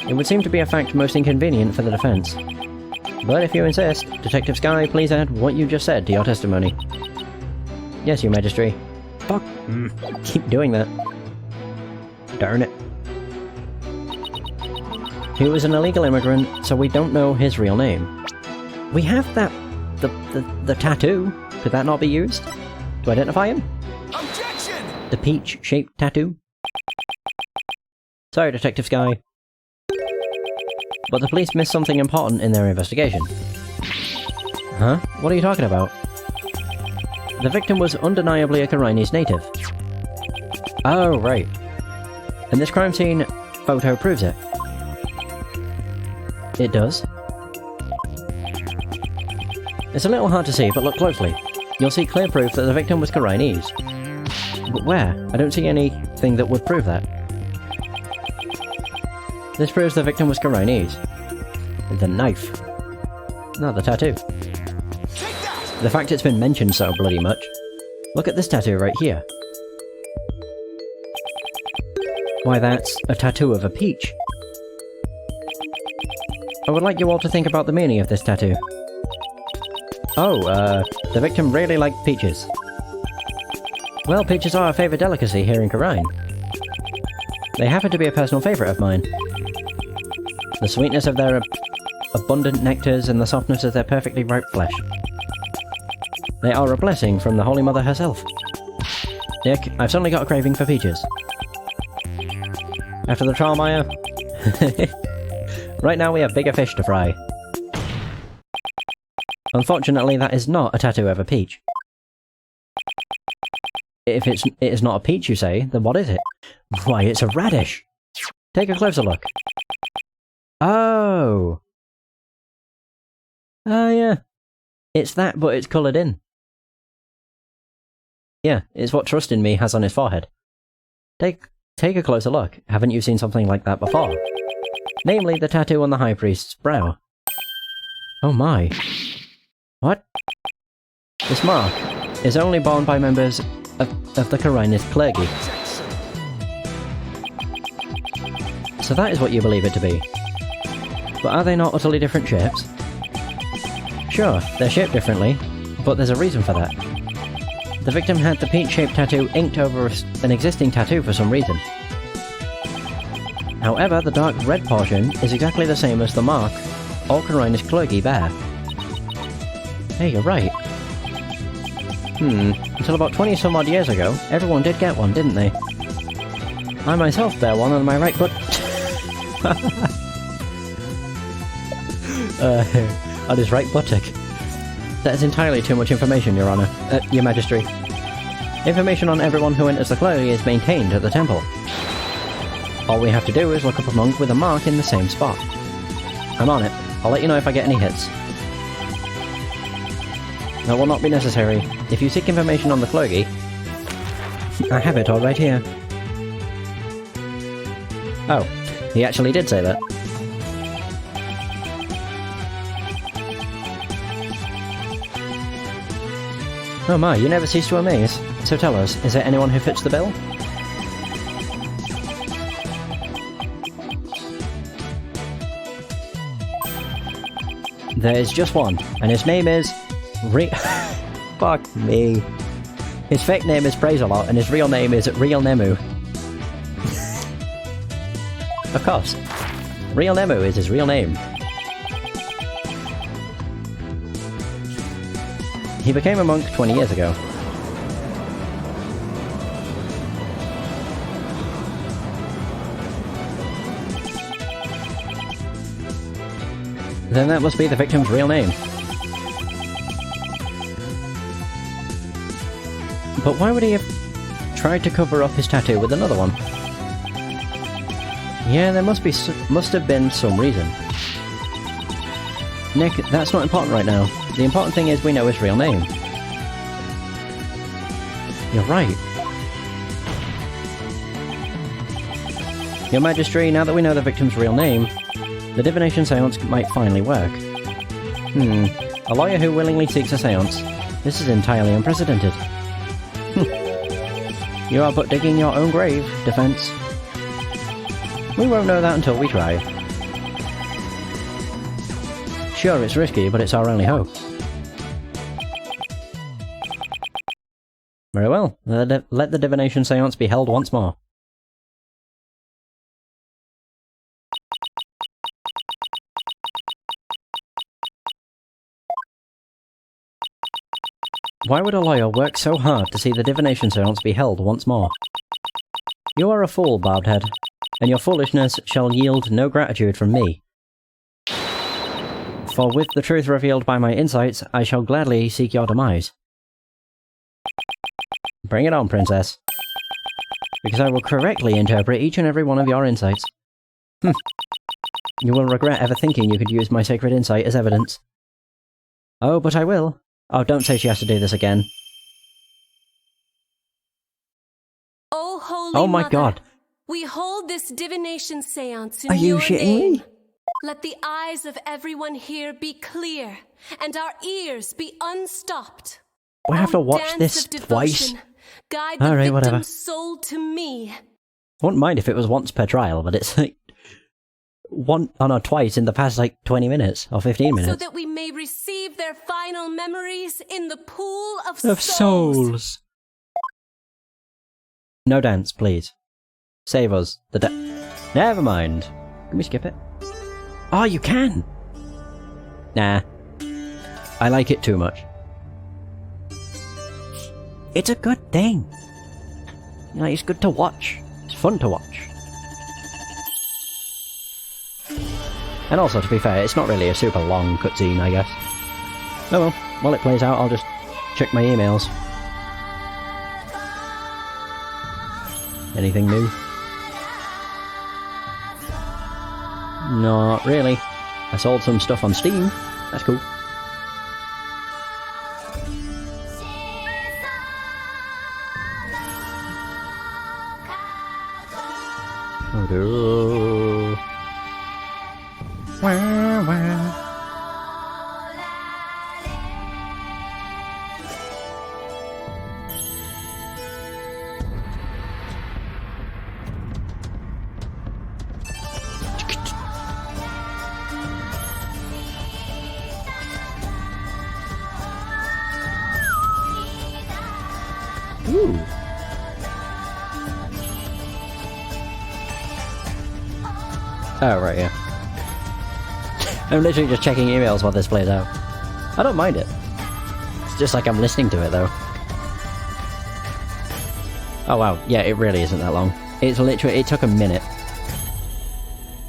It would seem to be a fact most inconvenient for the defense. But if you insist, Detective Skye, please add what you just said to your testimony. Yes, Your Majesty. Fuck. Keep doing that. Darn it. He was an illegal immigrant, so we don't know his real name. We have that... the tattoo. Could that not be used to identify him? Objection! The peach-shaped tattoo? Sorry, Detective Skye. But the police missed something important in their investigation. Huh? What are you talking about? The victim was undeniably a Khurainese native. Oh, right. And this crime scene photo proves it. It does. It's a little hard to see, but look closely. You'll see clear proof that the victim was Khurainese. But where? I don't see anything that would prove that. This proves the victim was Khurainese. The knife. Not the tattoo. Take that! The fact it's been mentioned so bloody much. Look at this tattoo right here. Why, that's a tattoo of a peach. I would like you all to think about the meaning of this tattoo. Oh, the victim really liked peaches. Well, peaches are a favourite delicacy here in Khura'in. They happen to be a personal favourite of mine. The sweetness of their abundant nectars and the softness of their perfectly ripe flesh. They are a blessing from the Holy Mother herself. Nick, I've suddenly got a craving for peaches. After the trial, Maya? Right now we have bigger fish to fry. Unfortunately, that is not a tattoo of a peach. If it is not a peach, you say, then what is it? Why, it's a radish! Take a closer look. Oh! Oh, yeah. It's that, but it's coloured in. Yeah, it's what Trust in Me has on his forehead. Take a closer look. Haven't you seen something like that before? Namely, the tattoo on the High Priest's brow. Oh my. What? This mark is only borne by members of the Carinus clergy. So that is what you believe it to be. But are they not utterly different shapes? Sure, they're shaped differently, but there's a reason for that. The victim had the peach-shaped tattoo inked over an existing tattoo for some reason. However, the dark red portion is exactly the same as the mark all Carinus clergy bear. Hey, you're right. Until about 20 some odd years ago, everyone did get one, didn't they? I myself bear one on my right butt. On his right buttock. That is entirely too much information, Your Honour. Your Majesty. Information on everyone who enters the clergy is maintained at the temple. All we have to do is look up a monk with a mark in the same spot. I'm on it. I'll let you know if I get any hits. That will not be necessary. If you seek information on the clergy, I have it all right here. Oh, he actually did say that. Oh my, you never cease to amaze. So tell us, is there anyone who fits the bill? There is just one, and his name is... Fuck me. His fake name is Praise-A-Lot, and his real name is Real Nemu. Of course. Real Nemu is his real name. He became a monk 20 years ago. Then that must be the victim's real name. But why would he have tried to cover up his tattoo with another one? Yeah, there must have been some reason. Nick, that's not important right now. The important thing is we know his real name. You're right. Your Majesty, now that we know the victim's real name, the divination seance might finally work. A lawyer who willingly seeks a seance. This is entirely unprecedented. You are but digging your own grave, Defense. We won't know that until we try. Sure, it's risky, but it's our only hope. Very well, let the divination seance be held once more. Why would a lawyer work so hard to see the divination seance be held once more? You are a fool, Barbed Head, and your foolishness shall yield no gratitude from me. For with the truth revealed by my insights, I shall gladly seek your demise. Bring it on, Princess. Because I will correctly interpret each and every one of your insights. You will regret ever thinking you could use my sacred insight as evidence. Oh, but I will. Oh, don't say she has to do this again. Oh, Holy Oh my Mother, god. we hold this divination seance in Are you your shitting name. me? Let the eyes of everyone here be clear, and our ears be unstopped. We have to Oh, watch dance this of devotion, twice. Guide the Alright, victim's whatever. soul to me. I wouldn't mind if it was once per trial, but it's like... twice in the past, like, 20 minutes, or 15 minutes. So that we may receive their final memories in the pool of Of souls. No dance, please. Save us. Never mind. Can we skip it? Oh, you can! Nah. I like it too much. It's a good thing. You know, it's good to watch. It's fun to watch. And also, to be fair, it's not really a super long cutscene, I guess. Oh well, while it plays out, I'll just check my emails. Anything new? Not really. I sold some stuff on Steam. That's cool. Oh, do. Wah, wah. Ooh. Oh, right, yeah. I'm literally just checking emails while this plays out. I don't mind it. It's just like I'm listening to it, though. Oh, wow. Yeah, it really isn't that long. It's literally... It took a minute.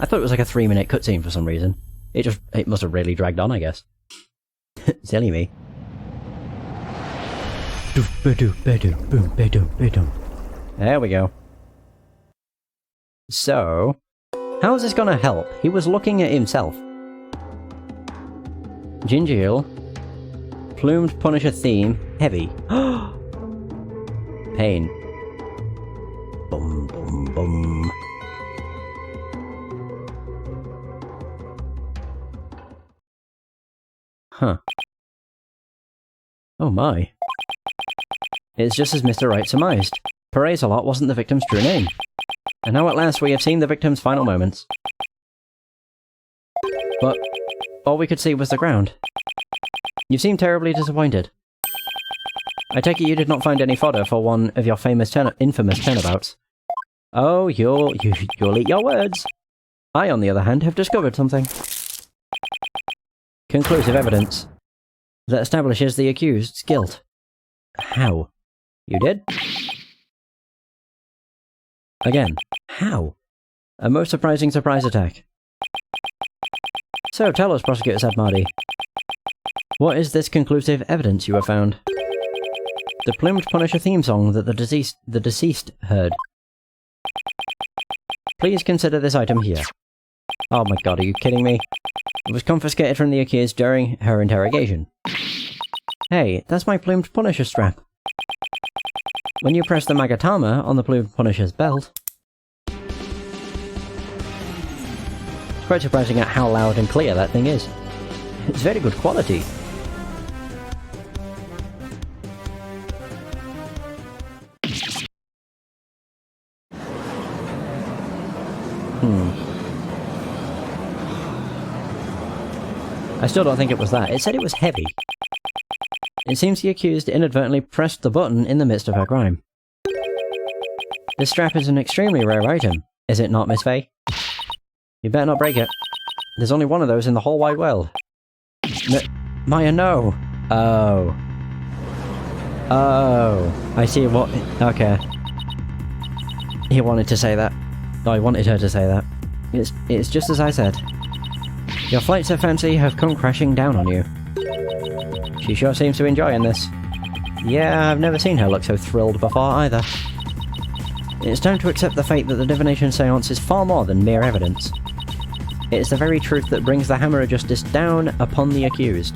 I thought it was like a 3-minute cutscene for some reason. It must have really dragged on, I guess. Silly me. There we go. So, how is this gonna help? He was looking at himself. Ginger Ale. Plumed Punisher theme. Heavy. Pain. Bum bum bum. Huh. Oh my. It's just as Mr. Wright surmised. Perez-a-lot wasn't the victim's true name. And now at last we have seen the victim's final moments. But all we could see was the ground. You seem terribly disappointed. I take it you did not find any fodder for one of your infamous turnabouts. Oh, you'll eat your words. I, on the other hand, have discovered something. Conclusive evidence that establishes the accused's guilt. How? You did? Again, how? A most surprising surprise attack. So tell us, Prosecutor Sad Marty. What is this conclusive evidence you have found? The Plumed Punisher theme song that the deceased heard. Please consider this item here. Oh my god, are you kidding me? It was confiscated from the accused during her interrogation. Hey, that's my Plumed Punisher strap. When you press the Magatama on the Plumed Punisher's belt... It's quite surprising at how loud and clear that thing is. It's very good quality. I still don't think it was that. It said it was heavy. It seems the accused inadvertently pressed the button in the midst of her crime. This strap is an extremely rare item, is it not, Miss Faye? You better not break it. There's only one of those in the whole wide world. Maya, no! Oh. Oh. I see what... Okay. He wanted to say that. Oh, I wanted her to say that. It's just as I said. Your flights of fancy have come crashing down on you. She sure seems to enjoy this. Yeah, I've never seen her look so thrilled before either. It's time to accept the fate that the divination seance is far more than mere evidence. It is the very truth that brings the hammer of justice down upon the accused.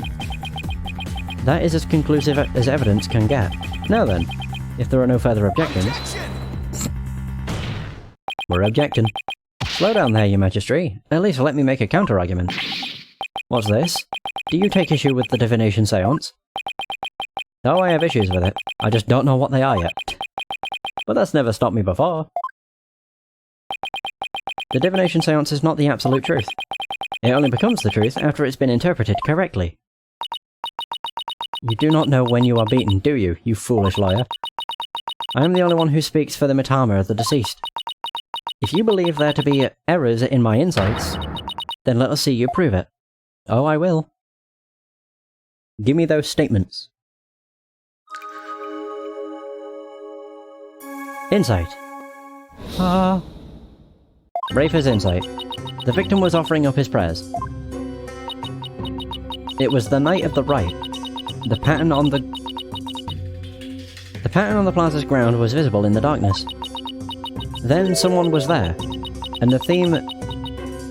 That is as conclusive as evidence can get. Now then, if there are no further objections... We're objecting. Slow down there, Your Majesty. At least let me make a counter-argument. What's this? Do you take issue with the divination seance? Oh, I have issues with it. I just don't know what they are yet. But that's never stopped me before. The divination seance is not the absolute truth. It only becomes the truth after it's been interpreted correctly. You do not know when you are beaten, do you, you foolish lawyer? I am the only one who speaks for the Mitama of the deceased. If you believe there to be errors in my insights, then let us see you prove it. Oh, I will. Give me those statements. Insight. Rafer's insight. The victim was offering up his prayers. It was the night of the rite. The pattern on the plaza's ground was visible in the darkness. Then someone was there, and the theme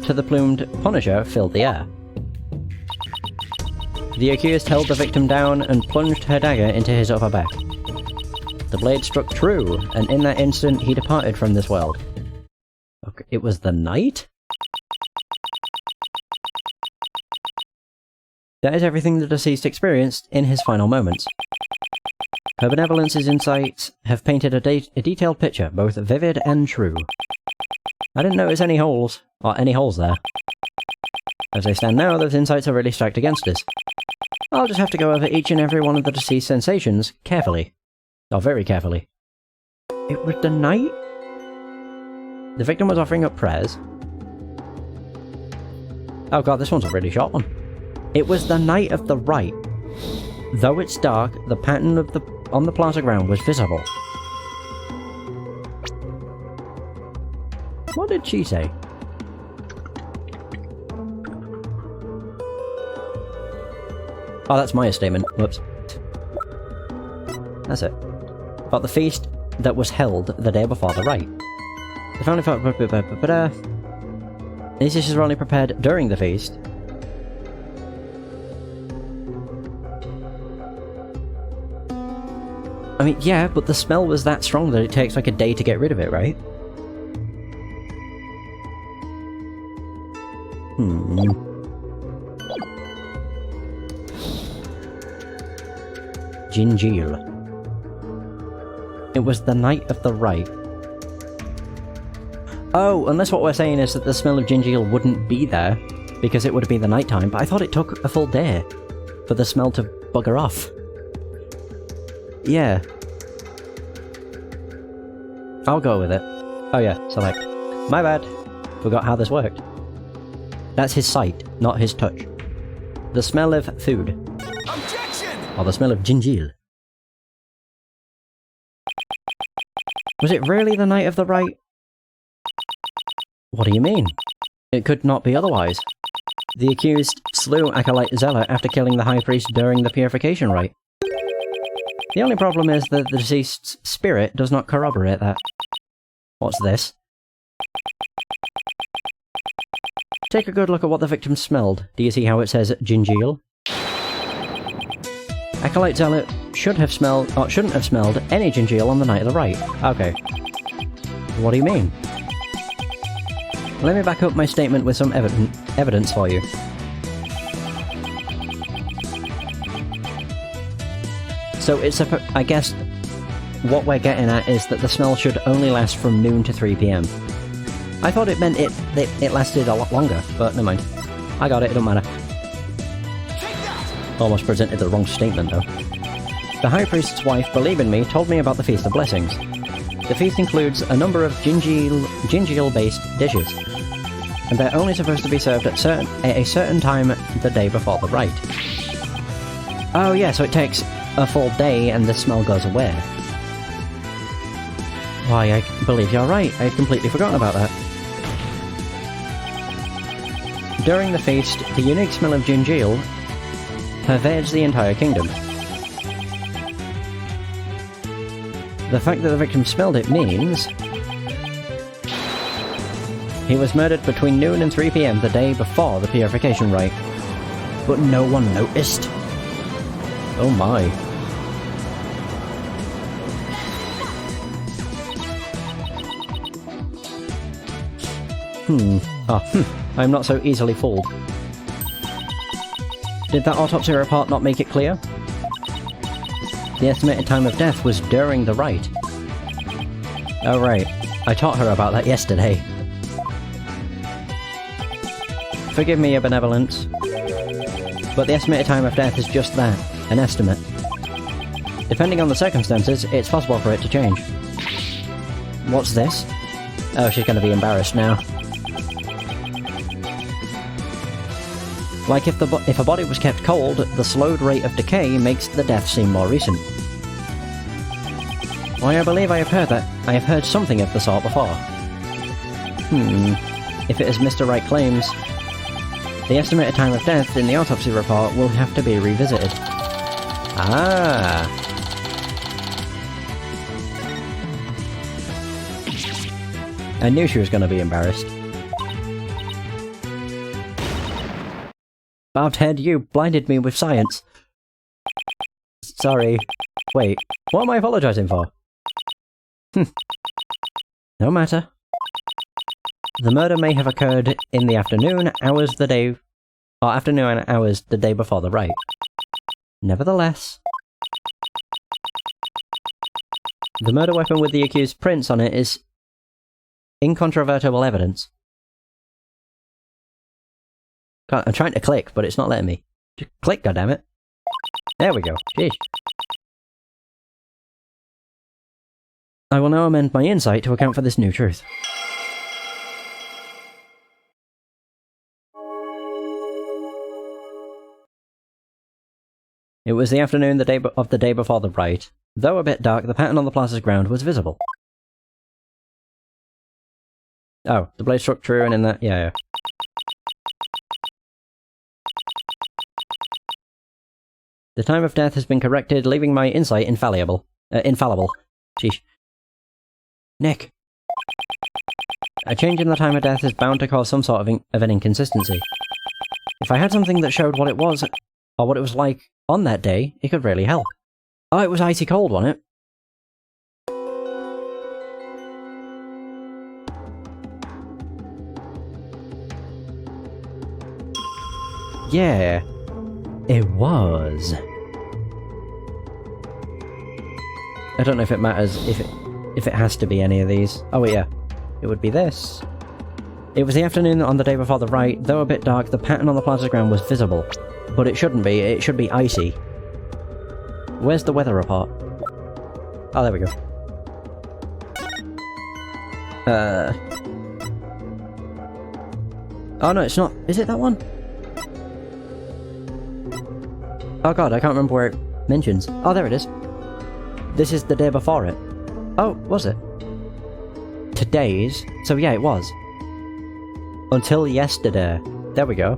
to the Plumed Punisher filled the air. The accused held the victim down and plunged her dagger into his upper back. The blade struck true, and in that instant he departed from this world. Okay. it was the night? That is everything the deceased experienced in his final moments. Her benevolence's insights have painted a detailed picture, both vivid and true. I didn't notice any holes there. As they stand now, those insights are really stacked against us. I'll just have to go over each and every one of the deceased sensations carefully. Oh, very carefully. It was the night? The victim was offering up prayers. Oh god, this one's a really short one. It was the night of the rite. Though it's dark, the pattern on the plaza ground was visible. What did she say? Oh, that's Maya's statement. Whoops. That's it. About the feast that was held the day before the rite. The family felt... These dishes were only prepared during the feast. I mean, yeah, but the smell was that strong that it takes like a day to get rid of it, right? Gingeal. It was the night of the rite. Oh, unless what we're saying is that the smell of gingeal wouldn't be there, because it would be the night time, but I thought it took a full day for the smell to bugger off. Yeah. I'll go with it. Oh yeah, select. My bad. Forgot how this worked. That's his sight, not his touch. The smell of food. Objection! Or the smell of gingeal. Was it really the night of the rite? What do you mean? It could not be otherwise. The accused slew Acolyte Zeller after killing the High Priest during the purification rite. The only problem is that the deceased's spirit does not corroborate that. What's this? Take a good look at what the victim smelled. Do you see how it says gingeal? Acolyte Zeller shouldn't have smelled any gingeal on the night of the rite. Okay. What do you mean? Let me back up my statement with some evidence for you. So it's I guess what we're getting at is that the smell should only last from noon to 3 PM. I thought it meant it lasted a lot longer, but never mind. I got it, it don't matter. Almost presented the wrong statement though. The High Priest's wife, believing me, told me about the Feast of Blessings. The feast includes a number of gingeal-based dishes, and they're only supposed to be served at a certain time the day before the rite. Oh yeah, so it takes a full day and the smell goes away. Why, I believe you're right. I had completely forgotten about that. During the feast, the unique smell of gingeal pervades the entire kingdom. The fact that the victim smelled it means he was murdered between noon and 3 PM the day before the purification rite. But no one noticed. Oh my. I'm not so easily fooled. Did that autopsy report not make it clear? The estimated time of death was during the rite. Oh right, I taught her about that yesterday. Forgive me, Your Benevolence, but the estimated time of death is just that, an estimate. Depending on the circumstances, it's possible for it to change. What's this? Oh, she's gonna be embarrassed now. Like if a body was kept cold, the slowed rate of decay makes the death seem more recent. Why, I believe I have heard something of the sort before. If it is Mr. Wright claims, the estimated time of death in the autopsy report will have to be revisited. Ah. I knew she was going to be embarrassed. Barbed head, you blinded me with science. Sorry. Wait, what am I apologizing for? No matter. The murder may have occurred in the afternoon hours the day... or afternoon hours the day before the rite. Nevertheless... the murder weapon with the accused's prints on it is incontrovertible evidence. God, I'm trying to click, but it's not letting me. Just click, goddammit. There we go. Jeez. I will now amend my insight to account for this new truth. It was the afternoon of the day before the rite. Though a bit dark, the pattern on the plaza's ground was visible. Oh, the blade struck true and in that... yeah. The time of death has been corrected, leaving my insight infallible. Sheesh. Nick. A change in the time of death is bound to cause some sort of an inconsistency. If I had something that showed what it was, or what it was like on that day, it could really help. Oh, it was icy cold, wasn't it? Yeah, it was. I don't know if it matters if it has to be any of these. Oh yeah, it would be this. It was the afternoon on the day before the rite. Though a bit dark, the pattern on the plaza ground was visible. But it shouldn't be. It should be icy. Where's the weather report? Oh, there we go. Oh no, it's not. Is it that one? Oh god, I can't remember where it mentions. Oh, there it is. This is the day before it. Oh, was it? Today's? So yeah, it was. Until yesterday. There we go.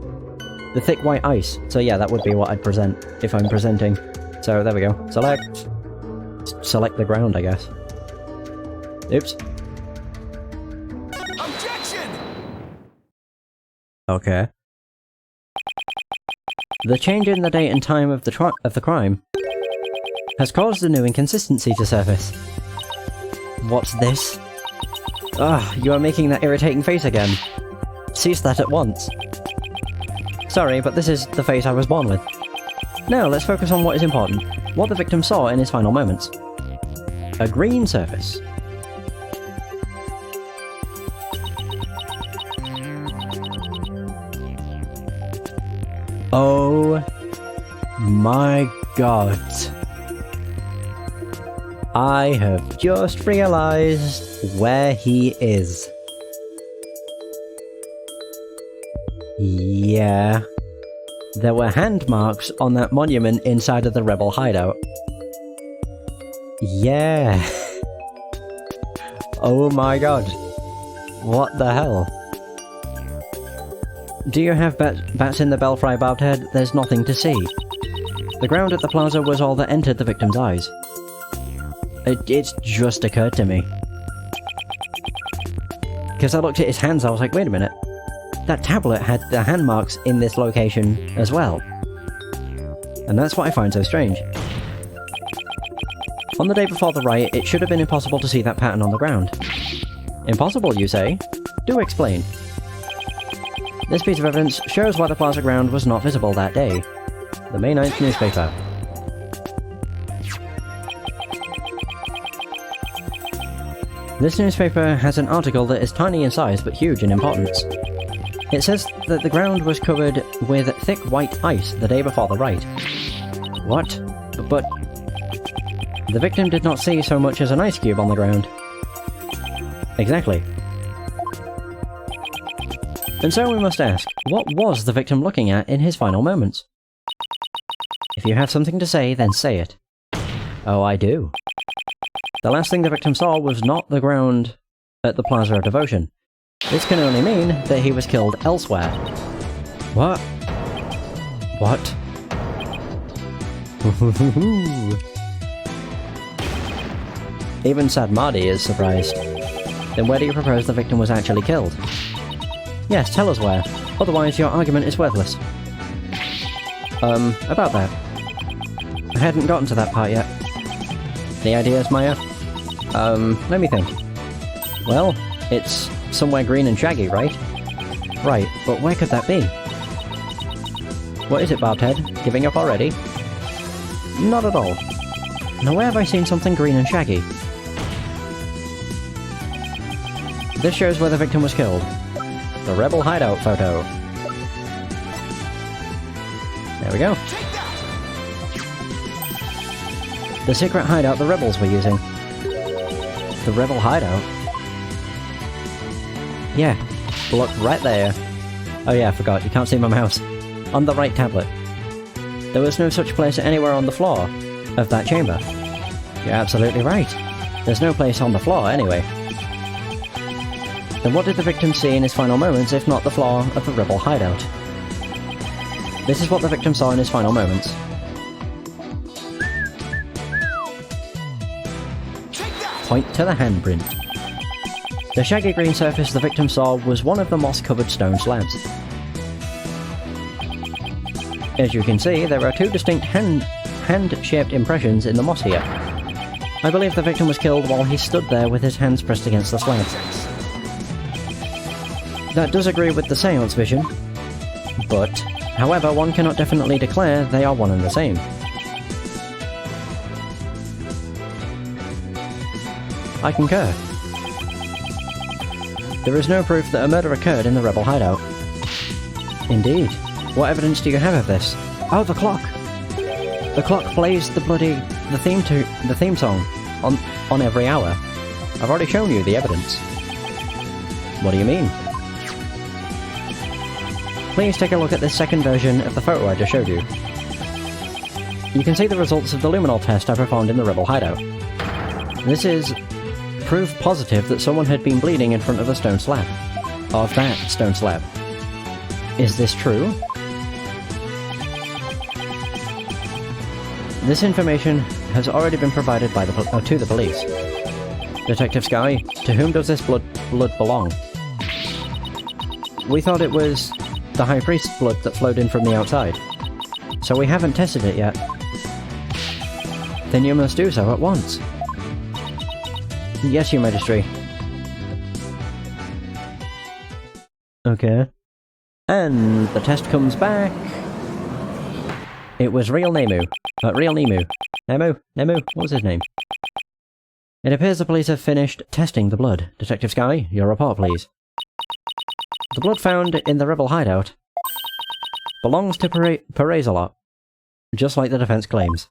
The thick white ice. So yeah, that would be what I'd present if I'm presenting. So there we go. Select. Select the ground, I guess. Oops. Objection! Okay. The change in the date and time of the crime has caused a new inconsistency to surface. What's this? Ah, you are making that irritating face again. Cease that at once. Sorry, but this is the face I was born with. Now, let's focus on what is important. What the victim saw in his final moments. A green surface. Oh my god. I have just realized where he is. Yeah. There were hand marks on that monument inside of the rebel hideout. Yeah. Oh my god. What the hell? Do you have bats in the belfry barbed head? There's nothing to see. The ground at the plaza was all that entered the victim's eyes. It's just occurred to me. Because I looked at his hands, I was like, wait a minute. That tablet had the hand marks in this location as well. And that's what I find so strange. On the day before the riot, it should have been impossible to see that pattern on the ground. Impossible, you say? Do explain. This piece of evidence shows why the plaza ground was not visible that day. The May 9th newspaper. This newspaper has an article that is tiny in size but huge in importance. It says that the ground was covered with thick white ice the day before the rite. What? But the victim did not see so much as an ice cube on the ground. Exactly. And so we must ask, what was the victim looking at in his final moments? If you have something to say, then say it. Oh, I do. The last thing the victim saw was not the ground at the Plaza of Devotion. This can only mean that he was killed elsewhere. What? What? Even Sad Marty is surprised. Then where do you propose the victim was actually killed? Yes, tell us where. Otherwise your argument is worthless. About that. I hadn't gotten to that part yet. The ideas, Maya? Let me think. Well, it's somewhere green and shaggy, right? Right, but where could that be? What is it, Barbed-Head? Giving up already? Not at all. Now where have I seen something green and shaggy? This shows where the victim was killed. The rebel hideout photo. There we go. The secret hideout the rebels were using. The rebel hideout? Yeah, look right there. Oh yeah, I forgot, you can't see my mouse. On the right tablet. There was no such place anywhere on the floor of that chamber. You're absolutely right. There's no place on the floor anyway. Then what did the victim see in his final moments if not the floor of the rebel hideout? This is what the victim saw in his final moments. Point to the handprint. The shaggy green surface the victim saw was one of the moss-covered stone slabs. As you can see, there are two distinct hand-shaped impressions in the moss here. I believe the victim was killed while he stood there with his hands pressed against the slab. That does agree with the seance vision, but, however, one cannot definitely declare they are one and the same. I concur. There is no proof that a murder occurred in the rebel hideout. Indeed. What evidence do you have of this? Oh, the clock! The clock plays the theme song on every hour. I've already shown you the evidence. What do you mean? Please take a look at this second version of the photo I just showed you. You can see the results of the luminol test I performed in the rebel hideout. This is proof positive that someone had been bleeding in front of the stone slab. Of that stone slab. Is this true? This information has already been provided by to the police. Detective Sky, to whom does this blood belong? We thought it was the High Priest's blood that flowed in from the outside. So we haven't tested it yet. Then you must do so at once. Yes, Your Majesty. Okay. And the test comes back. It was real Nemu. Real Nemu. Nemu? What was his name? It appears the police have finished testing the blood. Detective Sky, your report, please. The blood found in the rebel hideout belongs to Perezalot, just like the defense claims.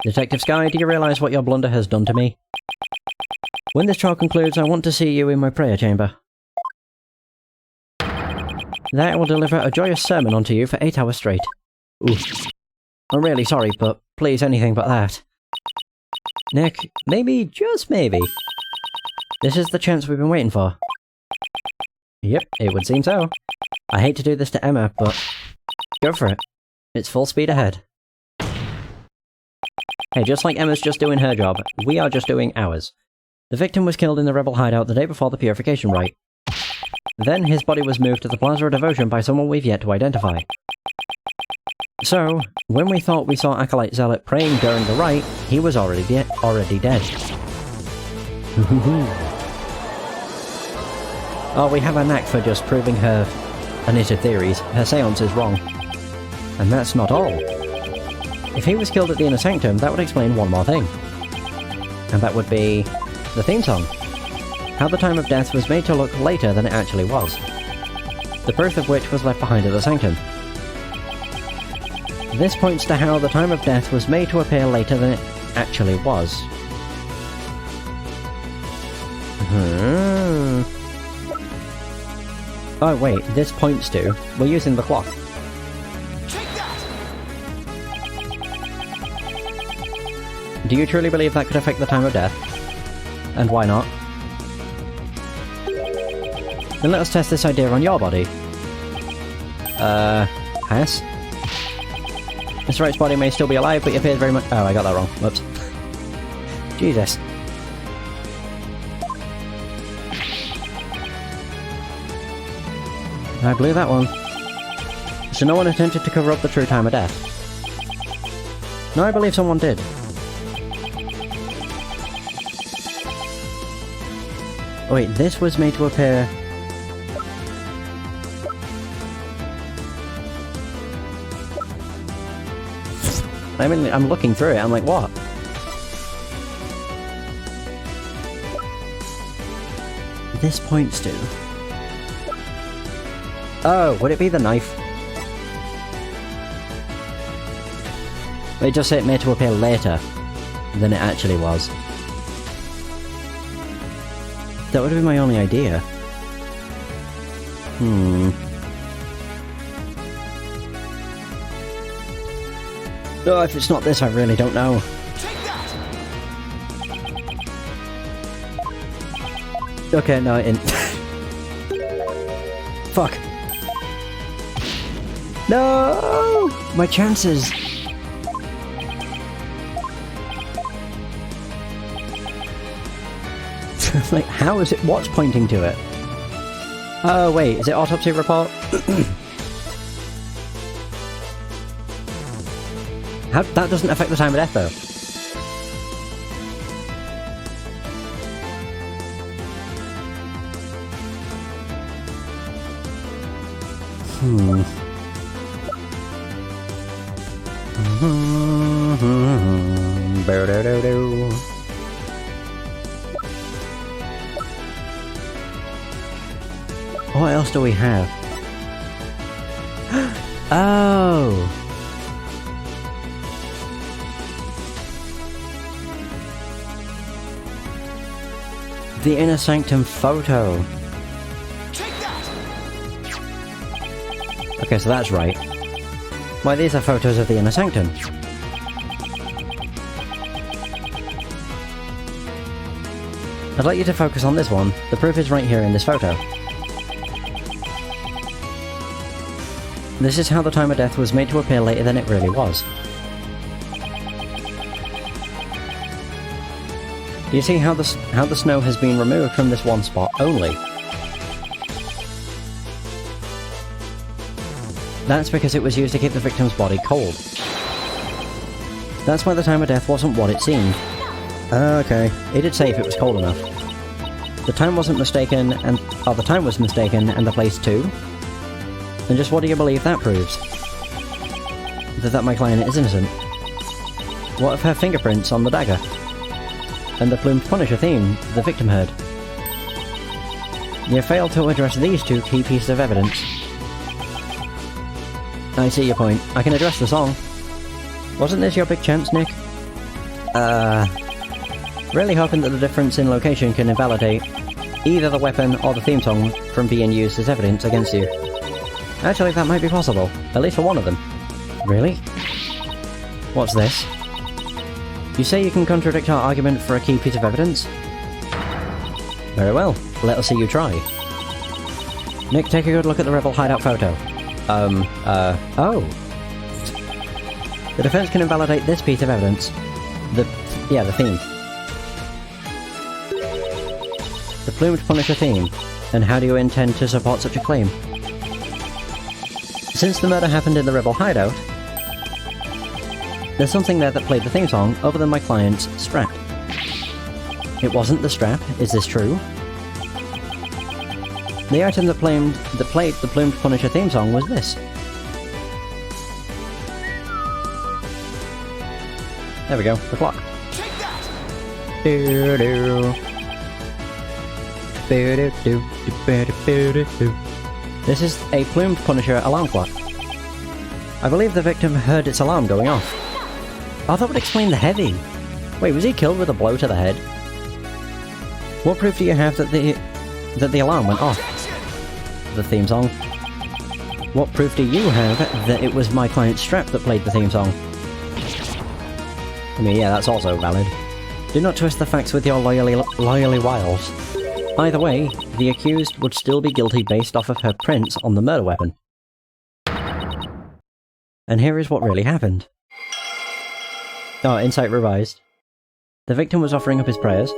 Detective Sky, do you realize what your blunder has done to me? When this trial concludes, I want to see you in my prayer chamber. There I will deliver a joyous sermon onto you for 8 hours straight. Oof. I'm really sorry, but please anything but that. Nick, maybe, just maybe, this is the chance we've been waiting for. Yep, it would seem so. I hate to do this to Emma, but go for it. It's full speed ahead. Hey, just like Emma's just doing her job, we are just doing ours. The victim was killed in the rebel hideout the day before the purification rite. Then his body was moved to the Plaza of Devotion by someone we've yet to identify. So, when we thought we saw Acolyte Zealot praying during the rite, he was already dead. Oh, we have a knack for just proving her Anita theories. Her seance is wrong. And that's not all. If he was killed at the Inner Sanctum, that would explain one more thing. And that would be the theme song. How the time of death was made to look later than it actually was. The proof of which was left behind at the Sanctum. This points to how the time of death was made to appear later than it actually was. Oh wait, this points to... we're using the cloth. Do you truly believe that could affect the time of death? And why not? Then let us test this idea on your body. Hess? Mr. Wright's body may still be alive, but he appears very much— oh, I got that wrong. Whoops. Jesus. I blew that one. So no one attempted to cover up the true time of death. No, I believe someone did. Wait, this was made to appear... I mean, I'm looking through it, I'm like, what? This points to... Oh, would it be the knife? It just said made to appear later than it actually was. That would have been my only idea. Oh, if it's not this, I really don't know. Take that! Okay, no, it didn't. Fuck. No! My chances! Like, how is it? What's pointing to it? Oh, wait, is it autopsy report? How, that doesn't affect the time of death, though. What else do we have? Oh! The Inner Sanctum photo. Take that! Okay, so that's right. Why, these are photos of the Inner Sanctum. I'd like you to focus on this one. The proof is right here in this photo. This is how the time of death was made to appear later than it really was. You see how the snow has been removed from this one spot only. That's because it was used to keep the victim's body cold. That's why the time of death wasn't what it seemed. Okay, it did say if it was cold enough. The time wasn't mistaken, and... oh, the time was mistaken, and the place too? And just what do you believe that proves? That my client is innocent? What of her fingerprints on the dagger? And the plumed Punisher theme the victim heard? You failed to address these two key pieces of evidence. I see your point. I can address the song. Wasn't this your big chance, Nick? Really hoping that the difference in location can invalidate either the weapon or the theme song from being used as evidence against you. Actually, that might be possible. At least for one of them. Really? What's this? You say you can contradict our argument for a key piece of evidence? Very well. Let us see you try. Nick, take a good look at the rebel hideout photo. Oh. The defense can invalidate this piece of evidence. The theme. The plumed Punisher theme. And how do you intend to support such a claim? Since the murder happened in the rebel hideout, there's something there that played the theme song other than my client's strap. It wasn't the strap, is this true? The item that played the plumed Punisher theme song was this. There we go, the clock. Take that! This is a plumed Punisher alarm clock. I believe the victim heard its alarm going off. Oh, that would explain the heavy. Wait, was he killed with a blow to the head? What proof do you have that the alarm went off? The theme song. What proof do you have that it was my client's strap that played the theme song? I mean, yeah, that's also valid. Do not twist the facts with your loyally wiles. Either way, the accused would still be guilty based off of her prints on the murder weapon. And here is what really happened. Oh, insight revised. The victim was offering up his prayers.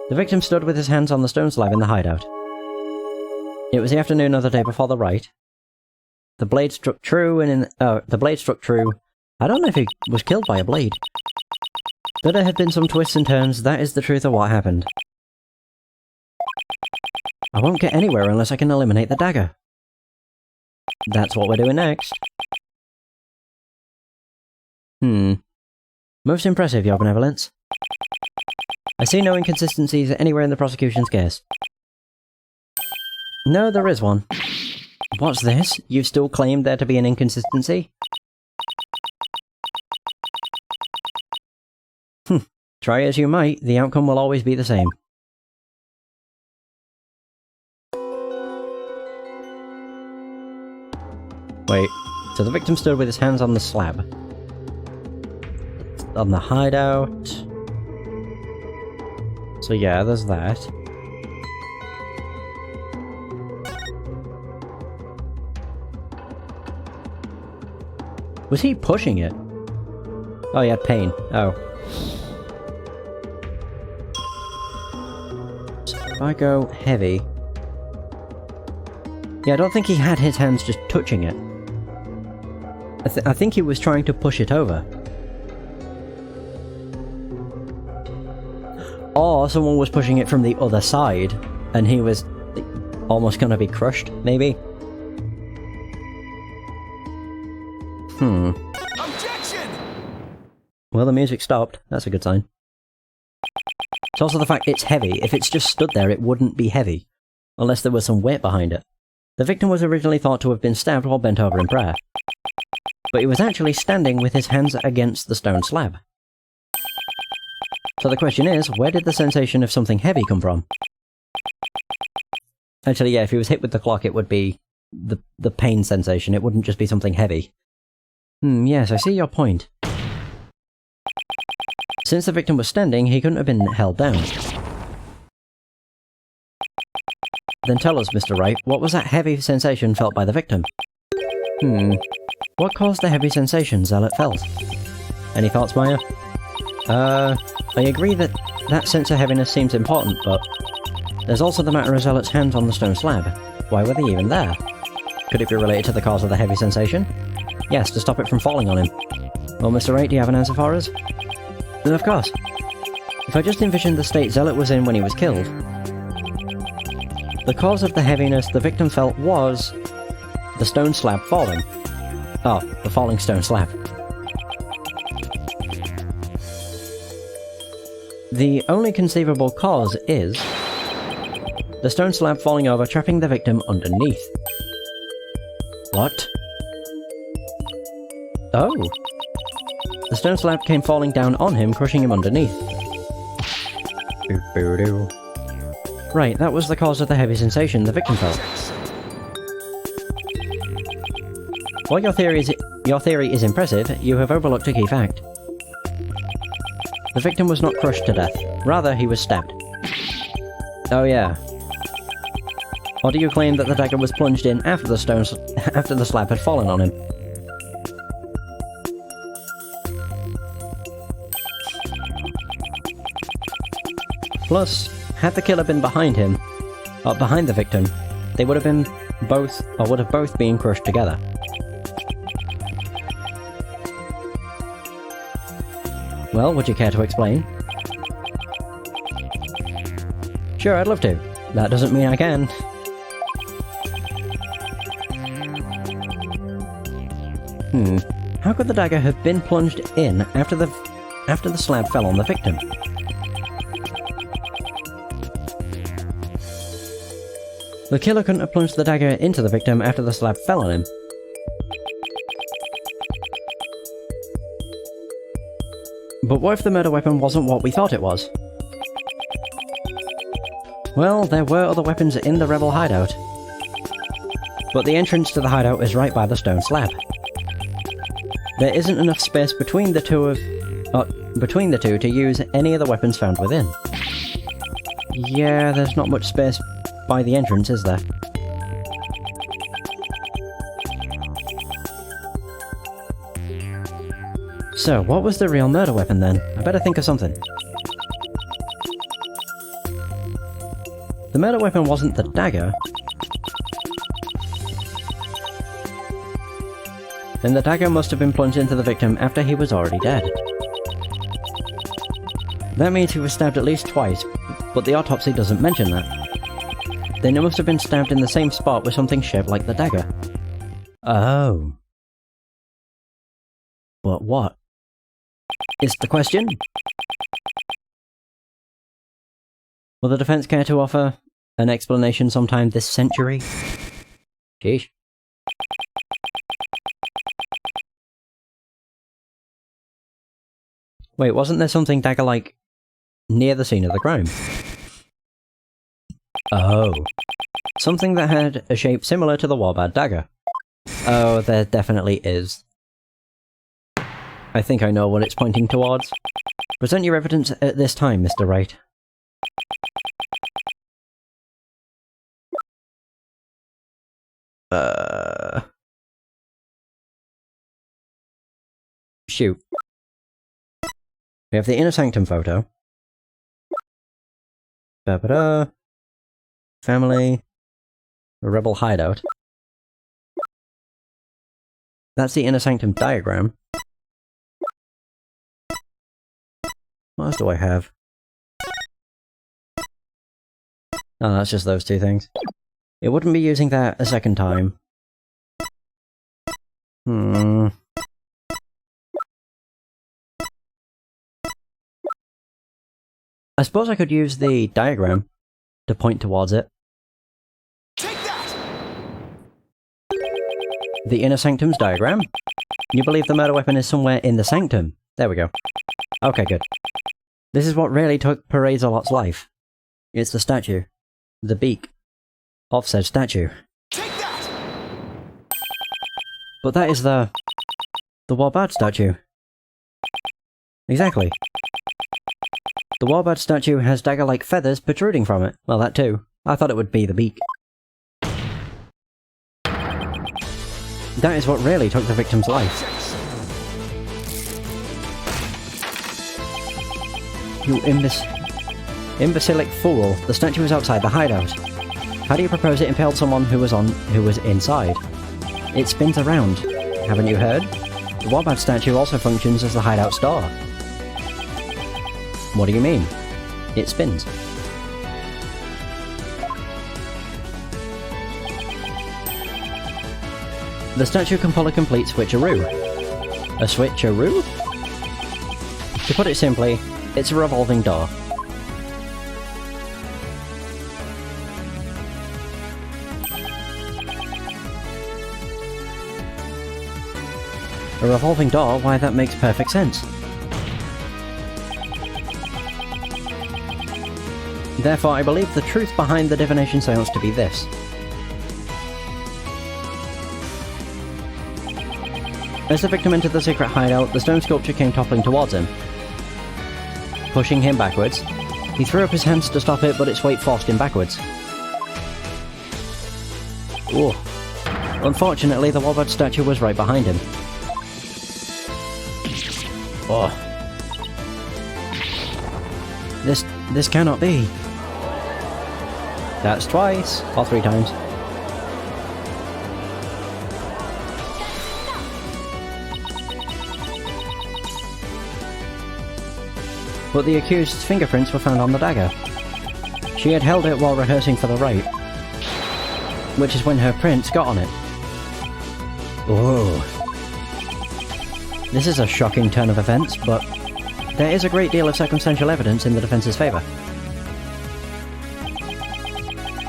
The victim stood with his hands on the stone slab in the hideout. It was the afternoon of the day before the rite. The blade struck true, and the blade struck true. I don't know if he was killed by a blade. But there had been some twists and turns, that is the truth of what happened. I won't get anywhere unless I can eliminate the dagger. That's what we're doing next. Most impressive, Your Benevolence. I see no inconsistencies anywhere in the prosecution's case. No, there is one. What's this? You still claim there to be an inconsistency? Try as you might, the outcome will always be the same. Wait, so the victim stood with his hands on the slab. On the hideout. So yeah, there's that. Was he pushing it? Oh, he had pain. Oh. So if I go heavy... Yeah, I don't think he had his hands just touching it. I think he was trying to push it over. Or someone was pushing it from the other side, and he was almost gonna be crushed, maybe? Objection! Well, the music stopped. That's a good sign. It's also the fact it's heavy. If it's just stood there, it wouldn't be heavy. Unless there was some weight behind it. The victim was originally thought to have been stabbed while bent over in prayer. But he was actually standing with his hands against the stone slab. So the question is, where did the sensation of something heavy come from? Actually, yeah, if he was hit with the clock, it would be the pain sensation. It wouldn't just be something heavy. Yes, I see your point. Since the victim was standing, he couldn't have been held down. Then tell us, Mr. Wright, what was that heavy sensation felt by the victim? What caused the heavy sensation Zealot felt? Any thoughts, Maya? I agree that that sense of heaviness seems important, but there's also the matter of Zealot's hands on the stone slab. Why were they even there? Could it be related to the cause of the heavy sensation? Yes, to stop it from falling on him. Well, Mr. Wright, do you have an answer for us? Of course. If I just envisioned the state Zealot was in when he was killed, the cause of the heaviness the victim felt was the stone slab falling. Oh, the falling stone slab. The only conceivable cause is the stone slab falling over, trapping the victim underneath. What? Oh! The stone slab came falling down on him, crushing him underneath. Boo-boo-doo. Right, that was the cause of the heavy sensation the victim felt. While your theory is impressive, you have overlooked a key fact. The victim was not crushed to death. Rather, he was stabbed. Oh yeah. Or do you claim that the dagger was plunged in after the slab had fallen on him? Plus, had the killer been behind him, or behind the victim, they would have both been crushed together. Well, would you care to explain? Sure, I'd love to. That doesn't mean I can. How could the dagger have been plunged in after the slab fell on the victim? The killer couldn't have plunged the dagger into the victim after the slab fell on him. But what if the murder weapon wasn't what we thought it was? Well, there were other weapons in the rebel hideout. But the entrance to the hideout is right by the stone slab. There isn't enough space between the two to use any of the weapons found within. Yeah, there's not much space by the entrance, is there? So, what was the real murder weapon then? I better think of something. The murder weapon wasn't the dagger. Then the dagger must have been plunged into the victim after he was already dead. That means he was stabbed at least twice, but the autopsy doesn't mention that. They must have been stabbed in the same spot with something shaped like the dagger. Oh. But what? Is the question? Will the defense care to offer an explanation sometime this century? Sheesh. Wait, wasn't there something dagger-like near the scene of the crime? Oh. Something that had a shape similar to the Warbad dagger. Oh, there definitely is. I think I know what it's pointing towards. Present your evidence at this time, Mr. Wright. Shoot. We have the Inner Sanctum photo. Ba-ba-da. Family. A rebel hideout. That's the Inner Sanctum diagram. What else do I have? Oh, that's just those two things. It wouldn't be using that a second time. I suppose I could use the diagram to point towards it. Take that! The Inner Sanctum's diagram? You believe the murder weapon is somewhere in the sanctum? There we go. Okay, good. This is what really took Perez-a-Lot's life. It's the statue. The beak. Of said statue. Take that! But that is the Warbad statue. Exactly. The Warbad statue has dagger-like feathers protruding from it. Well, that too. I thought it would be the beak. That is what really took the victim's life. You imbecilic fool. The statue was outside the hideout. How do you propose it impaled someone who was inside? It spins around. Haven't you heard? The Warbad statue also functions as the hideout's door. What do you mean? It spins. The statue can pull a complete switcheroo. A switcheroo? To put it simply, it's a revolving door. A revolving door? Why, that makes perfect sense. Therefore, I believe the truth behind the divination seance to be this. As the victim entered the secret hideout, the stone sculpture came toppling towards him, pushing him backwards. He threw up his hands to stop it, but its weight forced him backwards. Ooh. Unfortunately, the Warbad statue was right behind him. Oh. This cannot be. That's twice, or 3 times. But the accused's fingerprints were found on the dagger. She had held it while rehearsing for the rite, which is when her prints got on it. Whoa. This is a shocking turn of events, but there is a great deal of circumstantial evidence in the defense's favour.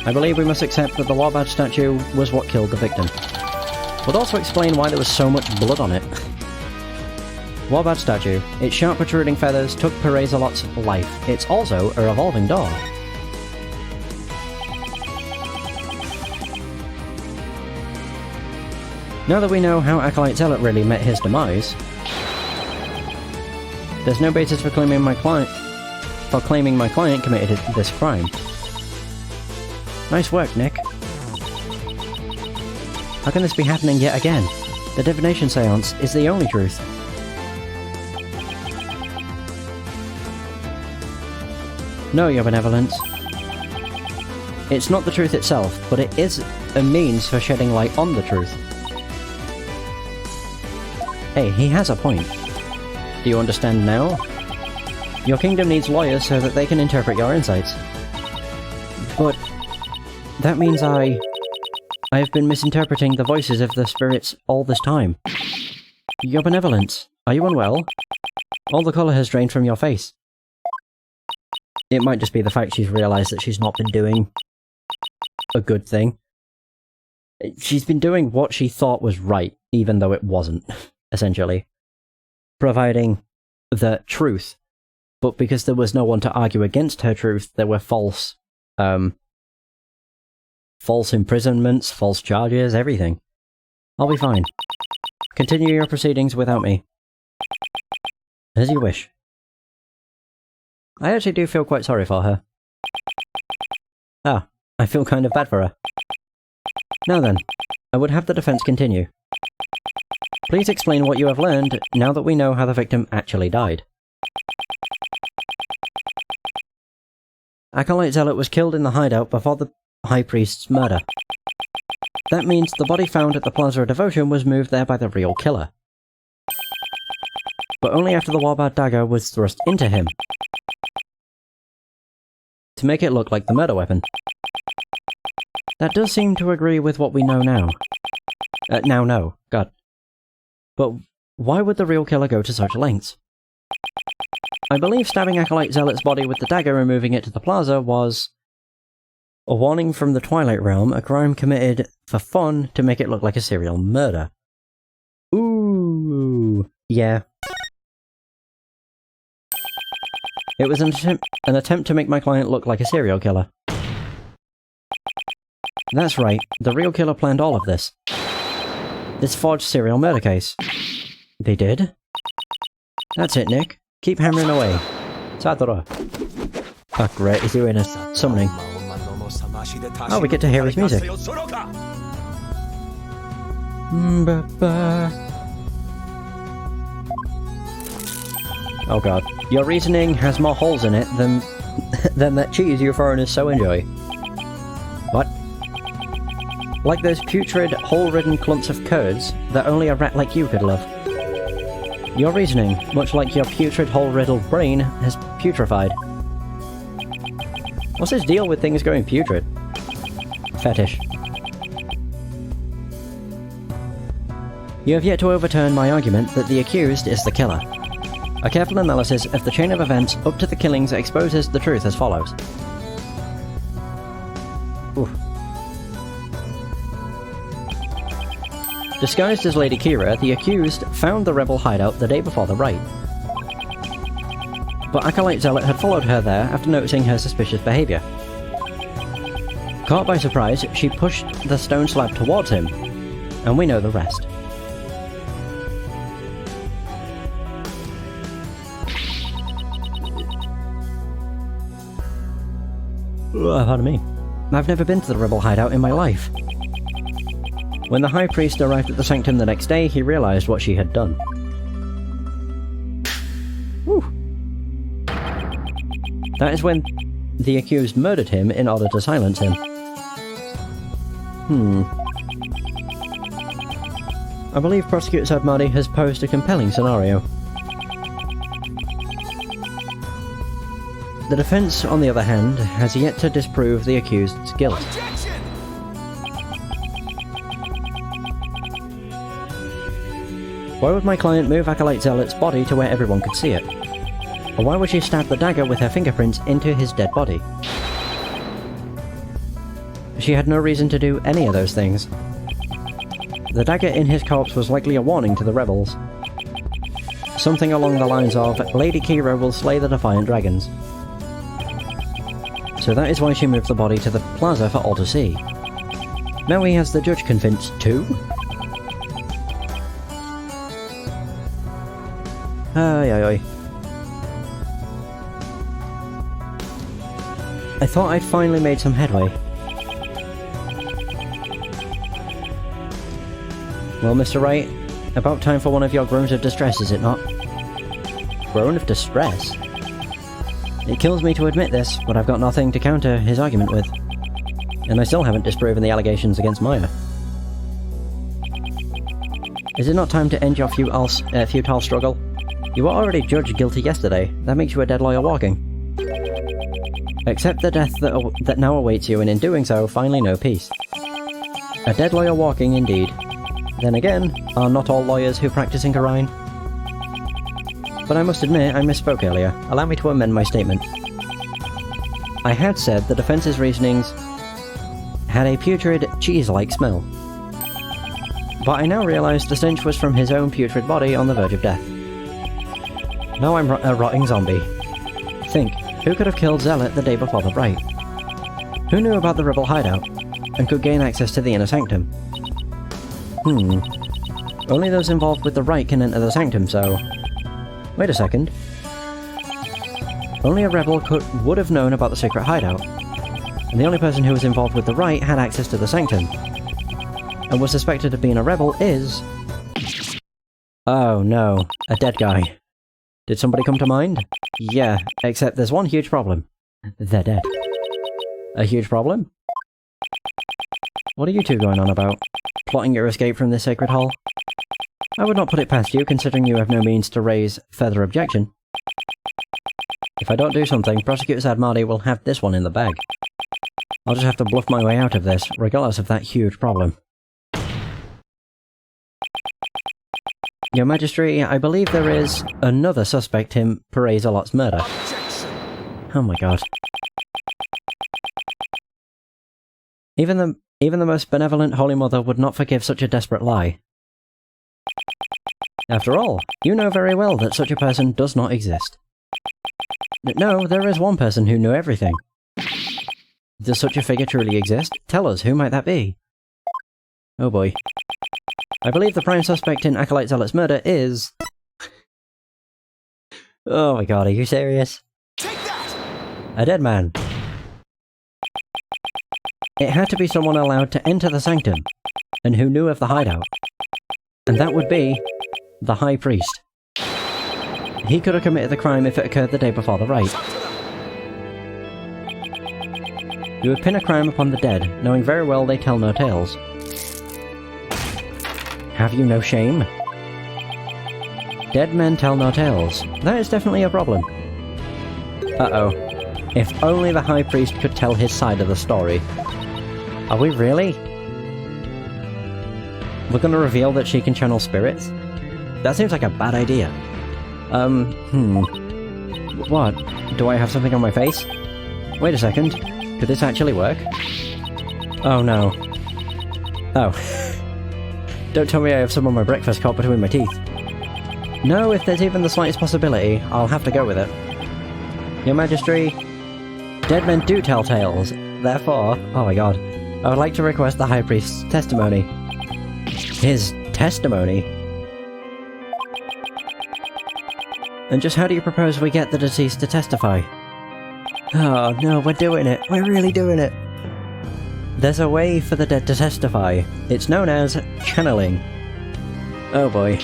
I believe we must accept that the Warbad statue was what killed the victim, but also explain why there was so much blood on it. Warbad statue. Its sharp protruding feathers took Perez-a-Lot's life. It's also a revolving door. Now that we know how Acolyte Zealot really met his demise, there's no basis for claiming my client committed this crime. Nice work, Nick. How can this be happening yet again? The divination seance is the only truth. No, Your Benevolence. It's not the truth itself, but it is a means for shedding light on the truth. Hey, he has a point. Do you understand now? Your kingdom needs lawyers so that they can interpret your insights. But That means I have been misinterpreting the voices of the spirits all this time. Your benevolence, are you unwell? All the colour has drained from your face. It might just be the fact she's realised that she's not been doing a good thing. She's been doing what she thought was right, even though it wasn't, essentially. Providing the truth. But because there was no one to argue against her truth, there were false imprisonments, false charges, everything. I'll be fine. Continue your proceedings without me. As you wish. I actually do feel quite sorry for her. Ah, I feel kind of bad for her. Now then, I would have the defense continue. Please explain what you have learned now that we know how the victim actually died. Acolyte Zealot was killed in the hideout before the High Priest's murder. That means the body found at the Plaza of Devotion was moved there by the real killer. But only after the Warbard dagger was thrust into him. To make it look like the murder weapon. That does seem to agree with what we know now. Now know, God. But why would the real killer go to such lengths? I believe stabbing Acolyte Zealot's body with the dagger and moving it to the plaza was a warning from the Twilight Realm, a crime committed for fun to make it look like a serial murder. Ooh, yeah. It was an attempt to make my client look like a serial killer. That's right, the real killer planned all of this. This forged serial murder case. They did? That's it, Nick. Keep hammering away. Sadora. Oh great, he's doing a summoning. Oh, we get to hear his music. Oh god. Your reasoning has more holes in it than that cheese you foreigners so enjoy. What? Like those putrid, hole-ridden clumps of curds that only a rat like you could love. Your reasoning, much like your putrid, hole-riddled brain, has putrefied. What's his deal with things going putrid? Fetish. You have yet to overturn my argument that the accused is the killer. A careful analysis of the chain of events up to the killings exposes the truth as follows. Oof. Disguised as Lady Kira, the accused found the rebel hideout the day before the raid. But Acolyte Zealot had followed her there after noticing her suspicious behaviour. Caught by surprise, she pushed the stone slab towards him, and we know the rest. Pardon me. I've never been to the rebel hideout in my life. When the High Priest arrived at the Sanctum the next day, he realised what she had done. Whew. That is when the accused murdered him in order to silence him. I believe Prosecutor Sadmadi has posed a compelling scenario. The defense, on the other hand, has yet to disprove the accused's guilt. Objection! Why would my client move Acolyte Zealot's body to where everyone could see it? Or why would she stab the dagger with her fingerprints into his dead body? She had no reason to do any of those things. The dagger in his corpse was likely a warning to the rebels. Something along the lines of, Lady Kira will slay the Defiant Dragons. So that is why she moved the body to the plaza for all to see. Now he has the judge convinced too? Ay ay ay. I thought I'd finally made some headway. Well, Mr. Wright, about time for one of your groans of distress, is it not? Groan of distress? It kills me to admit this, but I've got nothing to counter his argument with. And I still haven't disproven the allegations against Maya. Is it not time to end your futile struggle? You were already judged guilty yesterday. That makes you a dead lawyer walking. Accept the death that now awaits you, and in doing so, finally know peace. A dead lawyer walking, indeed. Then again, are not all lawyers who practice in Khura'in? But I must admit, I misspoke earlier. Allow me to amend my statement. I had said the defense's reasonings had a putrid, cheese-like smell. But I now realise the stench was from his own putrid body on the verge of death. Now I'm a rotting zombie. Think, who could have killed Zealot the day before the Rite? Who knew about the rebel hideout, and could gain access to the Inner Sanctum? Only those involved with the Rite can enter the Sanctum, so... Wait a second. Only a rebel would have known about the secret hideout, and the only person who was involved with the Rite had access to the Sanctum, and was suspected of being a rebel is... Oh no, a dead guy. Did somebody come to mind? Yeah, except there's one huge problem. They're dead. A huge problem? What are you two going on about? Plotting your escape from this sacred hall? I would not put it past you, considering you have no means to raise further objection. If I don't do something, Prosecutor Zadmardi will have this one in the bag. I'll just have to bluff my way out of this, regardless of that huge problem. Your Majesty, I believe there is another suspect in Perez Alot's murder. Objection. Oh my god. Even the most benevolent Holy Mother would not forgive such a desperate lie. After all, you know very well that such a person does not exist. No, there is one person who knew everything. Does such a figure truly exist? Tell us, who might that be? Oh boy. I believe the prime suspect in Acolyte Zealot's murder is... Oh my god, are you serious? Take that! A dead man. It had to be someone allowed to enter the Sanctum, and who knew of the hideout. And that would be... the High Priest. He could have committed the crime if it occurred the day before the Rite. You would pin a crime upon the dead, knowing very well they tell no tales. Have you no shame? Dead men tell no tales. That is definitely a problem. Uh-oh. If only the High Priest could tell his side of the story. Are we really? We're gonna reveal that she can channel spirits? That seems like a bad idea. What? Do I have something on my face? Wait a second. Could this actually work? Oh no. Oh. Don't tell me I have some on my breakfast caught between my teeth. No, if there's even the slightest possibility, I'll have to go with it. Your Majesty, dead men do tell tales. Therefore, oh my god, I would like to request the High Priest's testimony. His testimony? And just how do you propose we get the deceased to testify? Oh no, we're doing it. We're really doing it. There's a way for the dead to testify. It's known as channeling. Oh boy.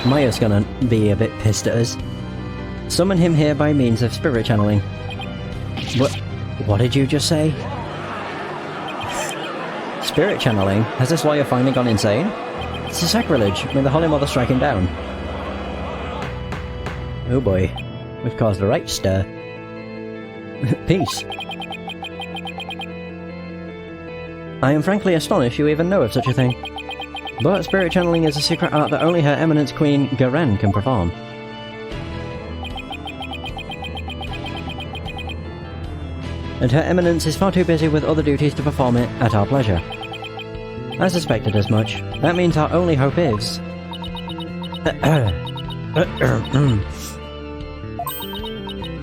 Maya's gonna be a bit pissed at us. Summon him here by means of spirit channeling. What did you just say? Spirit channeling? Has this lawyer finally gone insane? It's a sacrilege. May the Holy Mother strike him down. Oh boy. We've caused a right stir. Peace. I am frankly astonished you even know of such a thing. But spirit channeling is a secret art that only Her Eminence Queen Garen can perform. And Her Eminence is far too busy with other duties to perform it at our pleasure. I suspected as much. That means our only hope is...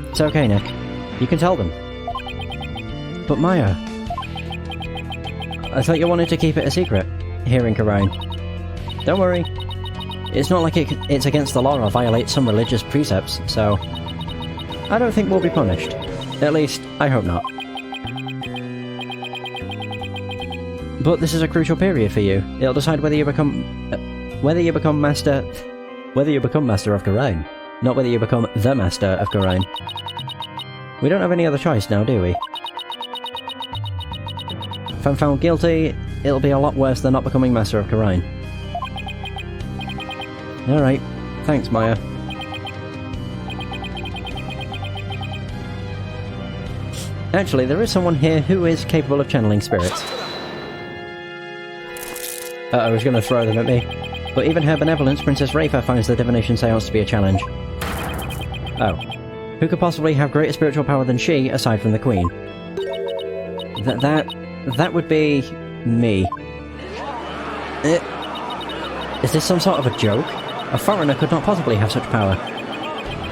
It's okay, Nick. You can tell them. But Maya... I thought you wanted to keep it a secret, here in Khura'in. Don't worry. It's not like it's against the law or violates some religious precepts, so... I don't think we'll be punished. At least, I hope not. But this is a crucial period for you. It'll decide whether you become master of Khura'in, not whether you become the master of Khura'in. We don't have any other choice now, do we? If I'm found guilty, it'll be a lot worse than not becoming master of Khura'in. Alright. Thanks, Maya. Actually, there is someone here who is capable of channeling spirits. I was going to throw them at me. But even Her Benevolence, Princess Rafer, finds the divination seance to be a challenge. Oh. Who could possibly have greater spiritual power than she, aside from the Queen? That would be... me. Is this some sort of a joke? A foreigner could not possibly have such power.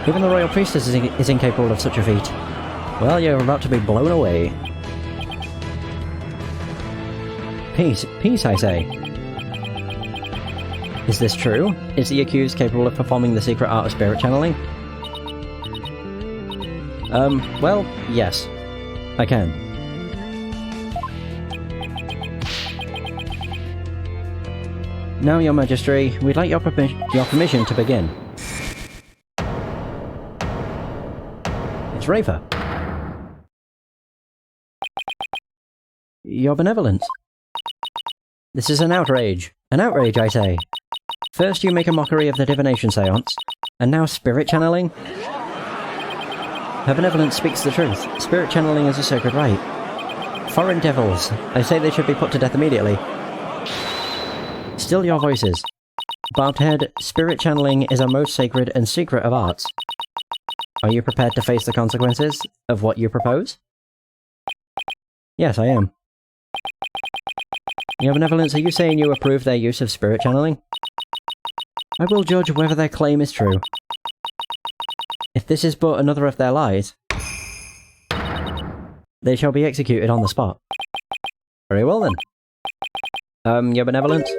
Even the Royal Priestess is incapable of such a feat. Well, you're about to be blown away. Peace, peace, I say. Is this true? Is the accused capable of performing the secret art of spirit channeling? Well, yes. I can. Now, Your Majesty, we'd like your permission to begin. It's Rafer. Your Benevolence. This is an outrage. An outrage, I say. First you make a mockery of the divination seance, and now spirit channeling? Her Benevolence speaks the truth. Spirit channeling is a sacred rite. Foreign devils. I say they should be put to death immediately. Still your voices. Barbed head, spirit channeling is a most sacred and secret of arts. Are you prepared to face the consequences of what you propose? Yes, I am. Your Benevolence, are you saying you approve their use of spirit channeling? I will judge whether their claim is true. If this is but another of their lies, they shall be executed on the spot. Very well then. Your Benevolence?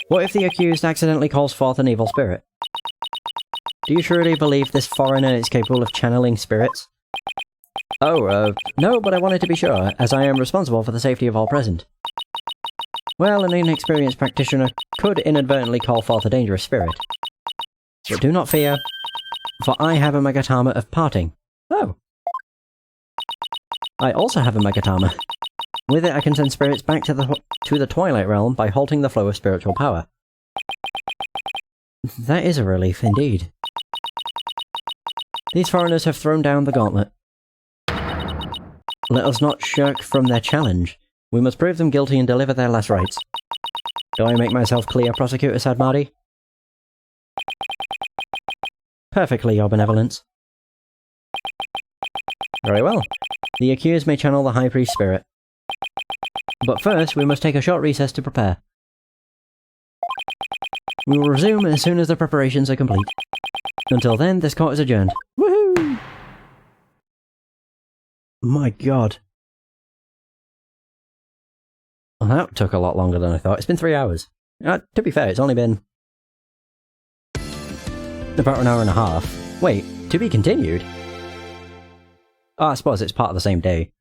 What if the accused accidentally calls forth an evil spirit? Do you truly believe this foreigner is capable of channeling spirits? Oh, no, but I wanted to be sure, as I am responsible for the safety of all present. Well, an inexperienced practitioner could inadvertently call forth a dangerous spirit. But do not fear, for I have a Megatama of parting. Oh. I also have a Megatama. With it I can send spirits back to the Twilight Realm by halting the flow of spiritual power. That is a relief indeed. These foreigners have thrown down the gauntlet. Let us not shirk from their challenge. We must prove them guilty and deliver their last rites. Do I make myself clear, Prosecutor Sadmadi? Perfectly, Your Benevolence. Very well. The accused may channel the High Priest spirit. But first, we must take a short recess to prepare. We will resume as soon as the preparations are complete. Until then, this court is adjourned. Woohoo! My god. Well, that took a lot longer than I thought. It's been 3 hours. To be fair, it's only been about an hour and a half. Wait, to be continued? Oh, I suppose it's part of the same day.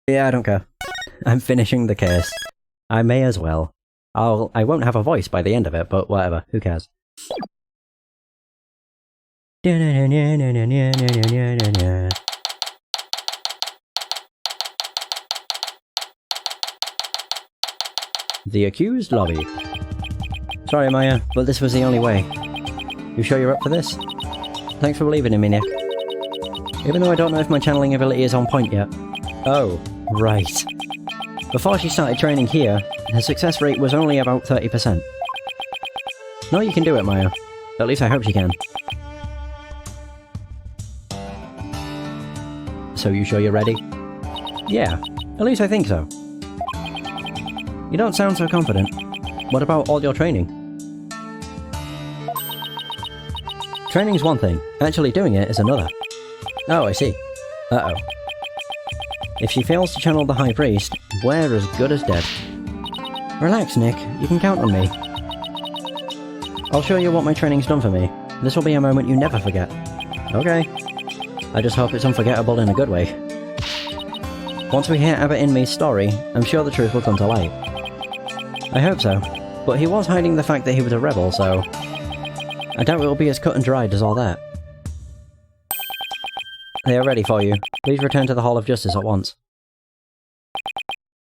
Yeah, I don't care. I'm finishing the case. I may as well. I won't have a voice by the end of it, but whatever, who cares? The accused lobby. Sorry, Maya, but this was the only way. You sure you're up for this? Thanks for believing in me, Nick. Even though I don't know if my channeling ability is on point yet. Oh, right. Before she started training here, her success rate was only about 30%. No, you can do it, Maya. At least I hope she can. So you sure you're ready? Yeah, at least I think so. You don't sound so confident. What about all your training? Training's one thing, actually doing it is another. Oh, I see. Uh-oh. If she fails to channel the High Priest, we're as good as dead. Relax, Nick. You can count on me. I'll show you what my training's done for me. This will be a moment you never forget. Okay. I just hope it's unforgettable in a good way. Once we hear Abbot Inme's story, I'm sure the truth will come to light. I hope so, but he was hiding the fact that he was a rebel, so I doubt it will be as cut and dried as all that. They are ready for you. Please return to the Hall of Justice at once.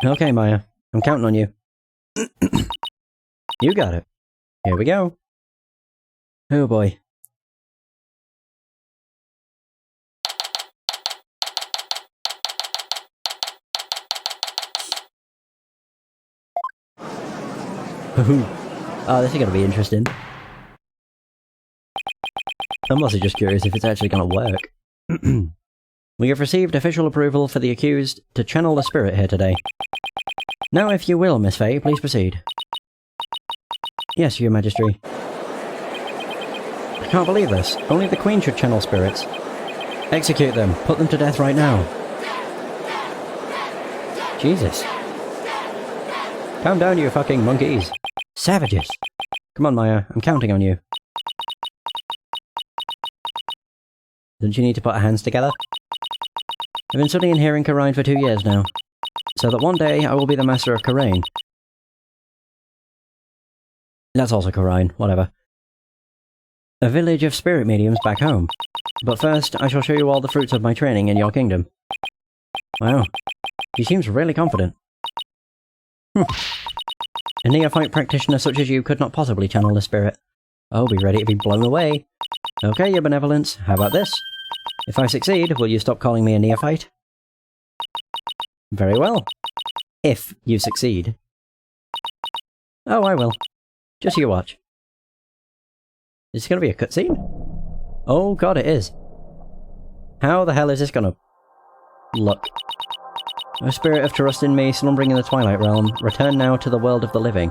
Okay, Maya. I'm counting on you. You got it. Here we go. Oh boy. Oh, this is gonna be interesting. I'm mostly just curious if it's actually gonna work. We have received official approval for the accused to channel the spirit here today. Now, if you will, Miss Faye, please proceed. Yes, Your Majesty. I can't believe this. Only the Queen should channel spirits. Execute them. Put them to death right now. Jesus. Calm down, you fucking monkeys. Savages. Come on, Maya. I'm counting on you. Don't you need to put our hands together? I've been studying here in Khura'in for 2 years now, so that one day I will be the master of Khura'in. That's also Khura'in, whatever. A village of spirit mediums back home. But first, I shall show you all the fruits of my training in your kingdom. Wow, he seems really confident. A neophyte practitioner such as you could not possibly channel the spirit. I'll be ready to be blown away. Okay, your benevolence, how about this? If I succeed, will you stop calling me a neophyte? Very well. If you succeed. Oh, I will. Just you watch. Is this gonna be a cutscene? Oh god, it is. How the hell is this gonna look? O spirit of trust in me, slumbering in the Twilight Realm, return now to the world of the living.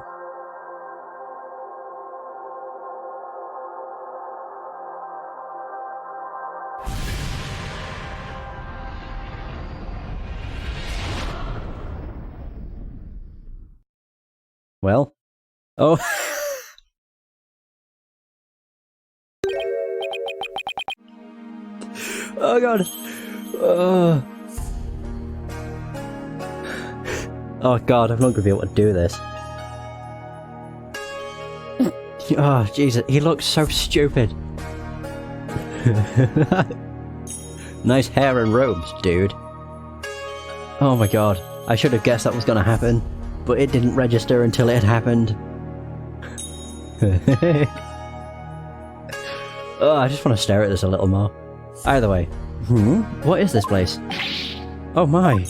Well. Oh. Oh god. Oh god, I'm not gonna be able to do this. Oh Jesus, he looks so stupid. Nice hair and robes, dude. Oh my god, I should have guessed that was gonna happen, but it didn't register until it had happened. Oh, I just want to stare at this a little more. Either way. What is this place? Oh my.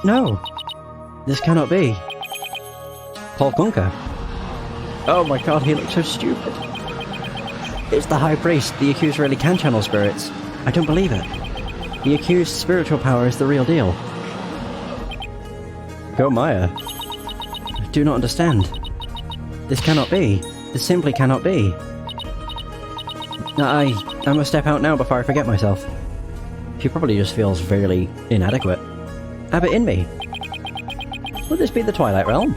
No! This cannot be. Paul Kunka. Oh my god, he looks so stupid. It's the High Priest. The accused really can channel spirits. I don't believe it. The accused's spiritual power is the real deal. Go Maya. I do not understand. This cannot be. This simply cannot be. I must step out now before I forget myself. She probably just feels fairly inadequate. Abbot Inmee. Would this be the Twilight Realm?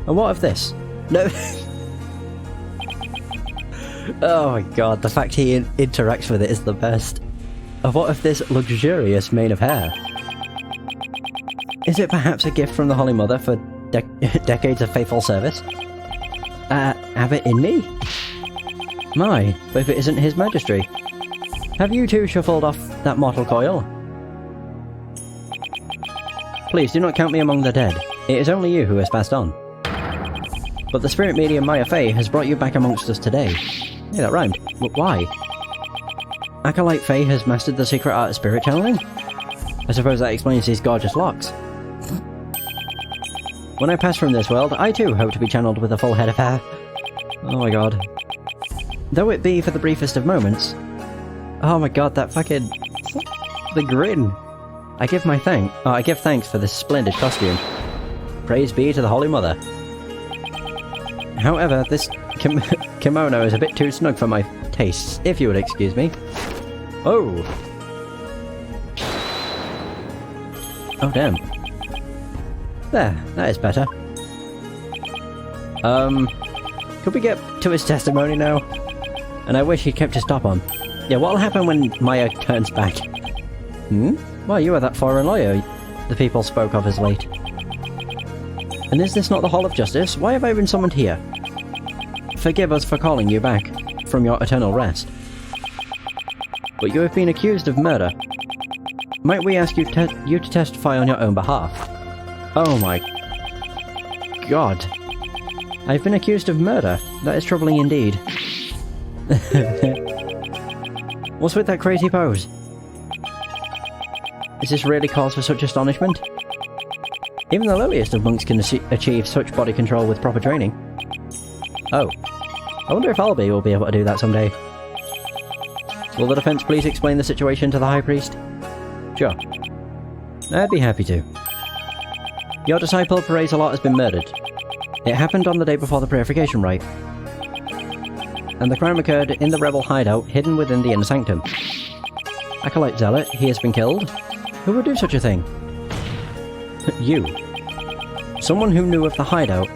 And what of this? No. Oh my god, the fact he interacts with it is the best. And what of this luxurious mane of hair? Is it perhaps a gift from the Holy Mother for decades of faithful service? Abbot Inmee? My, but if it isn't His Majesty. Have you two shuffled off that mortal coil? Please do not count me among the dead. It is only you who has passed on. But the spirit medium Maya Fey has brought you back amongst us today. Hey, that rhymed. But why? Acolyte Fey has mastered the secret art of spirit channeling? I suppose that explains these gorgeous locks. When I pass from this world, I too hope to be channeled with a full head of hair. Oh my god. Though it be for the briefest of moments. Oh my god, that fucking... the grin! I give thanks for this splendid costume. Praise be to the Holy Mother. However, this kimono is a bit too snug for my tastes, if you would excuse me. Oh! Oh damn. There, that is better. Could we get to his testimony now? And I wish he'd kept his top on. Yeah, what'll happen when Maya turns back? Well, you are that foreign lawyer the people spoke of as late. And is this not the Hall of Justice? Why have I been summoned here? Forgive us for calling you back from your eternal rest. But you have been accused of murder. Might we ask you to testify on your own behalf? Oh my god. I've been accused of murder. That is troubling indeed. What's with that crazy pose? Is this really cause for such astonishment? Even the lowliest of monks can achieve such body control with proper training. Oh. I wonder if Albie will be able to do that someday. Will the defense please explain the situation to the High Priest? Sure. I'd be happy to. Your disciple, Perez-a-Lot, has been murdered. It happened on the day before the Purification Rite. And the crime occurred in the rebel hideout hidden within the Inner Sanctum. Acolyte Zealot, he has been killed? Who would do such a thing? You. Someone who knew of the hideout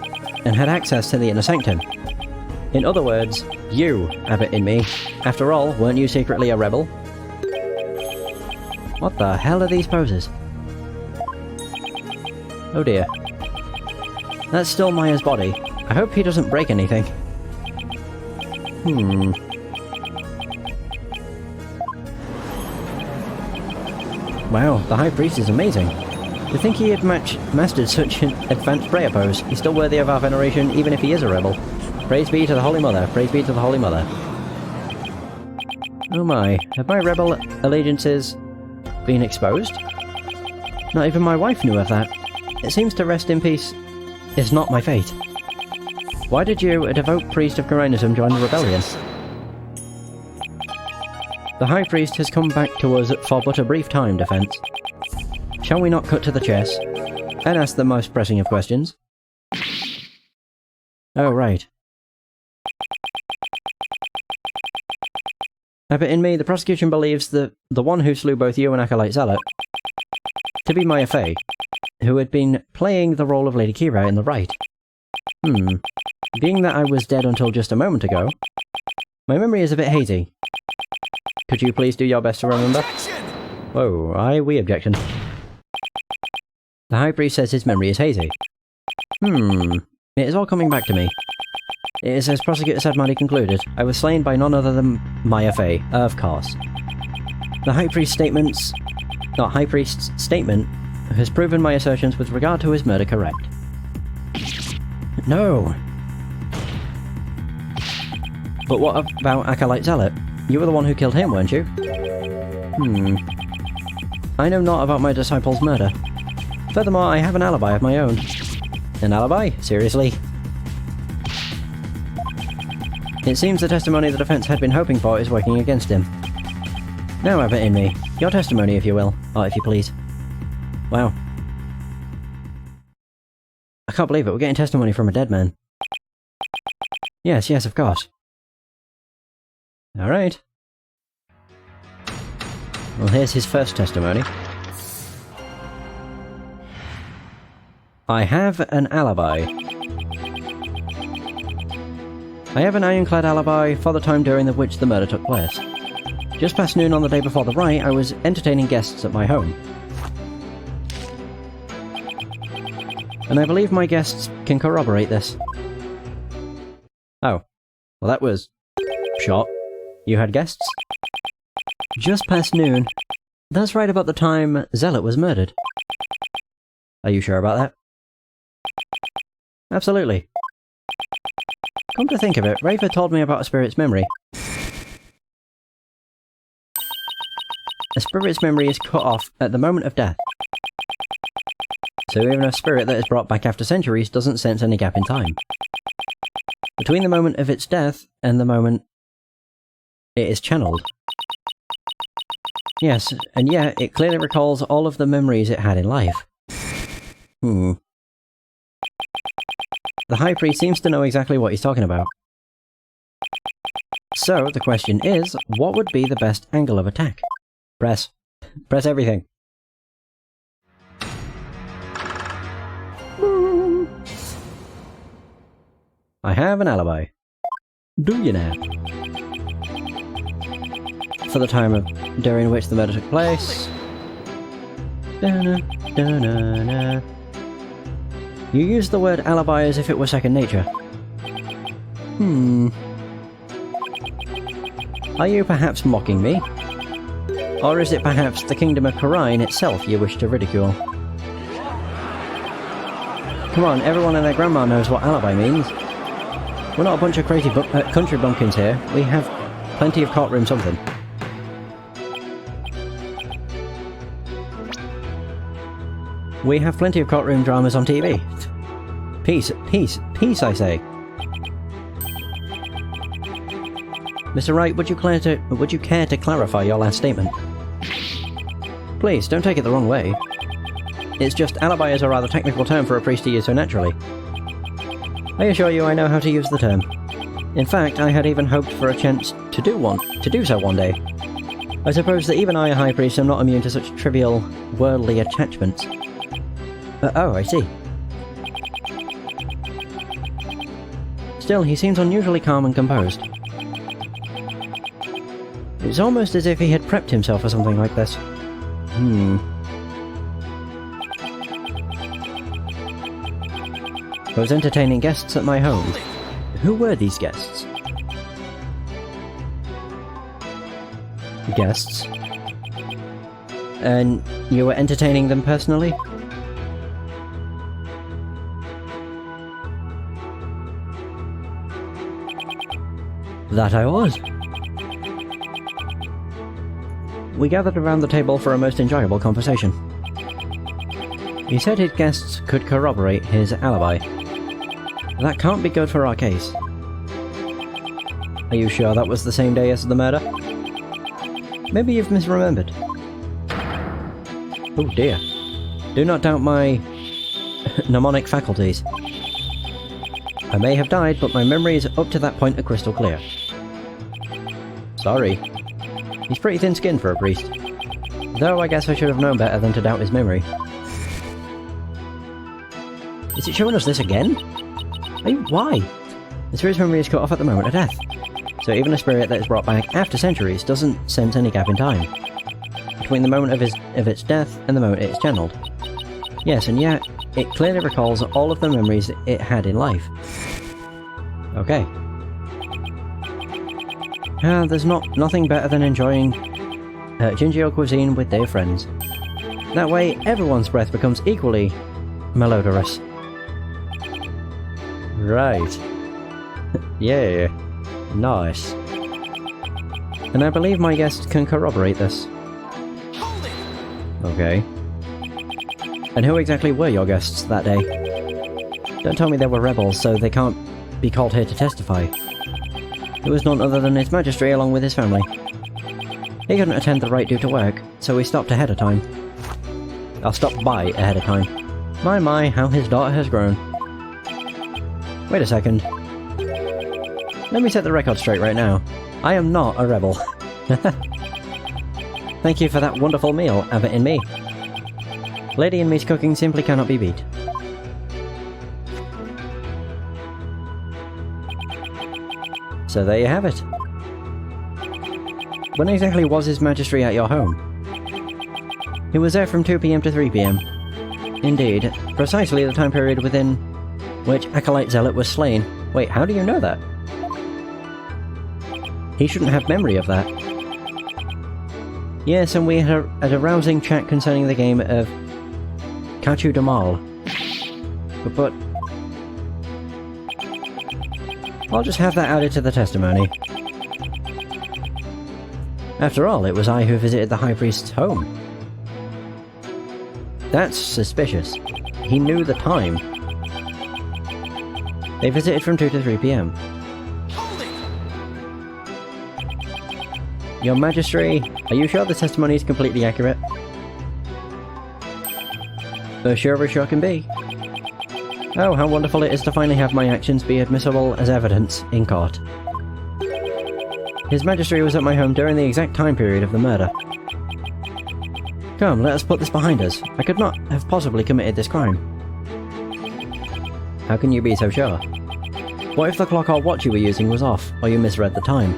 and had access to the Inner Sanctum. In other words, you, Abbot Inmee. After all, weren't you secretly a rebel? What the hell are these poses? Oh dear. That's still Maya's body. I hope he doesn't break anything. Wow, the High Priest is amazing. To think he had mastered such an advanced prayer pose. He's still worthy of our veneration, even if he is a rebel. Praise be to the Holy Mother. Praise be to the Holy Mother. Oh my, have my rebel allegiances been exposed? Not even my wife knew of that. It seems to rest in peace is not my fate. Why did you, a devout priest of Coriolism, join the rebellion? The High Priest has come back to us for but a brief time, Defense. Shall we not cut to the chase and ask the most pressing of questions? Oh, right. Abbot Inmee, the prosecution believes that the one who slew both you and Acolyte Zealot to be Maya Fey, who had been playing the role of Lady Kira in the rite. Being that I was dead until just a moment ago, my memory is a bit hazy. Could you please do your best to remember? Whoa, we objection. The High Priest says his memory is hazy. It is all coming back to me. It is as Prosecutor Sadmadi concluded. I was slain by none other than Maya Fey, of course. The High Priest's statement has proven my assertions with regard to his murder correct. No! But what about Acolyte Zealot? You were the one who killed him, weren't you? I know not about my disciple's murder. Furthermore, I have an alibi of my own. An alibi? Seriously? It seems the testimony the defense had been hoping for is working against him. Now, Abbot Inmee, your testimony, if you will, or if you please. Wow. I can't believe it, we're getting testimony from a dead man. Yes, of course. Alright. Well, here's his first testimony. I have an alibi. I have an ironclad alibi for the time during which the murder took place. Just past noon on the day before the rite, I was entertaining guests at my home. And I believe my guests can corroborate this. Oh. Well, that was short. You had guests? Just past noon. That's right about the time Zealot was murdered. Are you sure about that? Absolutely. Come to think of it, Rafer told me about a spirit's memory. A spirit's memory is cut off at the moment of death. So even a spirit that is brought back after centuries doesn't sense any gap in time. Between the moment of its death and the moment it is channeled. Yes, and yet it clearly recalls all of the memories it had in life. The High Priest seems to know exactly what he's talking about. So, the question is, what would be the best angle of attack? Press. Press everything. I have an alibi. Do you now? For the time during which the murder took place. You used the word alibi as if it were second nature. Are you perhaps mocking me? Or is it perhaps the Kingdom of Khura'in itself you wish to ridicule? Come on, everyone and their grandma knows what alibi means. We're not a bunch of crazy country bumpkins here. We have plenty of courtroom something. We have plenty of courtroom dramas on TV. Peace, peace, peace, I say. Mr. Wright, would you care to clarify your last statement? Please, don't take it the wrong way. It's just alibi is a rather technical term for a priest to use so naturally. I assure you I know how to use the term. In fact, I had even hoped for a chance to do so one day. I suppose that even I, a high priest, am not immune to such trivial, worldly attachments. Oh, I see. Still, he seems unusually calm and composed. It's almost as if he had prepped himself for something like this. I was entertaining guests at my home. Who were these guests? Guests? And you were entertaining them personally? That I was. We gathered around the table for a most enjoyable conversation. He said his guests could corroborate his alibi. That can't be good for our case. Are you sure that was the same day as the murder? Maybe you've misremembered. Oh dear. Do not doubt my mnemonic faculties. I may have died, but my memories up to that point are crystal clear. Sorry. He's pretty thin-skinned for a priest. Though I guess I should have known better than to doubt his memory. Is it showing us this again? Why? The spirit's memory is cut off at the moment of death. So even a spirit that is brought back after centuries doesn't sense any gap in time between the moment of its death and the moment it's channeled. Yes, and yet it clearly recalls all of the memories it had in life. Okay. There's nothing better than enjoying Jinjio cuisine with their friends. That way, everyone's breath becomes equally malodorous. Right. Yeah. Nice. And I believe my guests can corroborate this. Hold it! Okay. And who exactly were your guests that day? Don't tell me they were rebels, so they can't be called here to testify. It was none other than His Majesty along with his family. He couldn't attend the rite due to work, so we stopped ahead of time. I'll stop by ahead of time. My, how his daughter has grown. Wait a second. Let me set the record straight right now. I am not a rebel. Thank you for that wonderful meal, Abbot in me. Lady in me's cooking simply cannot be beat. So there you have it. When exactly was His Majesty at your home? He was there from 2 PM to 3 PM. Indeed, precisely the time period within which Acolyte Zealot was slain. Wait, how do you know that? He shouldn't have memory of that. Yes, and we had a rousing chat concerning the game of Kachu Damal. But I'll just have that added to the testimony. After all, it was I who visited the High Priest's home. That's suspicious. He knew the time. They visited from 2 to 3 PM. Hold it! Your Majesty, are you sure the testimony is completely accurate? As sure as sure can be. Oh, how wonderful it is to finally have my actions be admissible as evidence in court. His Majesty was at my home during the exact time period of the murder. Come, let us put this behind us. I could not have possibly committed this crime. How can you be so sure? What if the clock or watch you were using was off, or you misread the time?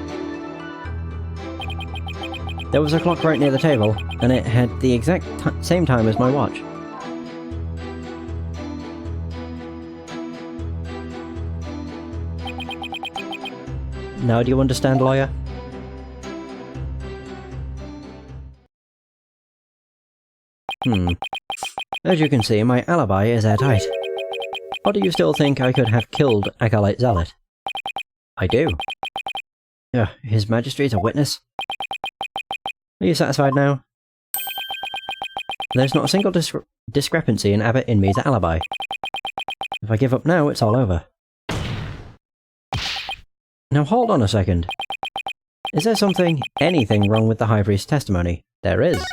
There was a clock right near the table, and it had the exact same time as my watch. Now do you understand, lawyer? As you can see, my alibi is airtight. Or do you still think I could have killed Acolyte Zealot? I do. His Majesty is a witness. Are you satisfied now? There's not a single discrepancy in Abbott Inmee's alibi. If I give up now, it's all over. Now hold on a second. Is there anything wrong with the High Priest's testimony? There is.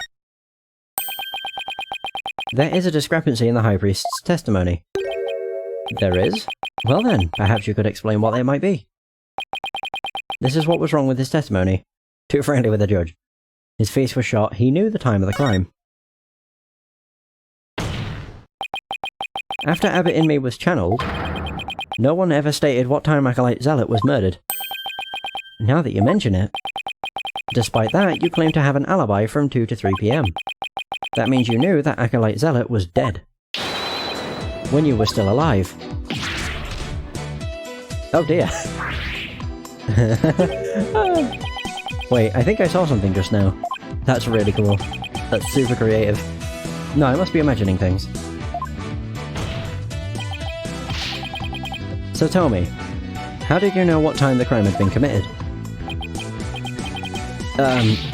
There is a discrepancy in the High Priest's testimony. There is? Well then, perhaps you could explain what it might be. This is what was wrong with his testimony. Too friendly with the judge. His face was shot. He knew the time of the crime. After Abbott Inmee was channeled, no one ever stated what time Acolyte Zealot was murdered. Now that you mention it, despite that, you claim to have an alibi from 2 to 3 PM. That means you knew that Acolyte Zealot was dead. When you were still alive. Oh dear. Wait, I think I saw something just now. That's really cool. That's super creative. No, I must be imagining things. So tell me, how did you know what time the crime had been committed?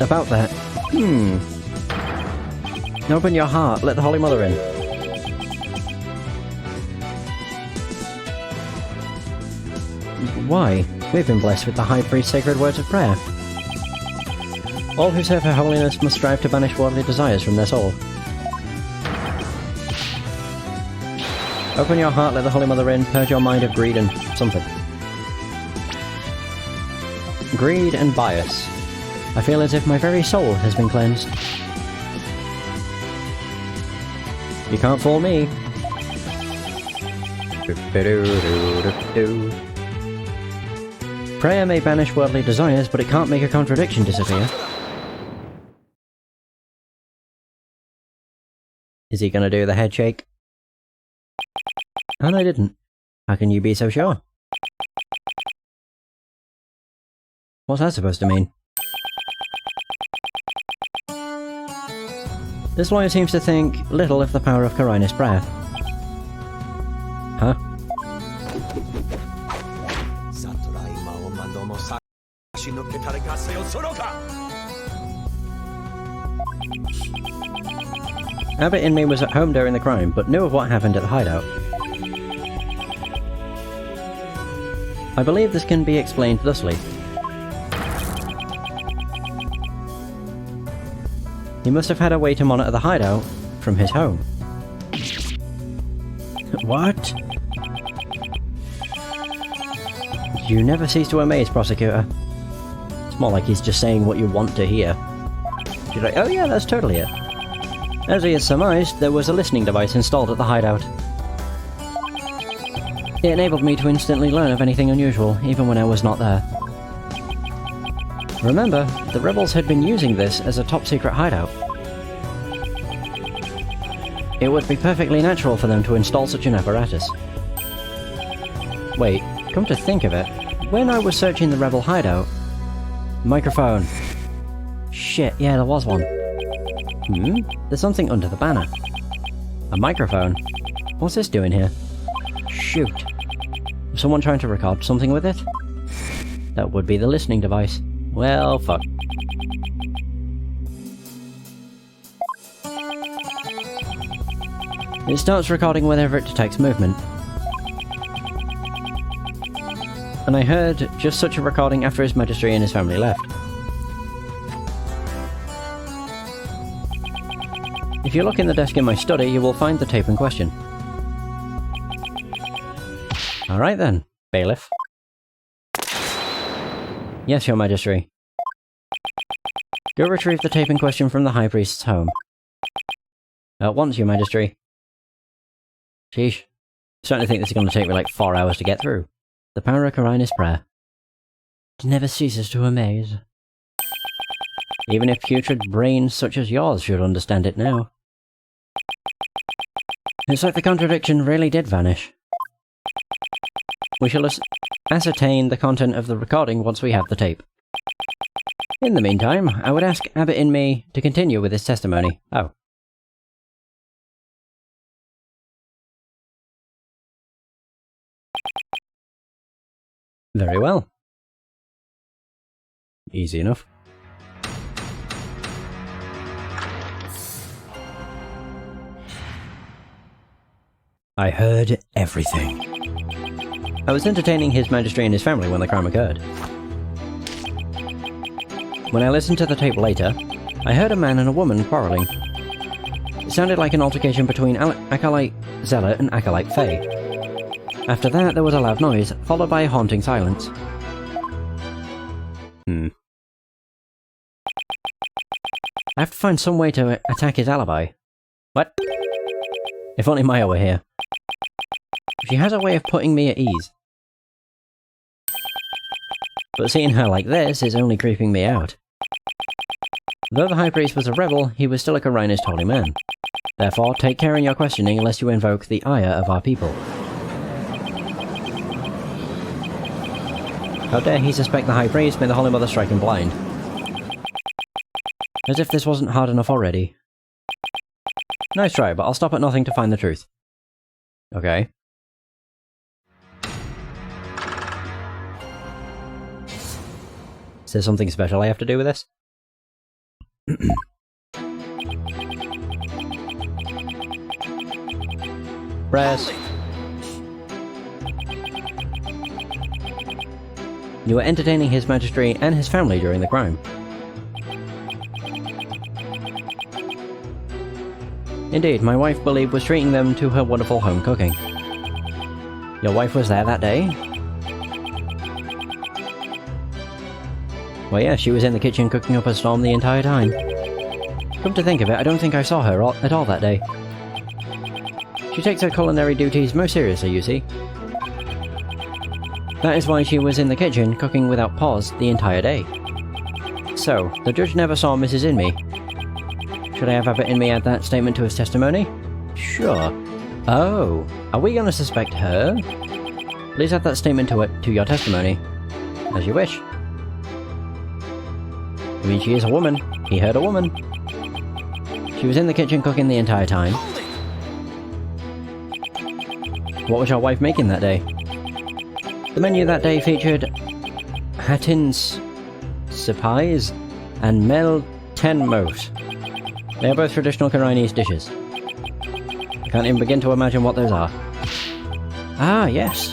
About that. Open your heart, let the Holy Mother in. Why? We've been blessed with the High Priest's sacred words of prayer. All who serve Her Holiness must strive to banish worldly desires from their soul. Open your heart, let the Holy Mother in, purge your mind of greed and something. Greed and bias. I feel as if my very soul has been cleansed. You can't fool me. Prayer may banish worldly desires, but it can't make a contradiction disappear. Is he gonna do the head shake? And I didn't. How can you be so sure? What's that supposed to mean? This lawyer seems to think little of the power of Karanis prayer. Huh? Abbott Inmee was at home during the crime, but knew of what happened at the hideout. I believe this can be explained thusly. He must have had a way to monitor the hideout from his home. What? You never cease to amaze, prosecutor. It's more like he's just saying what you want to hear. You're like, oh yeah, that's totally it. As he had surmised, there was a listening device installed at the hideout. It enabled me to instantly learn of anything unusual, even when I was not there. Remember, the rebels had been using this as a top-secret hideout. It would be perfectly natural for them to install such an apparatus. Wait, come to think of it, when I was searching the rebel hideout... Microphone. Shit, yeah, there was one. There's something under the banner. A microphone? What's this doing here? Shoot. Was someone trying to record something with it? That would be the listening device. Well, fuck. It starts recording whenever it detects movement. And I heard just such a recording after His Majesty and his family left. If you look in the desk in my study, you will find the tape in question. Alright then, bailiff. Yes, Your Majesty. Go retrieve the tape in question from the High Priest's home. At once, Your Majesty. Sheesh. Starting to think this is going to take me like 4 hours to get through. The power of Karanis prayer. It never ceases to amaze. Even if putrid brains such as yours should understand it now. It's like the contradiction really did vanish. We shall ascertain the content of the recording once we have the tape. In the meantime, I would ask Abbott Inmee to continue with his testimony. Oh. Very well. Easy enough. I heard everything. I was entertaining His Majesty and his family when the crime occurred. When I listened to the tape later, I heard a man and a woman quarrelling. It sounded like an altercation between Acolyte Zealot and Acolyte Faye. After that, there was a loud noise, followed by a haunting silence. I have to find some way to attack his alibi. What? If only Maya were here. She has a way of putting me at ease. But seeing her like this is only creeping me out. Though the High Priest was a rebel, he was still a Kharianist holy man. Therefore, take care in your questioning unless you invoke the ire of our people. How dare he suspect the High Priest, may the Holy Mother strike him blind. As if this wasn't hard enough already. Nice try, but I'll stop at nothing to find the truth. Okay. Is there something special I have to do with this? Press. You were entertaining His Majesty and his family during the crime. Indeed, my wife believed was treating them to her wonderful home cooking. Your wife was there that day? Well, yeah, she was in the kitchen cooking up a storm the entire time. Come to think of it, I don't think I saw her at all that day. She takes her culinary duties most seriously, you see. That is why she was in the kitchen cooking without pause the entire day. So, the judge never saw Mrs. Inmee. Should I have Abbot Inmee add that statement to his testimony? Sure. Oh, are we going to suspect her? Please add that statement to your testimony. As you wish. I mean, she is a woman. He heard a woman. She was in the kitchen cooking the entire time. What was your wife making that day? The menu that day featured Hattin's Suppies and Mel Tenmos. They are both traditional Kharianese dishes. I can't even begin to imagine what those are. Ah, yes.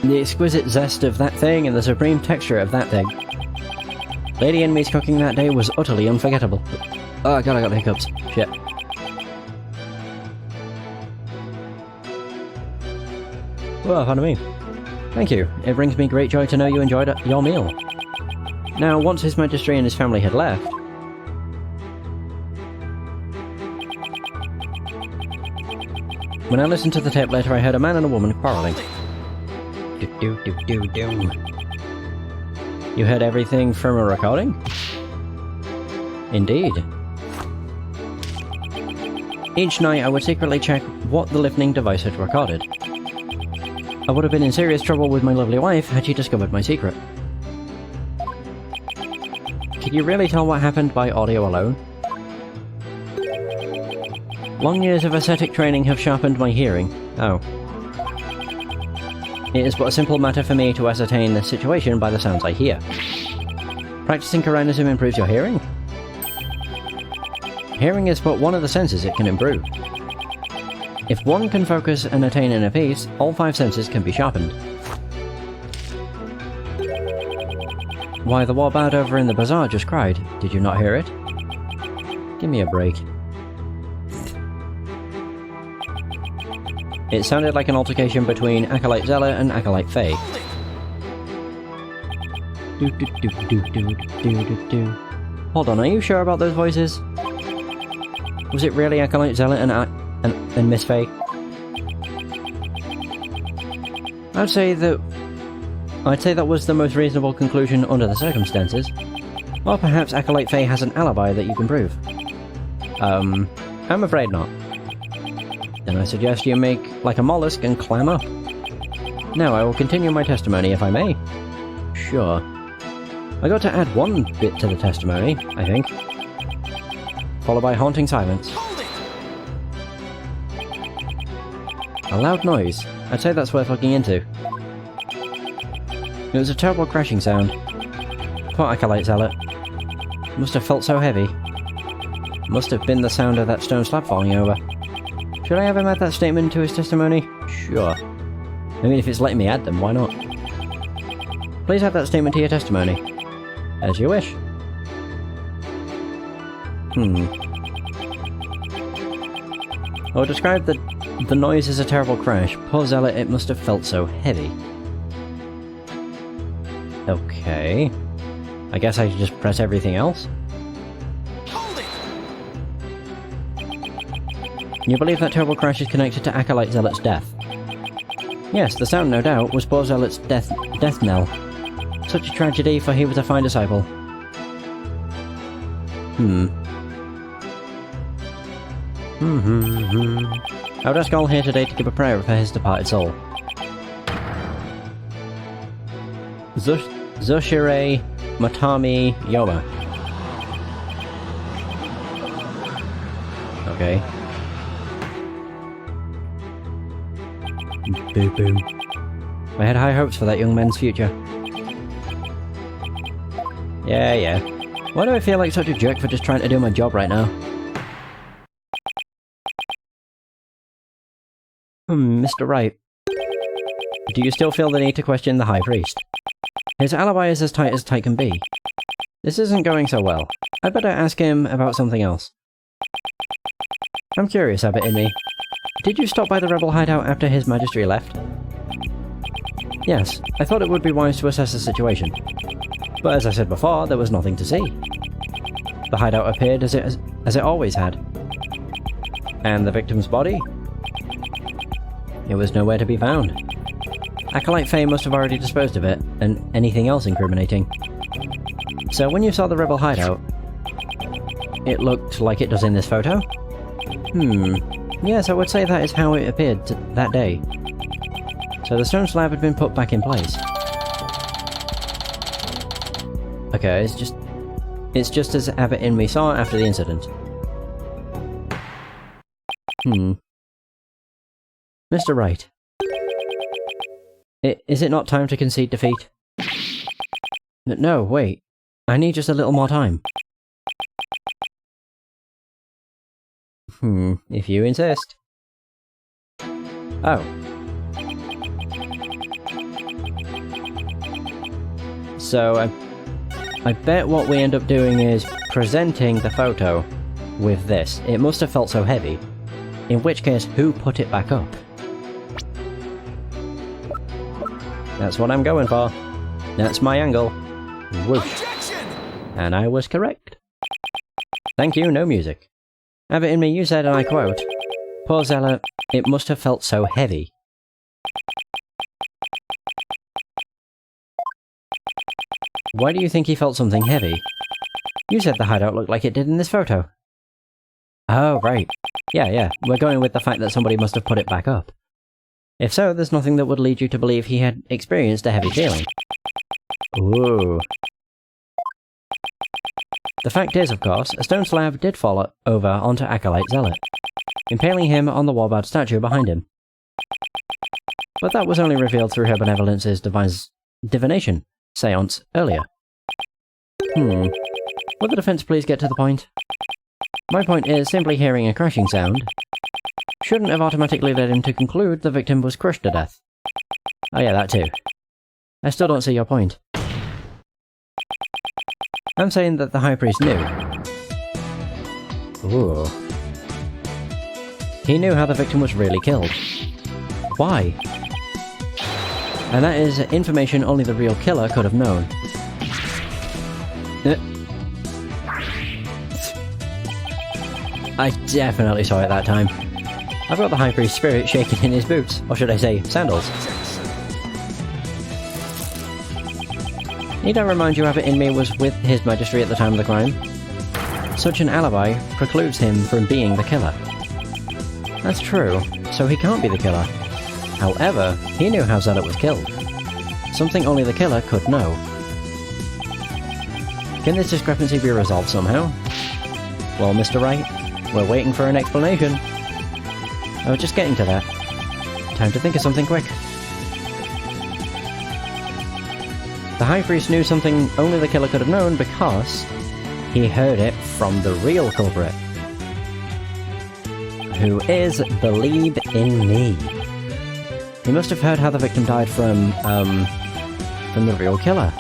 The exquisite zest of that thing and the supreme texture of that thing. Lady Inmee's cooking that day was utterly unforgettable. Oh god, I got the hiccups. Shit. Well, pardon me. Thank you. It brings me great joy to know you enjoyed your meal. Now, once His Majesty and his family had left, when I listened to the tape later, I heard a man and a woman quarrelling. Do-do-do-do-do. You heard everything from a recording? Indeed. Each night I would secretly check what the listening device had recorded. I would have been in serious trouble with my lovely wife had she discovered my secret. Can you really tell what happened by audio alone? Long years of ascetic training have sharpened my hearing. Oh. It is but a simple matter for me to ascertain the situation by the sounds I hear. Practicing Kharianism improves your hearing? Hearing is but one of the senses it can improve. If one can focus and attain inner peace, all 5 senses can be sharpened. Why, the warbird over in the bazaar just cried. Did you not hear it? Give me a break. It sounded like an altercation between Acolyte Zealot and Acolyte Faye. Hold on, are you sure about those voices? Was it really Acolyte Zealot and Miss Faye? I'd say that was the most reasonable conclusion under the circumstances. Or perhaps Acolyte Faye has an alibi that you can prove. I'm afraid not. Then I suggest you make like a mollusk and clam up. Now I will continue my testimony if I may. Sure. I got to add one bit to the testimony, I think. Followed by haunting silence. A loud noise. I'd say that's worth looking into. It was a terrible crashing sound. Poor Acolyte Zealot. Must have felt so heavy. Must have been the sound of that stone slab falling over. Should I have him add that statement to his testimony? Sure. I mean, if it's letting me add them, why not? Please add that statement to your testimony. As you wish. Or describe the noise as a terrible crash. Poor Zealot, it must have felt so heavy. Okay. I guess I should just press everything else? Hold it! You believe that terrible crash is connected to Acolyte Zealot's death? Yes, the sound, no doubt, was poor Zealot's death knell. Such a tragedy, for he was a fine disciple. I would ask all here today to give a prayer for his departed soul. Zoshire Matami Yoma. Okay. Boo boo. I had high hopes for that young man's future. Yeah. Why do I feel like such a jerk for just trying to do my job right now? Mr. Wright. Do you still feel the need to question the High Priest? His alibi is as tight can be. This isn't going so well. I'd better ask him about something else. I'm curious, Abbot Inmee. Did you stop by the rebel hideout after His Majesty left? Yes, I thought it would be wise to assess the situation. But as I said before, there was nothing to see. The hideout appeared as it always had. And the victim's body? It was nowhere to be found. Acolyte Faye must have already disposed of it, and anything else incriminating. So when you saw the rebel hideout, it looked like it does in this photo? Yes, I would say that is how it appeared that day. So the stone slab had been put back in place. Okay, it's just as Abbot Inmee saw after the incident. Mr. Wright. Is it not time to concede defeat? No, wait. I need just a little more time. If you insist. Oh. So, I bet what we end up doing is presenting the photo with this. It must have felt so heavy. In which case, who put it back up? That's what I'm going for. That's my angle. Whoosh. Objection! And I was correct. Thank you, no music. Abbot Inmee, you said, and I quote, "Poor Zealot, it must have felt so heavy." Why do you think he felt something heavy? You said the hideout looked like it did in this photo. Oh, right. Yeah, we're going with the fact that somebody must have put it back up. If so, there's nothing that would lead you to believe he had experienced a heavy feeling. Ooh. The fact is, of course, a stone slab did fall over onto Acolyte Zealot, impaling him on the Warbard statue behind him. But that was only revealed through her benevolence's divination seance earlier. Will the defense please get to the point? My point is, simply hearing a crashing sound shouldn't have automatically led him to conclude the victim was crushed to death. Oh yeah, that too. I still don't see your point. I'm saying that the High Priest knew. Ooh. He knew how the victim was really killed. Why? And that is information only the real killer could have known. I definitely saw it that time. I've got the High Priest's spirit shaking in his boots, or should I say, sandals. Need I remind you Abbot Inmee was with His Majesty at the time of the crime? Such an alibi precludes him from being the killer. That's true, so he can't be the killer. However, he knew how Zealot was killed. Something only the killer could know. Can this discrepancy be resolved somehow? Well, Mr. Wright, we're waiting for an explanation. I was just getting to that. Time to think of something quick. The High Priest knew something only the killer could have known because he heard it from the real culprit. who is Believe in Me. He must have heard how the victim died from the real killer.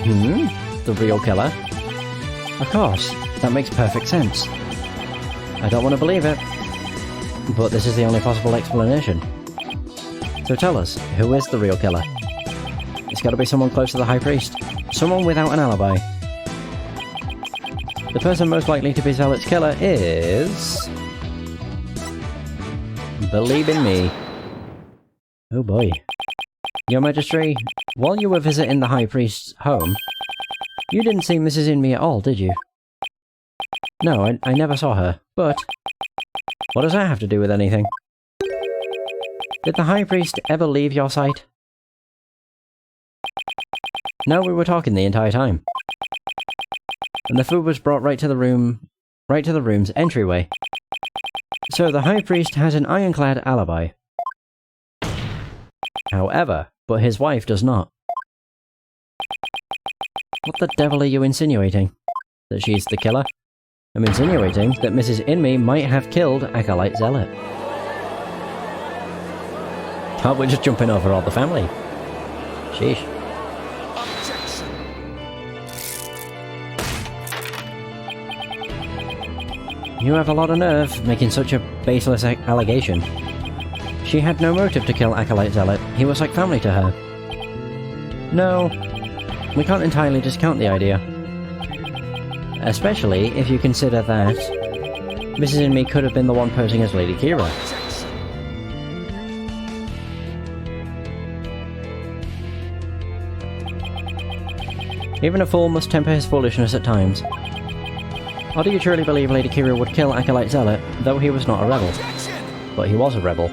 The real killer? Of course, that makes perfect sense. I don't want to believe it, but this is the only possible explanation. So tell us, who is the real killer? It's gotta be someone close to the High Priest. Someone without an alibi. The person most likely to be Zealot's killer is... Believe in Me. Oh boy. Your Majesty, while you were visiting the High Priest's home, you didn't see Mrs. In Me at all, did you? No, I never saw her, but... What does that have to do with anything? Did the High Priest ever leave your sight? No, we were talking the entire time. And the food was brought right to the room's entryway. So the High Priest has an ironclad alibi. However, but his wife does not. What the devil are you insinuating? That she's the killer? I'm insinuating that Mrs. In Me might have killed Acolyte Zealot. Can't we just jump in over all the family? Sheesh. You have a lot of nerve making such a baseless allegation. She had no motive to kill Acolyte Zealot. He was like family to her. No, we can't entirely discount the idea. Especially if you consider that Mrs. In Me could have been the one posing as Lady Kira. Even a fool must temper his foolishness at times. Or do you truly believe Lady Kira would kill Acolyte Zealot, though he was not a rebel? But he was a rebel.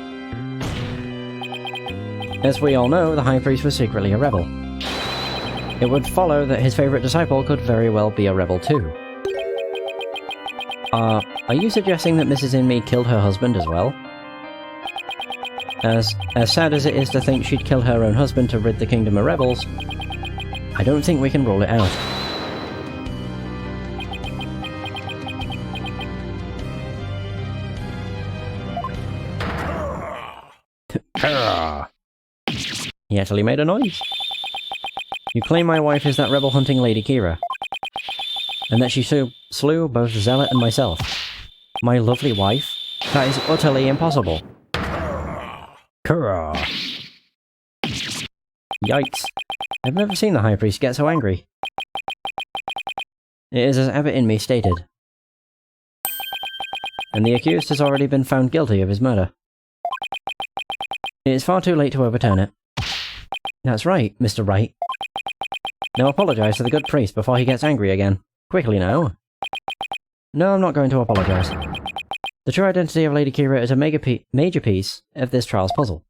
As we all know, the High Priest was secretly a rebel. It would follow that his favourite disciple could very well be a rebel too. Are you suggesting that Mrs. In Me killed her husband as well? As sad as it is to think she'd kill her own husband to rid the kingdom of rebels, I don't think we can rule it out. He actually made a noise. You claim my wife is that rebel-hunting Lady Kira, and that she slew both Zealot and myself. My lovely wife? That is utterly impossible. Kura. Yikes. I've never seen the High Priest get so angry. It is as Abbot In Me stated. And the accused has already been found guilty of his murder. It is far too late to overturn it. That's right, Mr. Wright. Now apologise to the good priest before he gets angry again. Quickly now. No, I'm not going to apologise. The true identity of Lady Kira is a major piece of this trial's puzzle.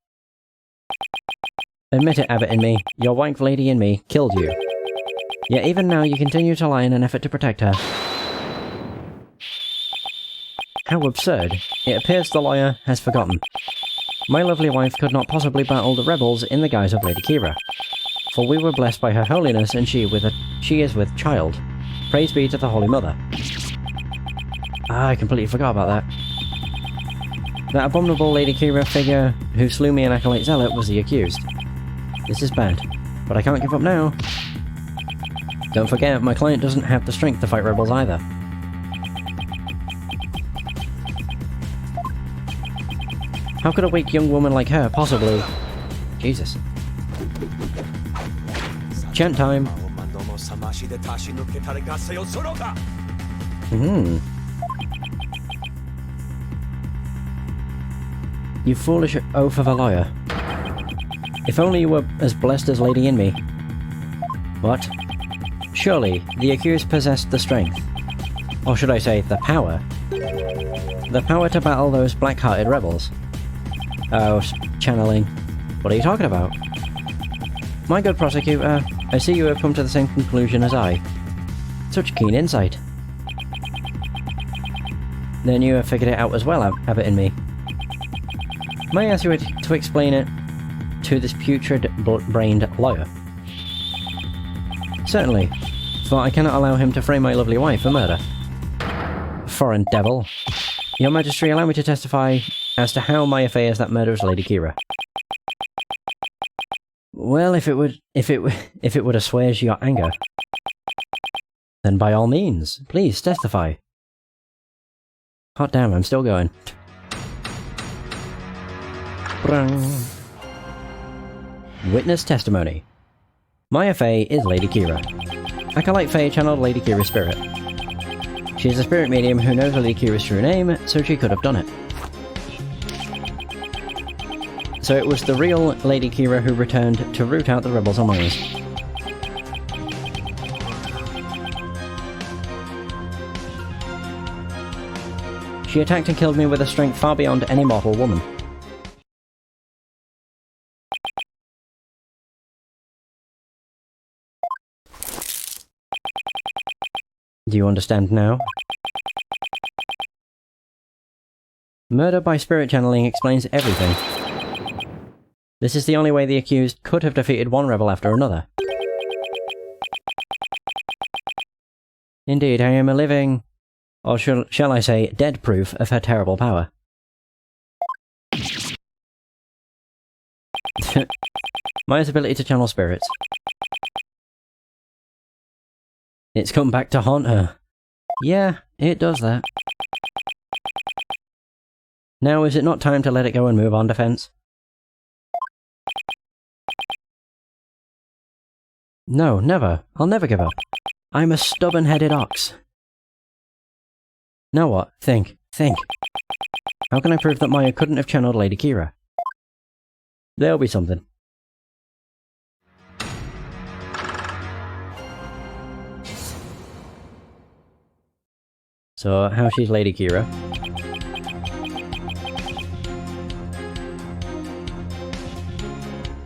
Admit it, Abbot In Me. Your wife, Lady In Me, killed you. Yet even now you continue to lie in an effort to protect her. How absurd. It appears the lawyer has forgotten. My lovely wife could not possibly battle the rebels in the guise of Lady Kira. For we were blessed by her holiness, and she is with child. Praise be to the Holy Mother. Ah, I completely forgot about that. That abominable Lady Kira figure who slew me and Acolyte Zealot was the accused. This is bad, but I can't give up now. Don't forget, my client doesn't have the strength to fight rebels either. How could a weak young woman like her possibly... Jesus. Chant time. You foolish oaf of a lawyer. If only you were as blessed as Lady In Me. What? Surely, the accused possessed the strength. Or should I say, the power. The power to battle those black-hearted rebels. Oh, channeling. What are you talking about? My good prosecutor, I see you have come to the same conclusion as I. Such keen insight. Then you have figured it out as well, Abbot In Me. May I ask you to explain it to this putrid-brained lawyer? Certainly, for I cannot allow him to frame my lovely wife for murder. Foreign devil. Your Majesty, allow me to testify as to how my affair is that murderous Lady Kira. Well, if it would assuage your anger, then by all means, please testify. Hot damn, I'm still going. Witness testimony. Maya Fey is Lady Kira. Acolyte Fey channeled Lady Kira's spirit. She is a spirit medium who knows Lady Kira's true name, so she could have done it. So it was the real Lady Kira who returned to root out the rebels among us. She attacked and killed me with a strength far beyond any mortal woman. Do you understand now? Murder by spirit channeling explains everything. This is the only way the accused could have defeated one rebel after another. Indeed, I am a living, or shall I say, dead proof of her terrible power. Maya's ability to channel spirits. It's come back to haunt her. Yeah, it does that. Now is it not time to let it go and move on, Defense? No, never. I'll never give up. I'm a stubborn-headed ox. Now what? Think. How can I prove that Maya couldn't have channeled Lady Kira? There'll be something. So, how she's Lady Kira?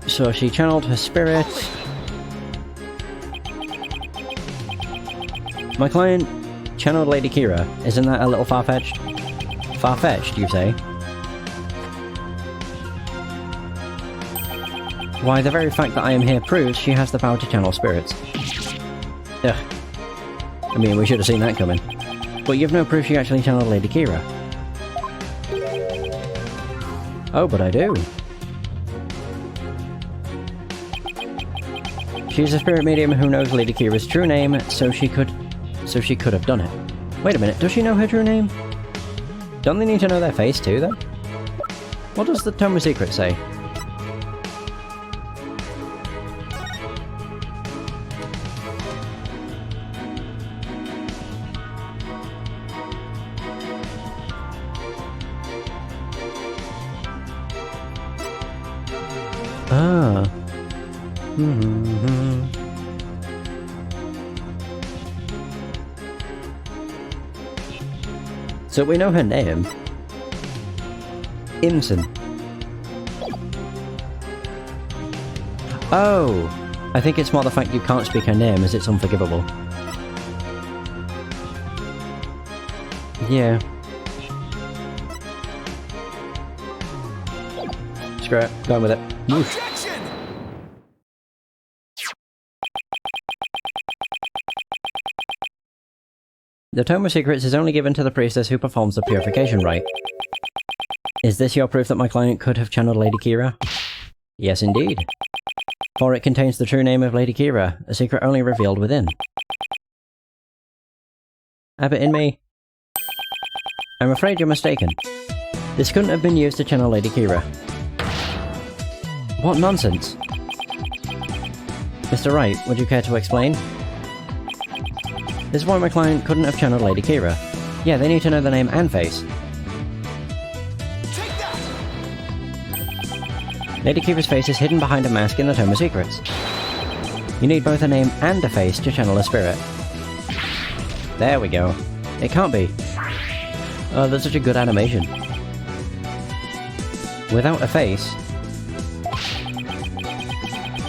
So she channeled her spirit. My client channeled Lady Kira. Isn't that a little far-fetched? Far-fetched, you say? Why, the very fact that I am here proves she has the power to channel spirits. Ugh. I mean, we should have seen that coming. But you've no proof she actually channeled Lady Kira. Oh, but I do. She's a spirit medium who knows Lady Kira's true name, so she could have done it. Wait a minute, does she know her true name? Don't they need to know their face too, then? What does the Tome of Secrets say? Ah. So we know her name. Imson. Oh! I think it's more the fact you can't speak her name as it's unforgivable. Yeah. Screw it. Going with it. Objection! The Tome of Secrets is only given to the priestess who performs the purification rite. Is this your proof that my client could have channeled Lady Kira? Yes, indeed. For it contains the true name of Lady Kira, a secret only revealed within. Abbot in me. I'm afraid you're mistaken. This couldn't have been used to channel Lady Kira. What nonsense! Mr. Wright, would you care to explain? This is why my client couldn't have channeled Lady Kira. Yeah, they need to know the name and face. Take that! Lady Kira's face is hidden behind a mask in the Tome of Secrets. You need both a name and a face to channel a spirit. There we go. It can't be. Oh, that's such a good animation. Without a face,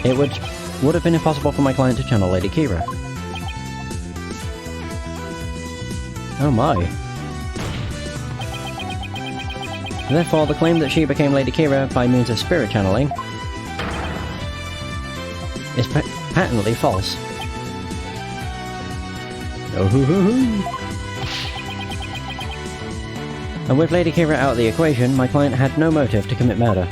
it would have been impossible for my client to channel Lady Kira. Oh my. Therefore, the claim that she became Lady Kira by means of spirit channeling is patently false. Oh hoo hoo hoo. And with Lady Kira out of the equation, my client had no motive to commit murder.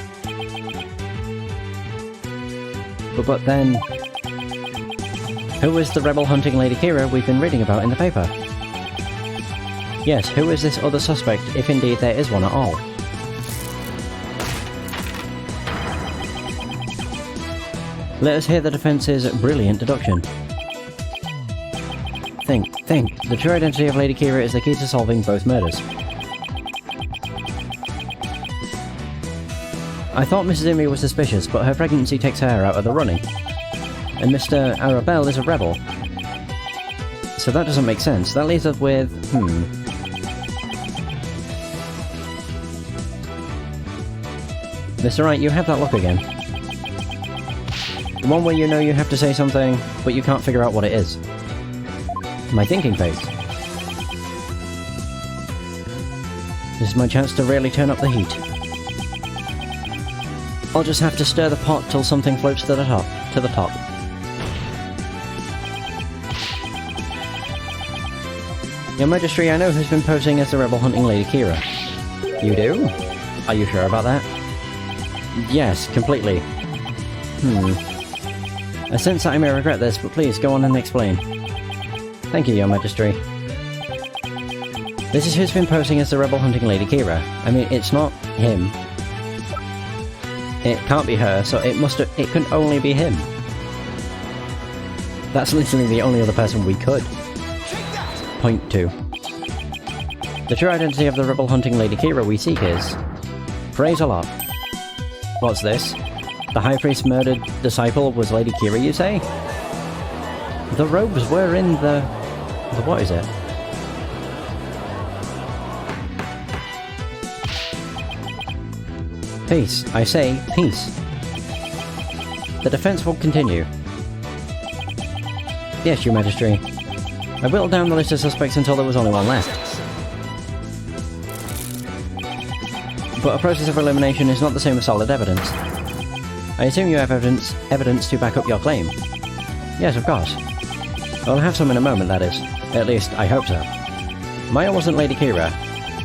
But then... who is the rebel hunting Lady Kira we've been reading about in the paper? Yes, who is this other suspect, if indeed there is one at all? Let us hear the defence's brilliant deduction. Think. The true identity of Lady Kira is the key to solving both murders. I thought Mrs. Imi was suspicious, but her pregnancy takes her out of the running. And Mr. Arabelle is a rebel. So that doesn't make sense. That leaves us with... Mr. Wright, you have that look again. The one where you know you have to say something, but you can't figure out what it is. My thinking phase. This is my chance to really turn up the heat. I'll just have to stir the pot till something floats to the top. Your Majesty, I know who's been posing as the rebel hunting Lady Kira. You do? Are you sure about that? Yes, completely. I sense that I may regret this, but please go on and explain. Thank you, Your Majesty. This is who's been posing as the rebel hunting Lady Kira. I mean, it's not him. It can't be her, so it can only be him. That's literally the only other person we could. Point 2. The true identity of the rebel hunting Lady Kira we seek is... Phrase a lot. What's this? The High Priest's murdered disciple was Lady Kira, you say? The robes were in the what is it? Peace. I say, peace. The defense will continue. Yes, Your Majesty. I whittled down the list of suspects until there was only one left. But a process of elimination is not the same as solid evidence. I assume you have evidence to back up your claim. Yes, of course. I'll have some in a moment, that is. At least, I hope so. Maya wasn't Lady Kira,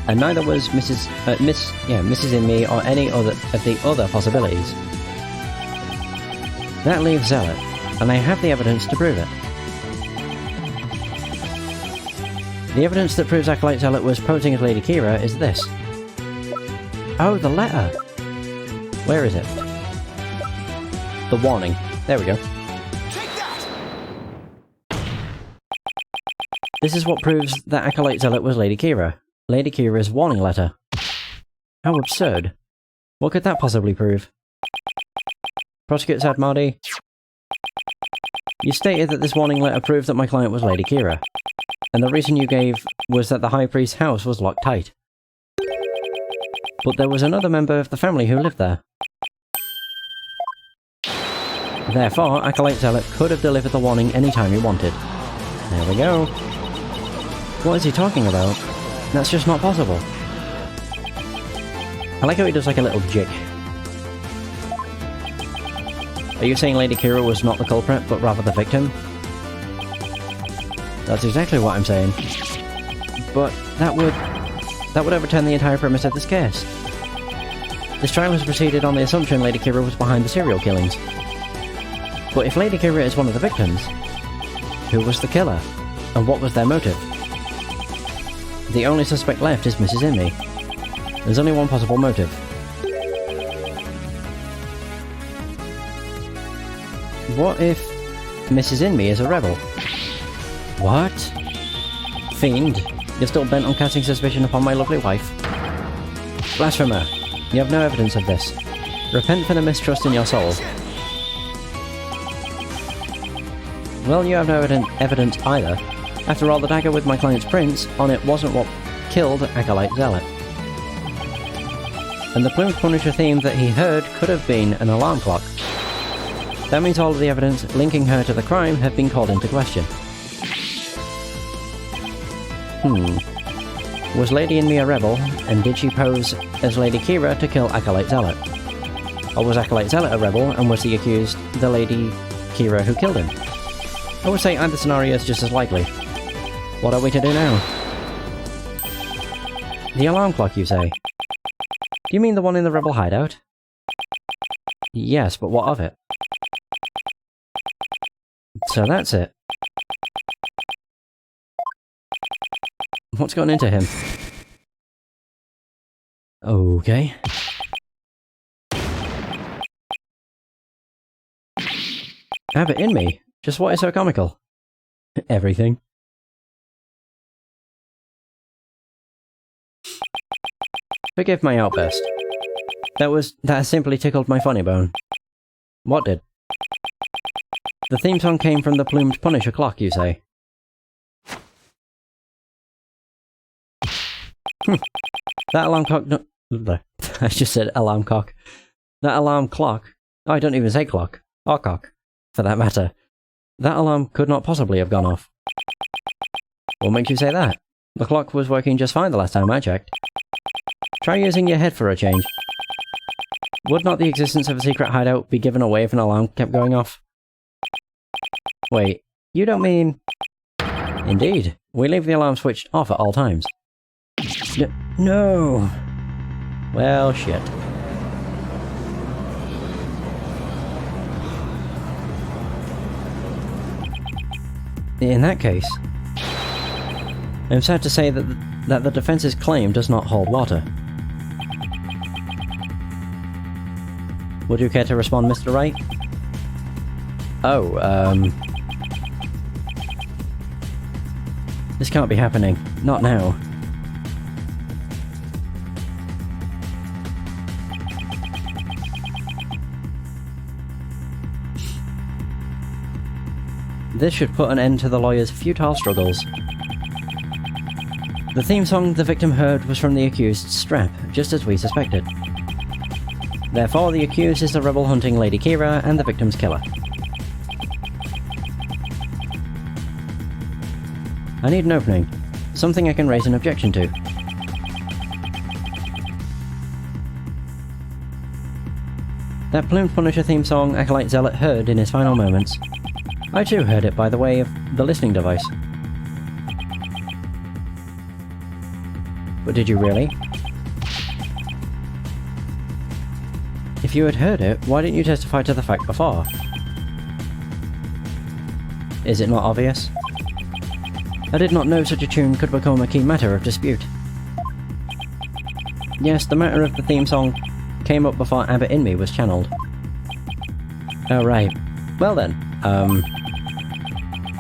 and neither was Mrs. Imi or any other of the other possibilities. That leaves Zealot, and I have the evidence to prove it. The evidence that proves Acolyte Zealot was posing as Lady Kira is this. Oh, the letter! Where is it? The warning. There we go. This is what proves that Acolyte Zealot was Lady Kira. Lady Kira's warning letter. How absurd. What could that possibly prove? Prosecutor Sadmardi. You stated that this warning letter proved that my client was Lady Kira, and the reason you gave was that the High Priest's house was locked tight. But there was another member of the family who lived there. Therefore, Acolyte Zealot could have delivered the warning any time he wanted. There we go. What is he talking about? That's just not possible. I like how he does like a little jig. Are you saying Lady Kira was not the culprit, but rather the victim? That's exactly what I'm saying. But that would overturn the entire premise of this case. This trial has proceeded on the assumption Lady Kira was behind the serial killings. But if Lady Kira is one of the victims, who was the killer? And what was their motive? The only suspect left is Mrs. Imi. There's only one possible motive. What if Mrs. Imi is a rebel? What? Fiend, you're still bent on casting suspicion upon my lovely wife? Blasphemer, you have no evidence of this. Repent for the mistrust in your soul. Well, you have no evidence either. After all, the dagger with my client's prints on it wasn't what killed Acolyte Zealot. And the Plumed Punisher theme that he heard could have been an alarm clock. That means all of the evidence linking her to the crime have been called into question. Was Lady Imi a rebel, and did she pose as Lady Kira to kill Acolyte Zealot? Or was Acolyte Zealot a rebel, and was the accused the Lady Kira who killed him? I would say either scenario is just as likely. What are we to do now? The alarm clock, you say? Do you mean the one in the rebel hideout? Yes, but what of it? So that's it. What's gotten into him? Okay. Abbott in me? Just what is so comical? Everything. Forgive my outburst. That simply tickled my funny bone. What did? The theme song came from the plumed Punisher clock, you say? That alarm clock I just said alarm cock. That alarm clock... Oh, I don't even say clock. Or cock, for that matter. That alarm could not possibly have gone off. What makes you say that? The clock was working just fine the last time I checked. Try using your head for a change. Would not the existence of a secret hideout be given away if an alarm kept going off? Wait, you don't mean... Indeed, we leave the alarm switched off at all times. No! Well, shit. In that case, I'm sad to say that the defense's claim does not hold water. Would you care to respond, Mr. Wright? Oh, this can't be happening. Not now. This should put an end to the lawyer's futile struggles. The theme song the victim heard was from the accused's strap, just as we suspected. Therefore, the accused is the rebel hunting Lady Kira and the victim's killer. I need an opening. Something I can raise an objection to. That plumed Punisher theme song Acolyte Zealot heard in his final moments. I too heard it by the way of the listening device. But did you really? If you had heard it, why didn't you testify to the fact before? Is it not obvious? I did not know such a tune could become a key matter of dispute. Yes, the matter of the theme song came up before Abbott in Me was channeled. Oh right. Well then,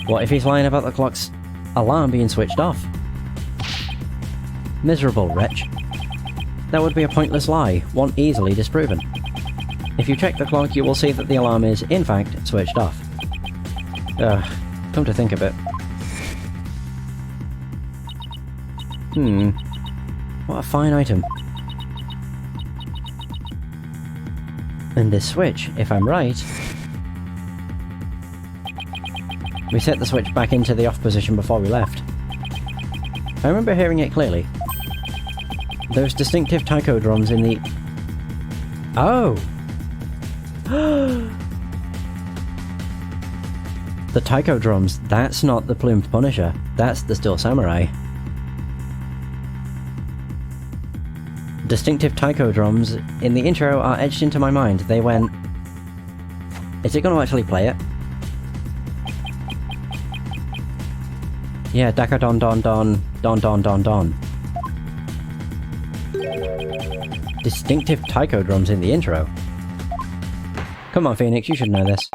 what if he's lying about the clock's alarm being switched off? Miserable wretch. That would be a pointless lie, one easily disproven. If you check the clock, you will see that the alarm is, in fact, switched off. Ugh, come to think of it. What a fine item. And this switch, if I'm right... We set the switch back into the off position before we left. I remember hearing it clearly. Those distinctive taiko drums in the... Oh! The taiko drums, that's not the plumed Punisher, that's the Still Samurai. Distinctive taiko drums in the intro are etched into my mind. They went... Is it going to actually play it? Yeah, Daka Don Don Don Don Don Don Don. Distinctive taiko drums in the intro. Come on, Phoenix, you should know this.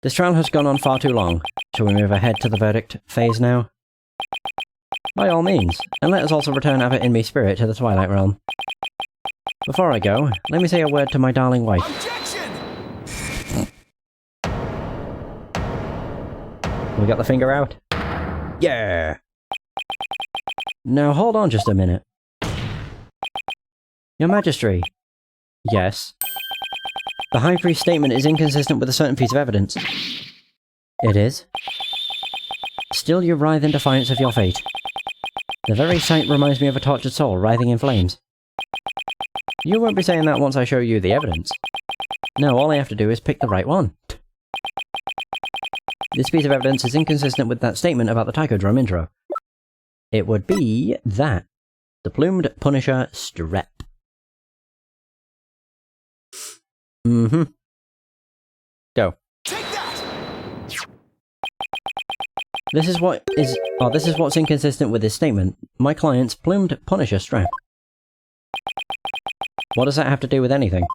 This trial has gone on far too long. Shall we move ahead to the verdict phase now? By all means, and let us also return Abbott in Me spirit to the Twilight Realm. Before I go, let me say a word to my darling wife. Objection! We got the finger out? Yeah! Now hold on just a minute. Your Majesty. Yes. The High Priest's statement is inconsistent with a certain piece of evidence. It is. Still you writhe in defiance of your fate. The very sight reminds me of a tortured soul writhing in flames. You won't be saying that once I show you the evidence. No, all I have to do is pick the right one. This piece of evidence is inconsistent with that statement about the taiko drum intro. It would be that. The Plumed Punisher Strep. Mm-hmm. Go. Take that! This is what's inconsistent with his statement. My client's Plumed Punisher Strap. What does that have to do with anything?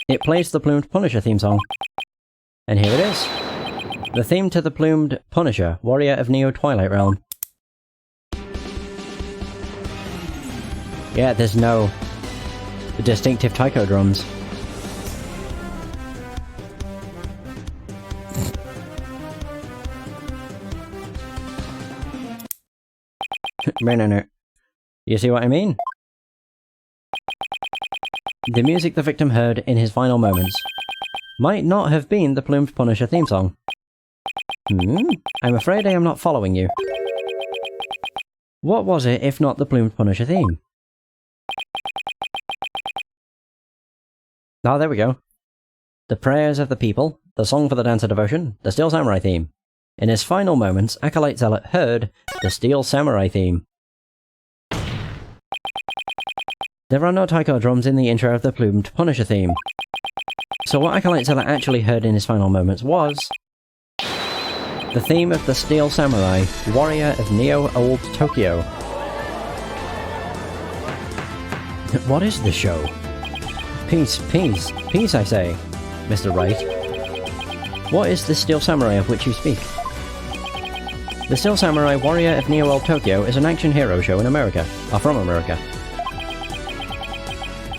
It plays the Plumed Punisher theme song. And here it is. The theme to the Plumed Punisher, Warrior of Neo Twilight Realm. Yeah, there's no distinctive taiko drums. No. You see what I mean? The music the victim heard in his final moments might not have been the Plumed Punisher theme song. I'm afraid I am not following you. What was it if not the Plumed Punisher theme? Ah, there we go. The Prayers of the People, the Song for the Dance of Devotion, the Steel Samurai theme. In his final moments, Acolyte Zealot heard the Steel Samurai theme. There are no taiko drums in the intro of the Plumed Punisher theme. So what Acolyte Zealot actually heard in his final moments was the theme of the Steel Samurai, Warrior of Neo Old Tokyo. What is the show? Peace, I say, Mr. Wright. What is the Steel Samurai of which you speak? The Steel Samurai, Warrior of Neo Old Tokyo is an action hero show in America, or from America.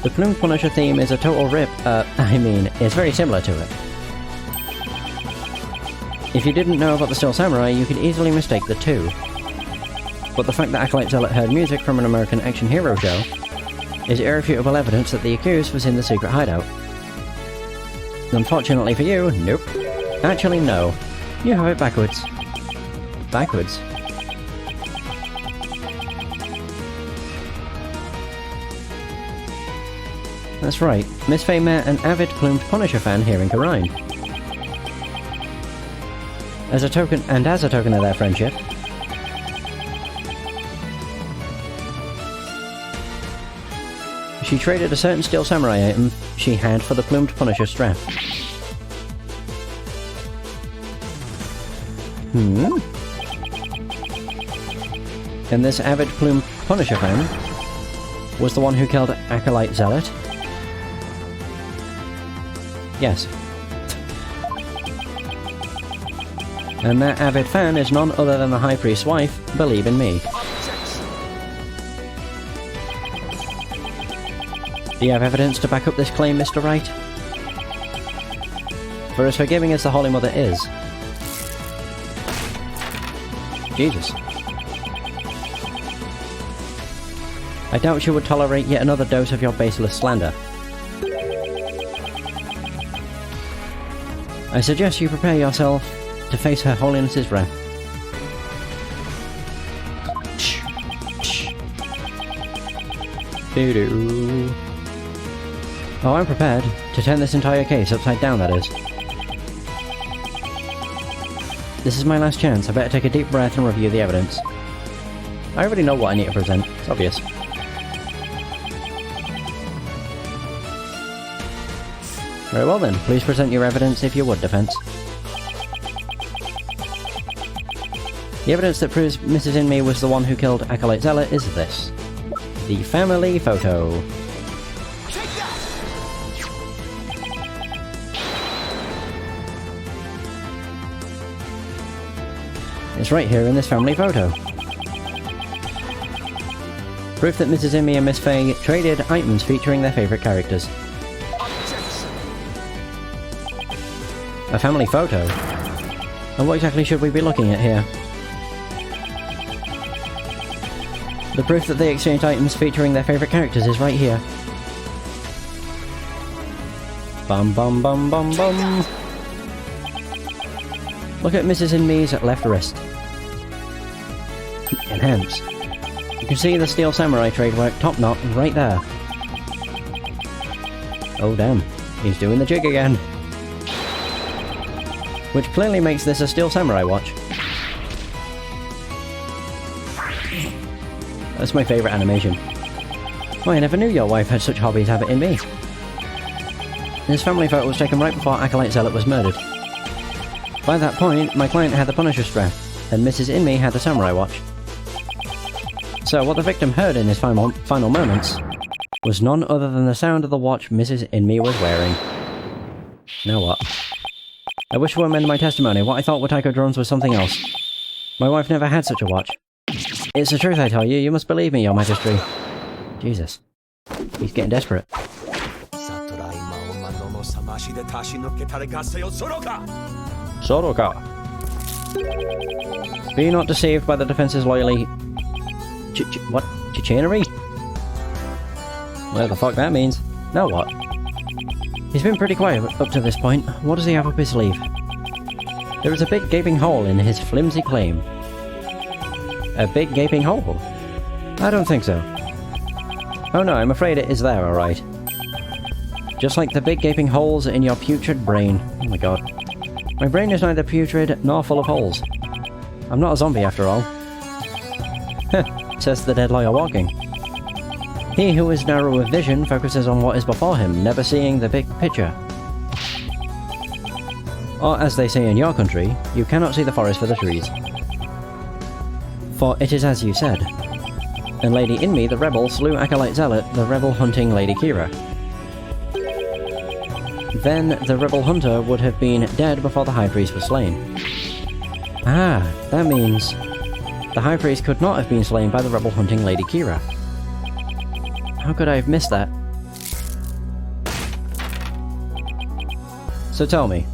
The Plumed Punisher theme is a total rip, it's very similar to it. If you didn't know about the Steel Samurai, you could easily mistake the two. But the fact that Acolyte Zealot heard music from an American action hero show is irrefutable evidence that the accused was in the secret hideout. Unfortunately for you, nope. Actually, no. You have it backwards. Backwards? That's right, Miss Faye met an avid Plumed Punisher fan here in Karine. As a token of their friendship, she traded a certain Steel Samurai item she had for the Plumed Punisher strap. And this avid Plumed Punisher fan was the one who killed Acolyte Zealot? Yes. And that avid fan is none other than the High Priest's wife, Believe in Me. Do you have evidence to back up this claim, Mr. Wright? For as forgiving as the Holy Mother is... Jesus. I doubt she would tolerate yet another dose of your baseless slander. I suggest you prepare yourself to face Her Holiness's wrath. Doo-doo. Oh, I'm prepared to turn this entire case upside down, that is. This is my last chance. I better take a deep breath and review the evidence. I already know what I need to present. It's obvious. Very well then, please present your evidence if you would, defense. The evidence that proves Mrs. Inme was the one who killed Acolyte Zealot is this. The family photo. It's right here in this family photo. Proof that Mrs. Inme and Miss Faye traded items featuring their favourite characters. A family photo? And what exactly should we be looking at here? The proof that they exchanged items featuring their favourite characters is right here. Bum bum bum bum bum. Look at Mrs. Inme's left wrist. Enhance. You can see the Steel Samurai trademark top knot right there. Oh damn, he's doing the jig again. Which clearly makes this a Steel Samurai watch. That's my favourite animation. Well, I never knew your wife had such hobbies, have it in me. This family photo was taken right before Acolyte Zealot was murdered. By that point, my client had the Punisher strap, and Mrs. Inme had the Samurai watch. So what the victim heard in his final moments was none other than the sound of the watch Mrs. Inme was wearing. Now what? I wish to amend my testimony. What I thought were Tycho drones was something else. My wife never had such a watch. It's the truth, I tell you. You must believe me, Your Majesty. Jesus. He's getting desperate. Soroka! Be not deceived by the defense's loyally... what? Chicanery? Whatever the fuck that means. Now what? He's been pretty quiet up to this point. What does he have up his sleeve? There is a big gaping hole in his flimsy claim. A big gaping hole? I don't think so. Oh no, I'm afraid it is there, alright. Just like the big gaping holes in your putrid brain. Oh my god. My brain is neither putrid nor full of holes. I'm not a zombie after all. Heh, says the dead lawyer walking. He who is narrow of vision focuses on what is before him, never seeing the big picture. Or as they say in your country, you cannot see the forest for the trees. For it is as you said. And Lady Inme, the rebel, slew Acolyte Zealot, the rebel hunting Lady Kira. Then the rebel hunter would have been dead before the High Priest was slain. Ah, that means... the High Priest could not have been slain by the rebel hunting Lady Kira. How could I have missed that? So tell me,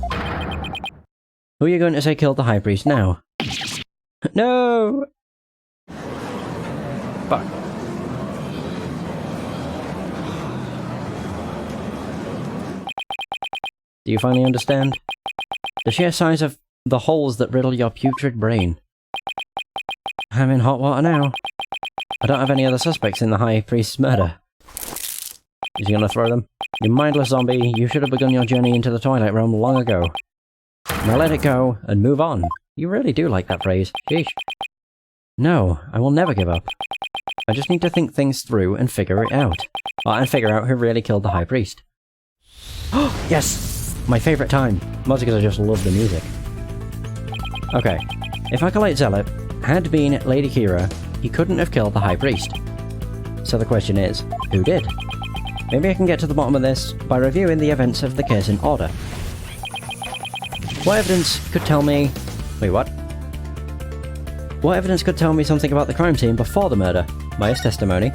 who are you going to say killed the High Priest now? No! Fuck. Do you finally understand? The sheer size of the holes that riddle your putrid brain. I'm in hot water now. I don't have any other suspects in the High Priest's murder. Is he gonna throw them? You mindless zombie, you should have begun your journey into the Twilight Realm long ago. Now let it go, and move on. You really do like that phrase. Sheesh. No, I will never give up. I just need to think things through and figure it out. And figure out who really killed the High Priest. Oh, yes! My favourite time. Mostly because I just love the music. Okay, if Acolyte Zealot had been Lady Kira, he couldn't have killed the High Priest. So the question is, who did? Maybe I can get to the bottom of this by reviewing the events of the case in order. What evidence could tell me... Wait, what? What evidence could tell me something about the crime scene before the murder? Maya's testimony.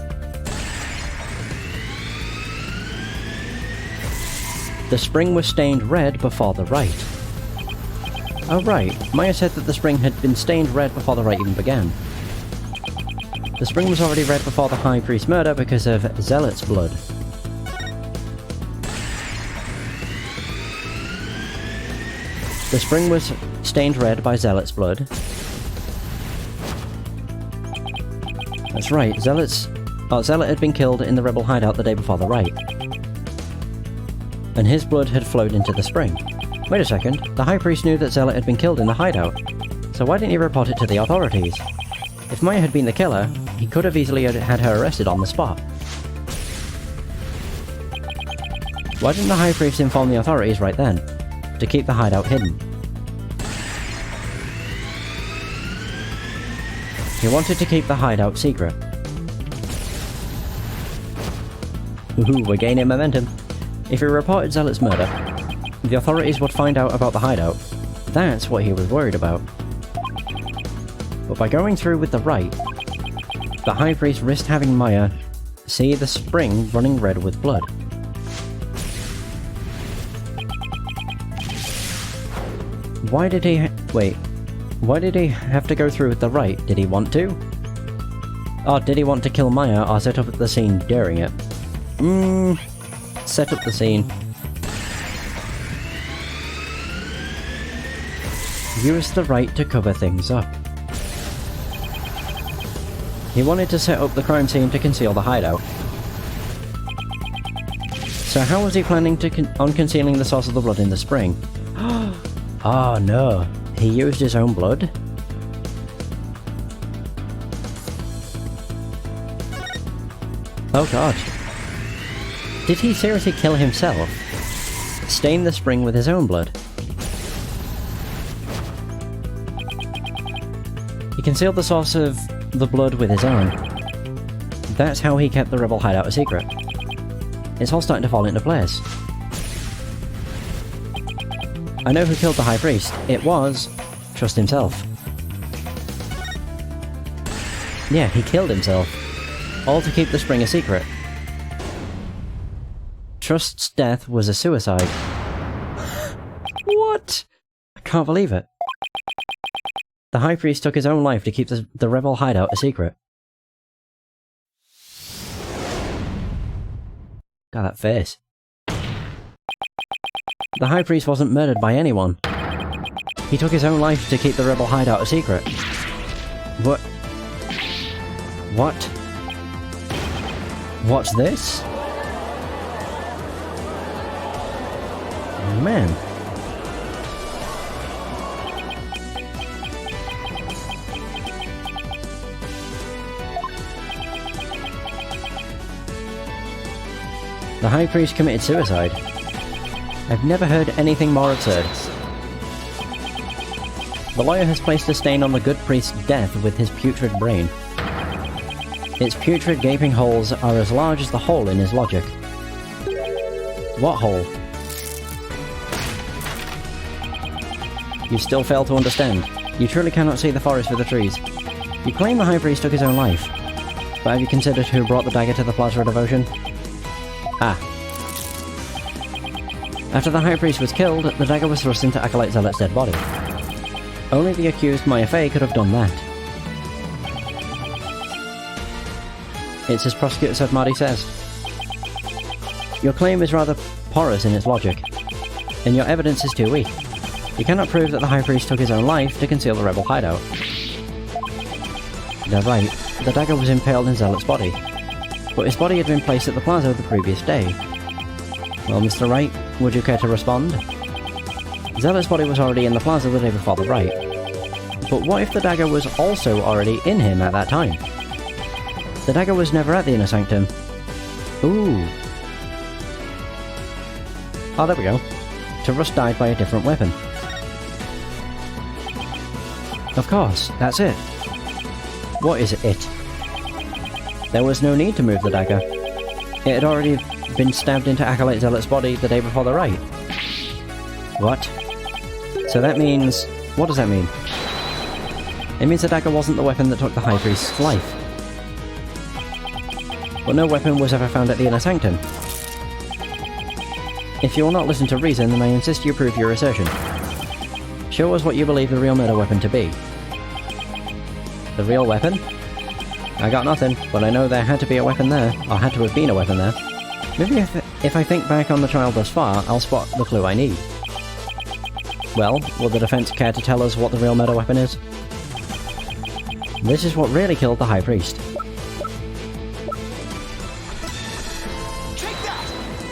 The spring was stained red before the rite. Oh right, Maya said that the spring had been stained red before the rite even began. The spring was already red before the High Priest's murder because of Zealot's blood. The spring was stained red by Zealot's blood. That's right, Zealot had been killed in the rebel hideout the day before the rite. And his blood had flowed into the spring. Wait a second, the High Priest knew that Zealot had been killed in the hideout. So why didn't he report it to the authorities? If Maya had been the killer, he could have easily had her arrested on the spot. Why didn't the High Priest inform the authorities right then? To keep the hideout hidden. He wanted to keep the hideout secret. Ooh, we're gaining momentum. If he reported Zealot's murder, the authorities would find out about the hideout. That's what he was worried about. But by going through with the rite, the High Priest risked having Maya see the spring running red with blood. Why did he why did he have to go through with the rite? Did he want to? Or did he want to kill Maya or set up the scene during it? Set up the scene. Use the rite to cover things up. He wanted to set up the crime scene to conceal the hideout. So how was he planning on concealing the source of the blood in the spring? Oh no, he used his own blood? Oh god. Did he seriously kill himself? Stain the spring with his own blood? He concealed the source of the blood with his own. That's how he kept the rebel hideout a secret. It's all starting to fall into place. I know who killed the High Priest. It was Trust himself. Yeah, he killed himself. All to keep the spring a secret. Trust's death was a suicide. What? I can't believe it. The High Priest took his own life to keep the rebel hideout a secret. God, that face. The High Priest wasn't murdered by anyone. He took his own life to keep the rebel hideout a secret. What? What? What's this? Man. The High Priest committed suicide. I've never heard anything more absurd. The lawyer has placed a stain on the good priest's death with his putrid brain. Its putrid gaping holes are as large as the hole in his logic. What hole? You still fail to understand. You truly cannot see the forest for the trees. You claim the High Priest took his own life. But have you considered who brought the dagger to the Plaza of Devotion? Ah. After the High Priest was killed, the dagger was thrust into Acolyte Zealot's dead body. Only the accused Maya Fey could have done that. It's as Prosecutor Savmadi says. Your claim is rather porous in its logic, and your evidence is too weak. You cannot prove that the High Priest took his own life to conceal the rebel hideout. They're right, the dagger was impaled in Zealot's body, but his body had been placed at the Plaza the previous day. Well, Mr. Wright, would you care to respond? Zealot's body was already in the Plaza the day before the rite. But what if the dagger was also already in him at that time? The dagger was never at the Inner Sanctum. Ooh. Oh, there we go. Tarrus died by a different weapon. Of course, that's it. What is it? There was no need to move the dagger. It had already been stabbed into Acolyte Zealot's body the day before the rite. What? So that means... What does that mean? It means the dagger wasn't the weapon that took the High Priest's life. But no weapon was ever found at the Inner Sanctum. If you will not listen to reason, then I insist you prove your assertion. Show us what you believe the real murder weapon to be. The real weapon? I got nothing, but I know there had to be a weapon there, or had to have been a weapon there. Maybe if I think back on the trial thus far, I'll spot the clue I need. Well, will the defense care to tell us what the real murder weapon is? This is what really killed the High Priest.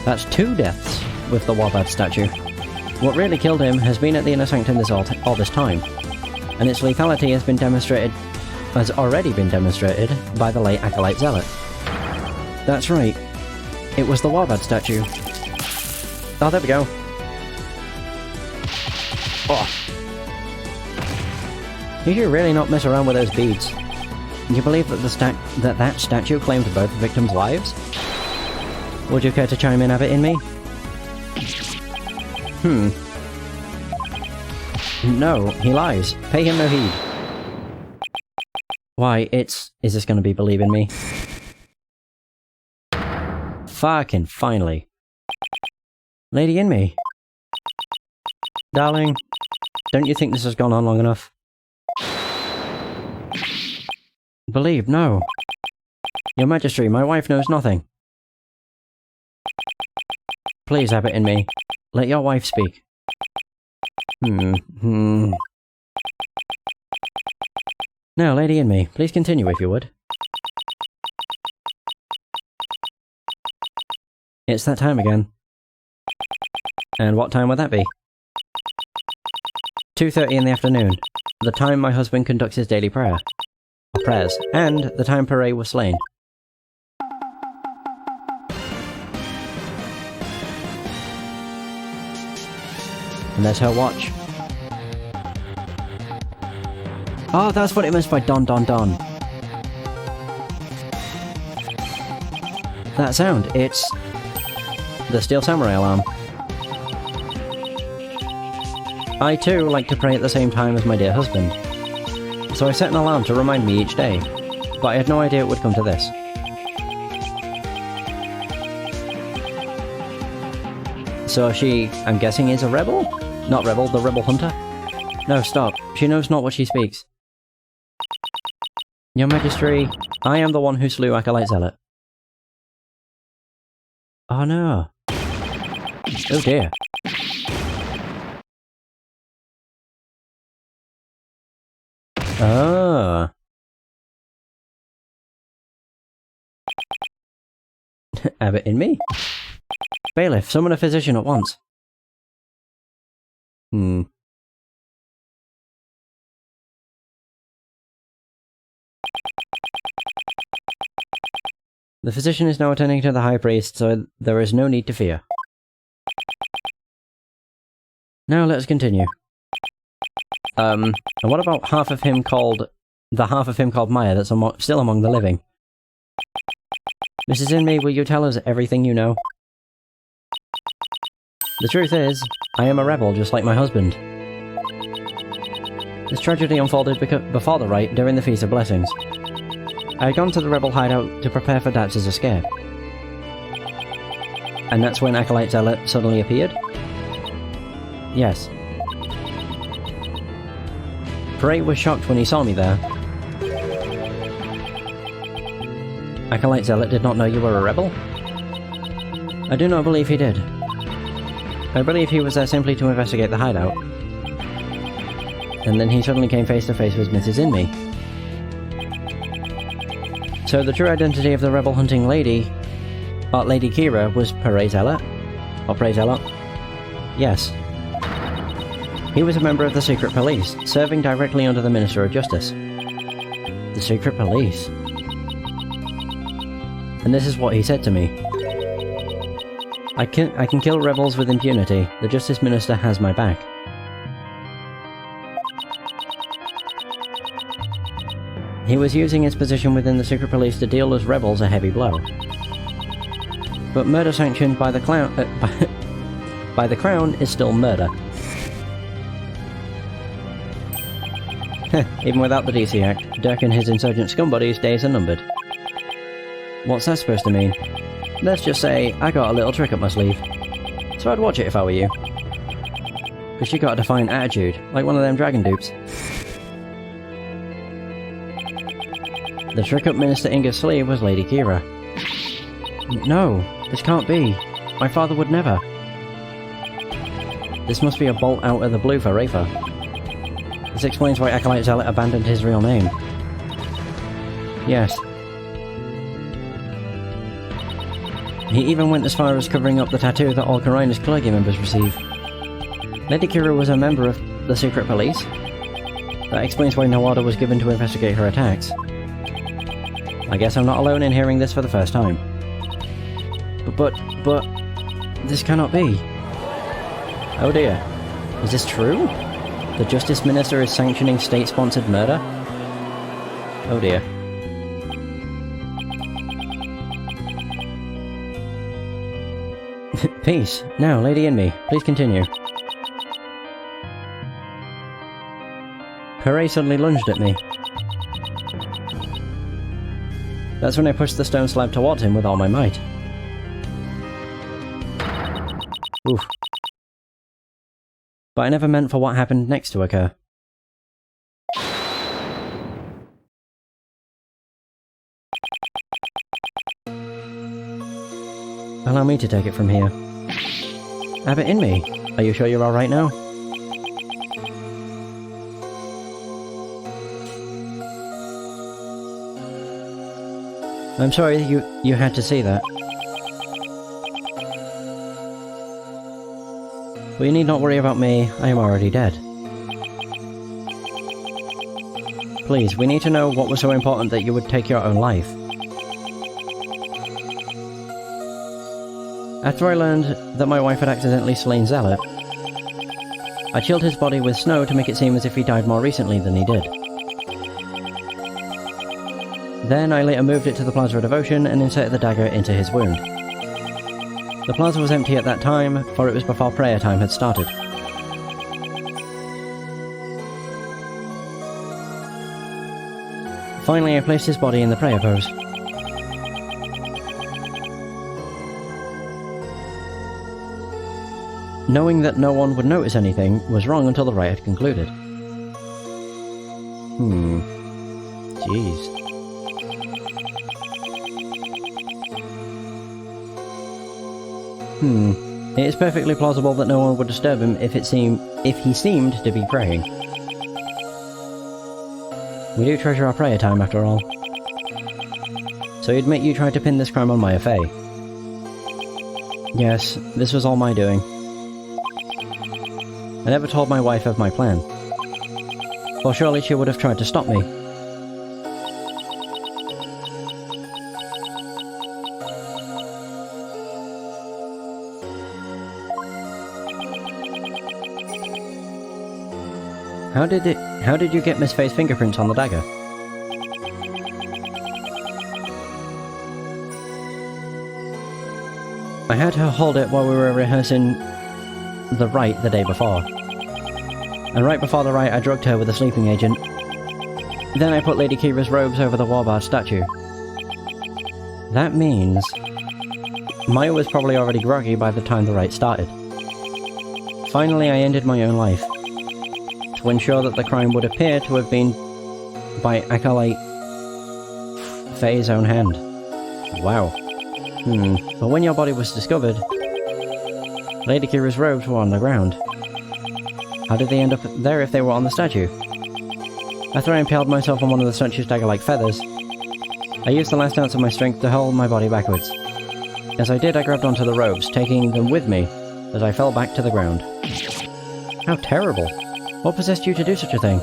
That's 2 deaths with the Warbad statue. What really killed him has been at the Inner Sanctum all this time, and its lethality has already been demonstrated by the late Acolyte Zealot. That's right. It was the Warbad statue. Oh, there we go. Oh. Did you really not mess around with those beads? You believe that that statue claimed both victims' lives? Would you care to chime in, Abbot in me? No, he lies. Pay him no heed. Why, is this gonna be Believe in Me? Fucking finally. Lady in me. Darling, don't you think this has gone on long enough? Believe, no. Your Majesty, my wife knows nothing. Please, Abbot in me. Let your wife speak. Now, Lady in me, please continue if you would. It's that time again. And what time would that be? 2:30 in the afternoon. The time my husband conducts his daily prayers, and the time Pere was slain. And there's her watch. Oh, that's what it meant by Don Don Don. That sound, it's the Steel Samurai alarm. I too like to pray at the same time as my dear husband. So I set an alarm to remind me each day, but I had no idea it would come to this. So she, I'm guessing, is a rebel? Not rebel, the rebel hunter? No, stop. She knows not what she speaks. Your Majesty, I am the one who slew Acolyte Zealot. Oh no. Oh dear. Oh. Have it in me? Bailiff, summon a physician at once. The physician is now attending to the High Priest, so there is no need to fear. Now let's continue. And what about the half of him called Maya that's still among the living? Mrs. Inmee, will you tell us everything you know? The truth is, I am a rebel just like my husband. This tragedy unfolded before the rite during the Feast of Blessings. I had gone to the rebel hideout to prepare for Dax's escape. And that's when Acolyte Zealot suddenly appeared? Yes. Pray was shocked when he saw me there. Acolyte Zealot did not know you were a rebel? I do not believe he did. I believe he was there simply to investigate the hideout. And then he suddenly came face to face with Mrs. Inmee. So the true identity of the rebel hunting lady, Lady Kira, was Pray Zealot? Or Pray Zealot? Yes. He was a member of the secret police, serving directly under the Minister of Justice. The secret police. And this is what he said to me. I can kill rebels with impunity. The Justice Minister has my back. He was using his position within the secret police to deal those rebels a heavy blow. But murder sanctioned by the by the Crown is still murder. Even without the DC Act, Dirk and his insurgent scumbuddies' days are numbered. What's that supposed to mean? Let's just say, I got a little trick up my sleeve. So I'd watch it if I were you. Because you got a defiant attitude, like one of them dragon dupes. The trick up Minister Inga's sleeve was Lady Kira. No, this can't be. My father would never. This must be a bolt out of the blue for Rafer. This explains why Acolyte Zealot abandoned his real name. Yes. He even went as far as covering up the tattoo that all Carina's clergy members receive. Lady Kira was a member of the secret police. That explains why no order was given to investigate her attacks. I guess I'm not alone in hearing this for the first time. But, this cannot be. Oh dear. Is this true? The Justice Minister is sanctioning state-sponsored murder? Oh dear. Peace. Now, Lady Inmee, please continue. Pray suddenly lunged at me. That's when I pushed the stone slab towards him with all my might. Oof. But I never meant for what happened next to occur. Allow me to take it from here. Abbot Inmee, are you sure you're alright now? I'm sorry you had to see that. But you need not worry about me, I am already dead. Please, we need to know what was so important that you would take your own life. After I learned that my wife had accidentally slain Zealot, I chilled his body with snow to make it seem as if he died more recently than he did. Then I later moved it to the Plaza of Devotion and inserted the dagger into his wound. The plaza was empty at that time, for it was before prayer time had started. Finally, I placed his body in the prayer pose. Knowing that no one would notice anything was wrong until the rite had concluded. Jeez. It is perfectly plausible that no one would disturb him if he seemed to be praying. We do treasure our prayer time, after all. So you admit you tried to pin this crime on Maya Fey? Yes, this was all my doing. I never told my wife of my plan. Or surely she would have tried to stop me. How did you get Miss Fey's fingerprints on the dagger? I had her hold it while we were rehearsing the rite the day before. And right before the rite I drugged her with a sleeping agent. Then I put Lady Kira's robes over the Warbard statue. That means Maya was probably already groggy by the time the rite started. Finally I ended my own life, to ensure that the crime would appear to have been by Acolyte Fey's own hand. Wow. But when your body was discovered, Lady Kira's robes were on the ground. How did they end up there if they were on the statue? After I impaled myself on one of the statue's dagger-like feathers, I used the last ounce of my strength to hold my body backwards. As I did, I grabbed onto the robes, taking them with me as I fell back to the ground. How terrible! What possessed you to do such a thing?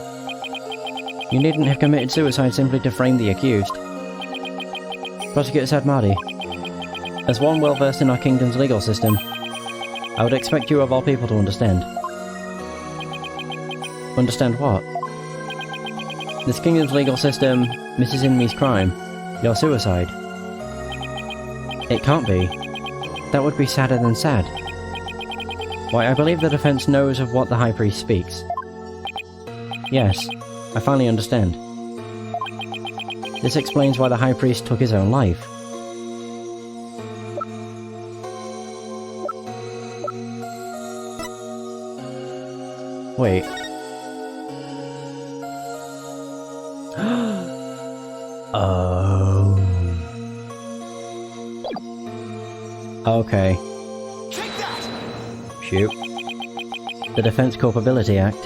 You needn't have committed suicide simply to frame the accused. Prosecutor Sadmadi, as one well versed in our kingdom's legal system, I would expect you of all people to understand. Understand what? This kingdom's legal system, Mrs. Inmee's crime, your suicide. It can't be. That would be sadder than sad. Why, I believe the defense knows of what the High Priest speaks. Yes, I finally understand. This explains why the High Priest took his own life. Wait. Oh. Okay. Take that! Shoot. The Defense Culpability Act.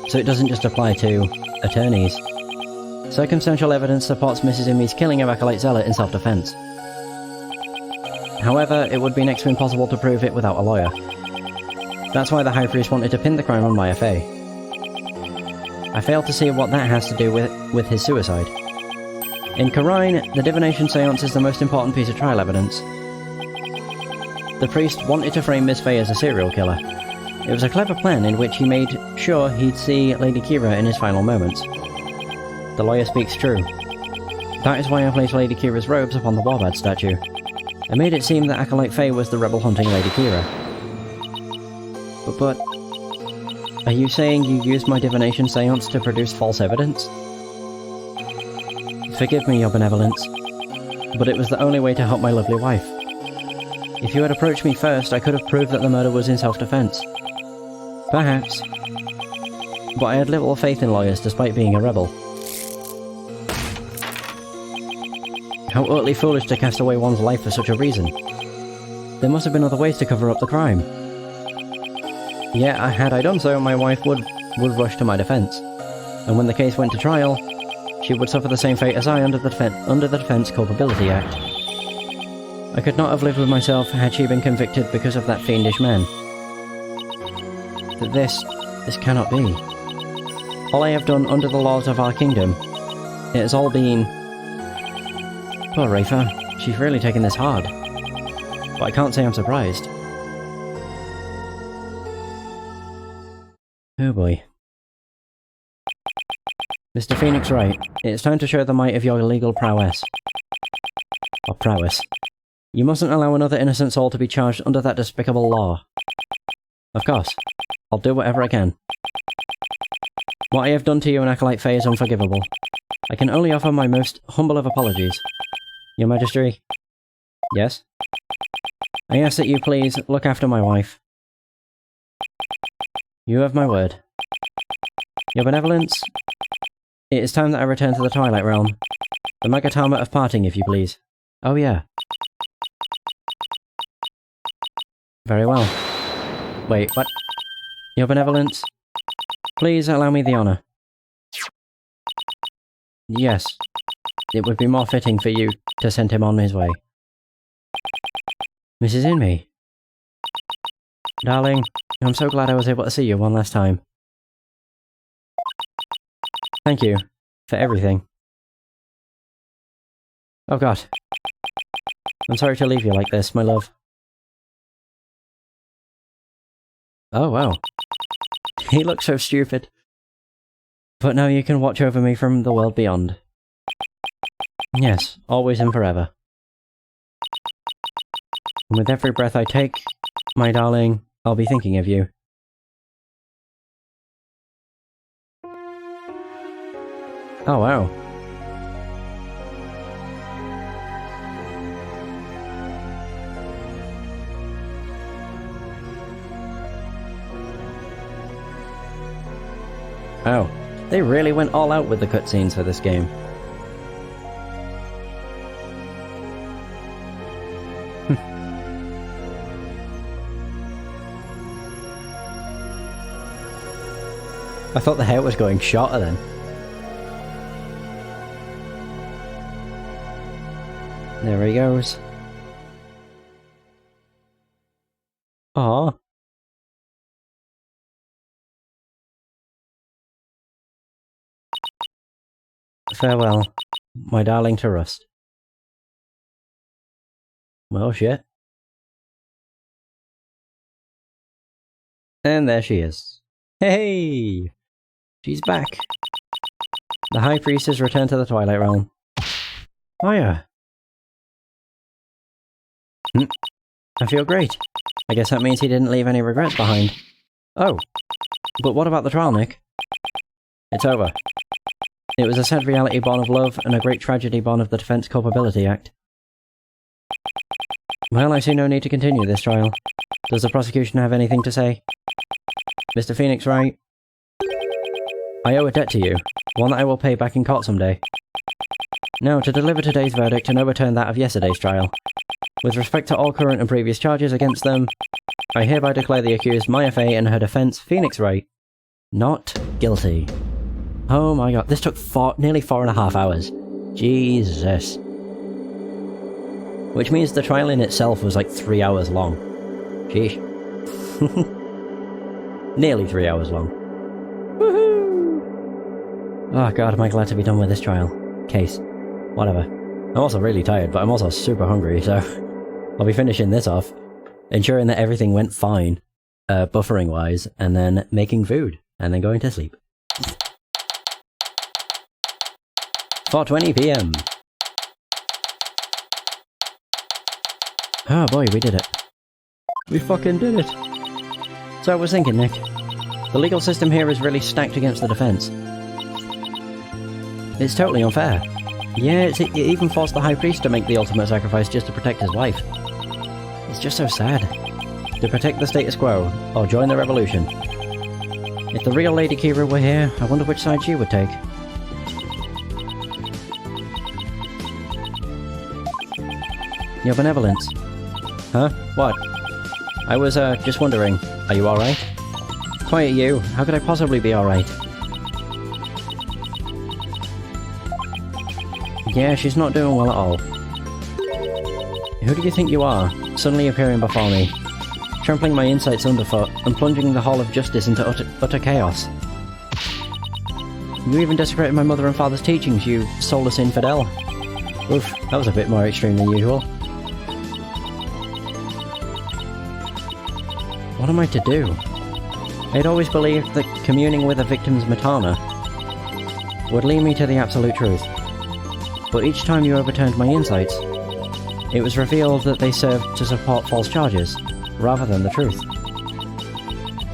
So it doesn't just apply to attorneys. Circumstantial evidence supports Mrs. Inmee's killing of Acolyte Zealot in self-defense. However, it would be next to impossible to prove it without a lawyer. That's why the High Priest wanted to pin the crime on Maya Fey. I failed to see what that has to do with his suicide. In Khura'in, the divination seance is the most important piece of trial evidence. The priest wanted to frame Miss Fey as a serial killer. It was a clever plan in which he made sure he'd see Lady Kira in his final moments. The lawyer speaks true. That is why I placed Lady Kira's robes upon the Warbad statue. I made it seem that Acolyte Fey was the rebel hunting Lady Kira. But are you saying you used my divination seance to produce false evidence? Forgive me, your benevolence, but it was the only way to help my lovely wife. If you had approached me first, I could have proved that the murder was in self-defense. Perhaps. But I had little faith in lawyers despite being a rebel. How utterly foolish to cast away one's life for such a reason. There must have been other ways to cover up the crime. Yeah, had I done so, my wife would rush to my defense. And when the case went to trial, she would suffer the same fate as I under the Defense Culpability Act. I could not have lived with myself had she been convicted because of that fiendish man. This cannot be. All I have done under the laws of our kingdom, it has all been... Poor Rafa, she's really taken this hard. But I can't say I'm surprised. Oh boy. Mr. Phoenix Wright, it's time to show the might of your legal prowess. Or prowess. You mustn't allow another innocent soul to be charged under that despicable law. Of course. I'll do whatever I can. What I have done to you and Acolyte Faye is unforgivable. I can only offer my most humble of apologies. Your Majesty? Yes? I ask that you please look after my wife. You have my word. Your Benevolence? It is time that I return to the Twilight Realm. The Magatama of Parting, if you please. Oh yeah. Very well. Wait, what? Your Benevolence? Please allow me the honour. Yes. It would be more fitting for you to send him on his way. Mrs. Inmee. Darling, I'm so glad I was able to see you one last time. Thank you for everything. Oh god. I'm sorry to leave you like this, my love. Oh wow. He looks so stupid. But now you can watch over me from the world beyond. Yes, always and forever. And with every breath I take, my darling, I'll be thinking of you. Oh wow. Oh, they really went all out with the cutscenes for this game. I thought the hair was going shorter then. There he goes. Aww. Farewell, my darling to Rust. Well, shit. And there she is. Hey! She's back. The High Priest has returned to the Twilight Realm. Oh yeah. I feel great. I guess that means he didn't leave any regrets behind. Oh. But what about the trial, Nick? It's over. It was a sad reality born of love, and a great tragedy born of the Defense Culpability Act. Well, I see no need to continue this trial. Does the prosecution have anything to say? Mr. Phoenix Wright? I owe a debt to you, one that I will pay back in court someday. Now, to deliver today's verdict and overturn that of yesterday's trial. With respect to all current and previous charges against them, I hereby declare the accused Maya Fey and her defense, Phoenix Wright, not guilty. Oh my god, this took nearly 4.5 hours. Jesus. Which means the trial in itself was like 3 hours long. Sheesh. Nearly 3 hours long. Woohoo! Oh god, am I glad to be done with this trial. Case. Whatever. I'm also really tired, but I'm also super hungry, so I'll be finishing this off, ensuring that everything went fine, buffering-wise, and then making food, and then going to sleep. 4:20 PM. Oh boy, we did it. We fucking did it. So I was thinking, Nick, the legal system here is really stacked against the defense. It's totally unfair. Yeah, it even forced the High Priest to make the ultimate sacrifice just to protect his wife. It's just so sad. To protect the status quo, or join the revolution. If the real Lady Kira were here, I wonder which side she would take. Your Benevolence. Huh? What? I was, just wondering, are you alright? Quiet you, how could I possibly be alright? Yeah, she's not doing well at all. Who do you think you are, suddenly appearing before me, trampling my insights underfoot, and plunging the Hall of Justice into utter chaos? You even desecrated my mother and father's teachings, you soulless infidel. Oof, that was a bit more extreme than usual. What am I to do? I'd always believed that communing with a victim's Mitama would lead me to the absolute truth. But each time you overturned my insights, it was revealed that they served to support false charges, rather than the truth.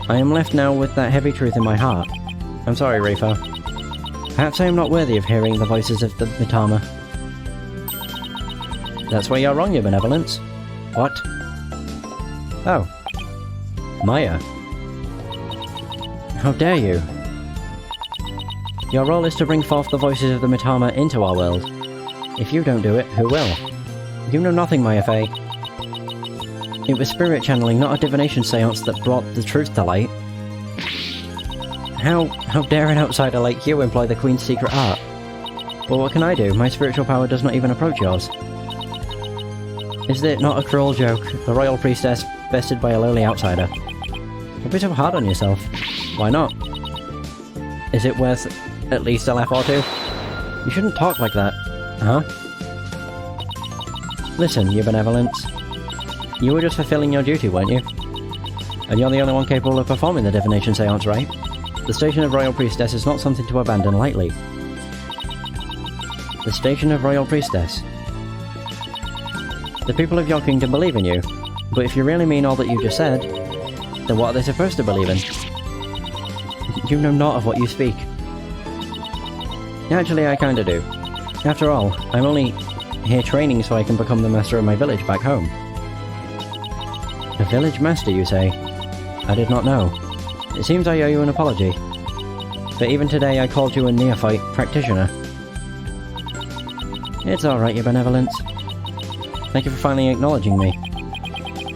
I am left now with that heavy truth in my heart. I'm sorry, Rifa. Perhaps I am not worthy of hearing the voices of the Mitama. That's where you're wrong, your benevolence. What? Oh. Maya. How dare you? Your role is to bring forth the voices of the Mitama into our world. If you don't do it, who will? You know nothing, Maya Fey. It was spirit channeling, not a divination seance, that brought the truth to light. How dare an outsider like you employ the Queen's secret art? Well, what can I do? My spiritual power does not even approach yours. Is it not a cruel joke? The royal priestess bested by a lowly outsider. Don't be so hard on yourself. Why not? Is it worth at least a laugh or two? You shouldn't talk like that. Huh? Listen, your benevolence. You were just fulfilling your duty, weren't you? And you're the only one capable of performing the divination seance, right? The station of Royal Priestess is not something to abandon lightly. The station of Royal Priestess. The people of your kingdom believe in you, but if you really mean all that you just said, then what are they supposed to believe in? You know not of what you speak. Actually, I kinda do. After all, I'm only here training so I can become the master of my village back home. A village master, you say? I did not know. It seems I owe you an apology. But even today I called you a neophyte practitioner. It's alright, your benevolence. Thank you for finally acknowledging me.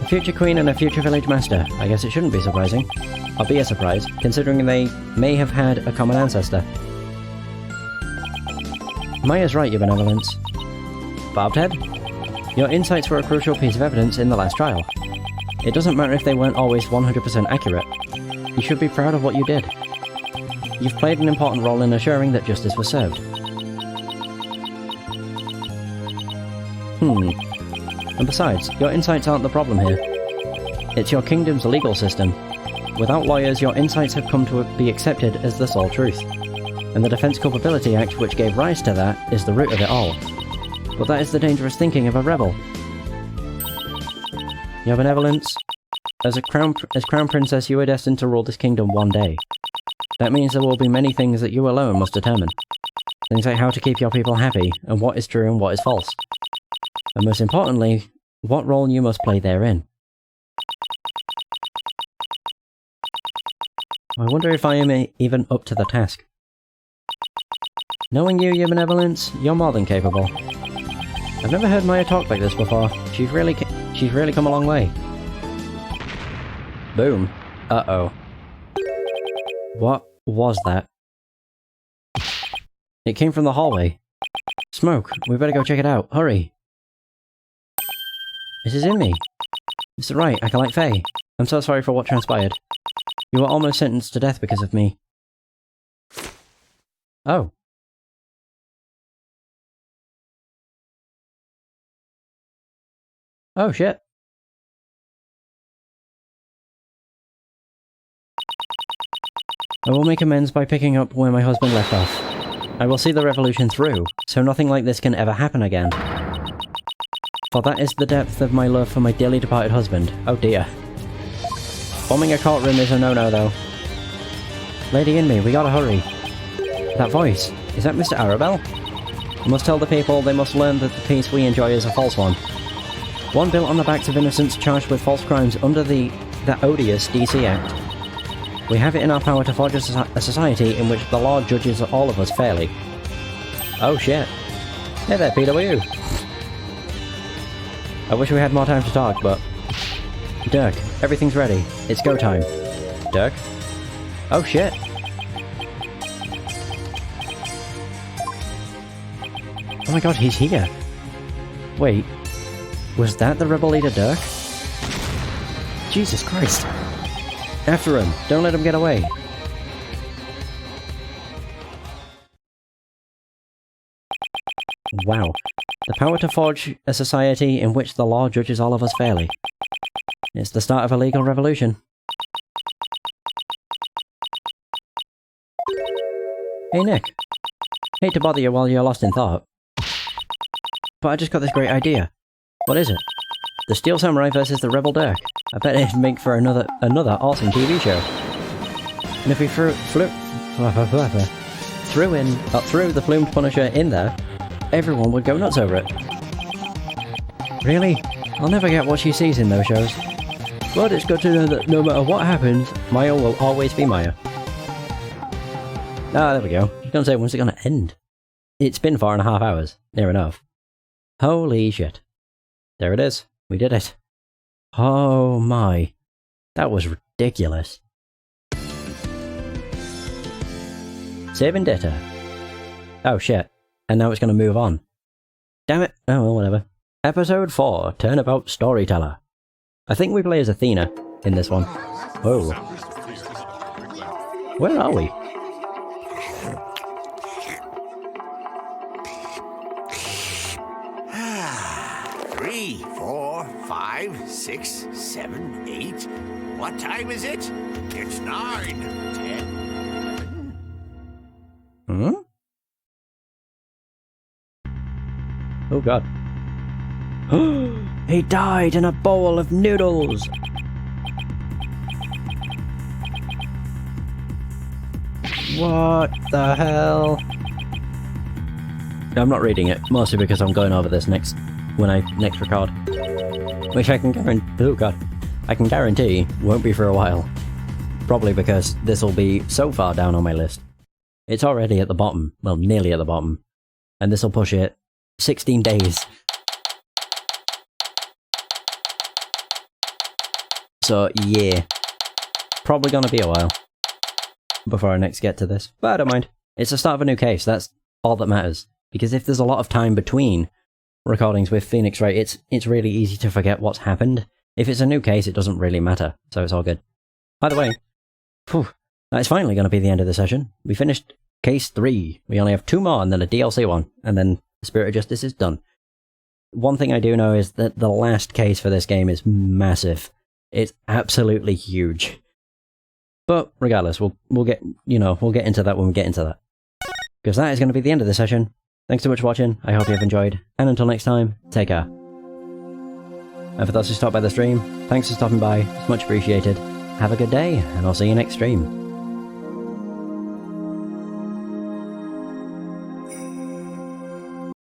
A future queen and a future village master. I guess it shouldn't be surprising. Or be a surprise, considering they may have had a common ancestor. Maya's right, your benevolence. Barbed head? Your insights were a crucial piece of evidence in the last trial. It doesn't matter if they weren't always 100% accurate. You should be proud of what you did. You've played an important role in assuring that justice was served. And besides, your insights aren't the problem here. It's your kingdom's legal system. Without lawyers, your insights have come to be accepted as the sole truth. And the Defense Culpability Act, which gave rise to that, is the root of it all. But that is the dangerous thinking of a rebel. Your benevolence. As Crown Princess, you are destined to rule this kingdom one day. That means there will be many things that you alone must determine. Things like how to keep your people happy, and what is true and what is false. And most importantly, what role you must play therein. I wonder if I am even up to the task. Knowing you, your benevolence, you're more than capable. I've never heard Maya talk like this before. She's really come a long way. Boom. Uh-oh. What was that? It came from the hallway. Smoke, we better go check it out. Hurry. It is in me. Mr. Right, Acolyte Faye. I'm so sorry for what transpired. You were almost sentenced to death because of me. Oh. Oh, shit. I will make amends by picking up where my husband left off. I will see the revolution through, so nothing like this can ever happen again. For that is the depth of my love for my dearly departed husband. Oh dear. Bombing a courtroom is a no-no, though. Lady in me, we gotta hurry. That voice, is that Mr. Arabelle? I must tell the people they must learn that the peace we enjoy is a false one. One built on the backs of innocents charged with false crimes under that odious DC Act. We have it in our power to forge a society in which the law judges all of us fairly. Oh shit. Hey there, PW. I wish we had more time to talk, but... Dirk, everything's ready. It's go time. Dirk? Oh shit. Oh my god, he's here. Wait. Was that the rebel leader Dirk? Jesus Christ. After him. Don't let him get away. Wow. The power to forge a society in which the law judges all of us fairly. It's the start of a legal revolution. Hey Nick. Hate to bother you while you're lost in thought, but I just got this great idea. What is it? The Steel Samurai versus the Rebel Dirk. I bet it'd make for another awesome TV show. And if we threw the Plumed Punisher in there, everyone would go nuts over it. Really? I'll never get what she sees in those shows. But it's good to know that no matter what happens, Maya will always be Maya. Ah, there we go. I was gonna say, when's it gonna end? It's been 4.5 hours. Near enough. Holy shit. There it is. We did it. Oh my. That was ridiculous. Saving data. Oh shit. And now it's gonna move on. Damn it. Oh well, whatever. Episode 4, Turnabout Storyteller. I think we play as Athena in this one. Whoa. Where are we? Three, 4, 5, 6, 7, 8. What time is it? It's 9, 10, 11. Hmm? Oh god. He died in a bowl of noodles! What the hell? I'm not reading it, mostly because I'm going over this when I next record. Which I can guarantee won't be for a while. Probably because this will be so far down on my list. It's already at the bottom, well, nearly at the bottom. And this will push it 16 days. So, yeah. Probably gonna be a while before I next get to this. But I don't mind. It's the start of a new case, that's all that matters. Because if there's a lot of time between recordings with Phoenix Wright, it's really easy to forget what's happened. If it's a new case, it doesn't really matter, so it's all good. By the way, that's finally gonna be the end of the session. We finished case 3. We only have 2 more and then a DLC one, and then Spirit of Justice is done. One thing I do know is that the last case for this game is massive. It's absolutely huge. But regardless, we'll get into that when we get into that. Because that is going to be the end of the session. Thanks so much for watching, I hope you've enjoyed, and until next time, take care. And for those who stopped by the stream, thanks for stopping by, it's much appreciated. Have a good day, and I'll see you next stream.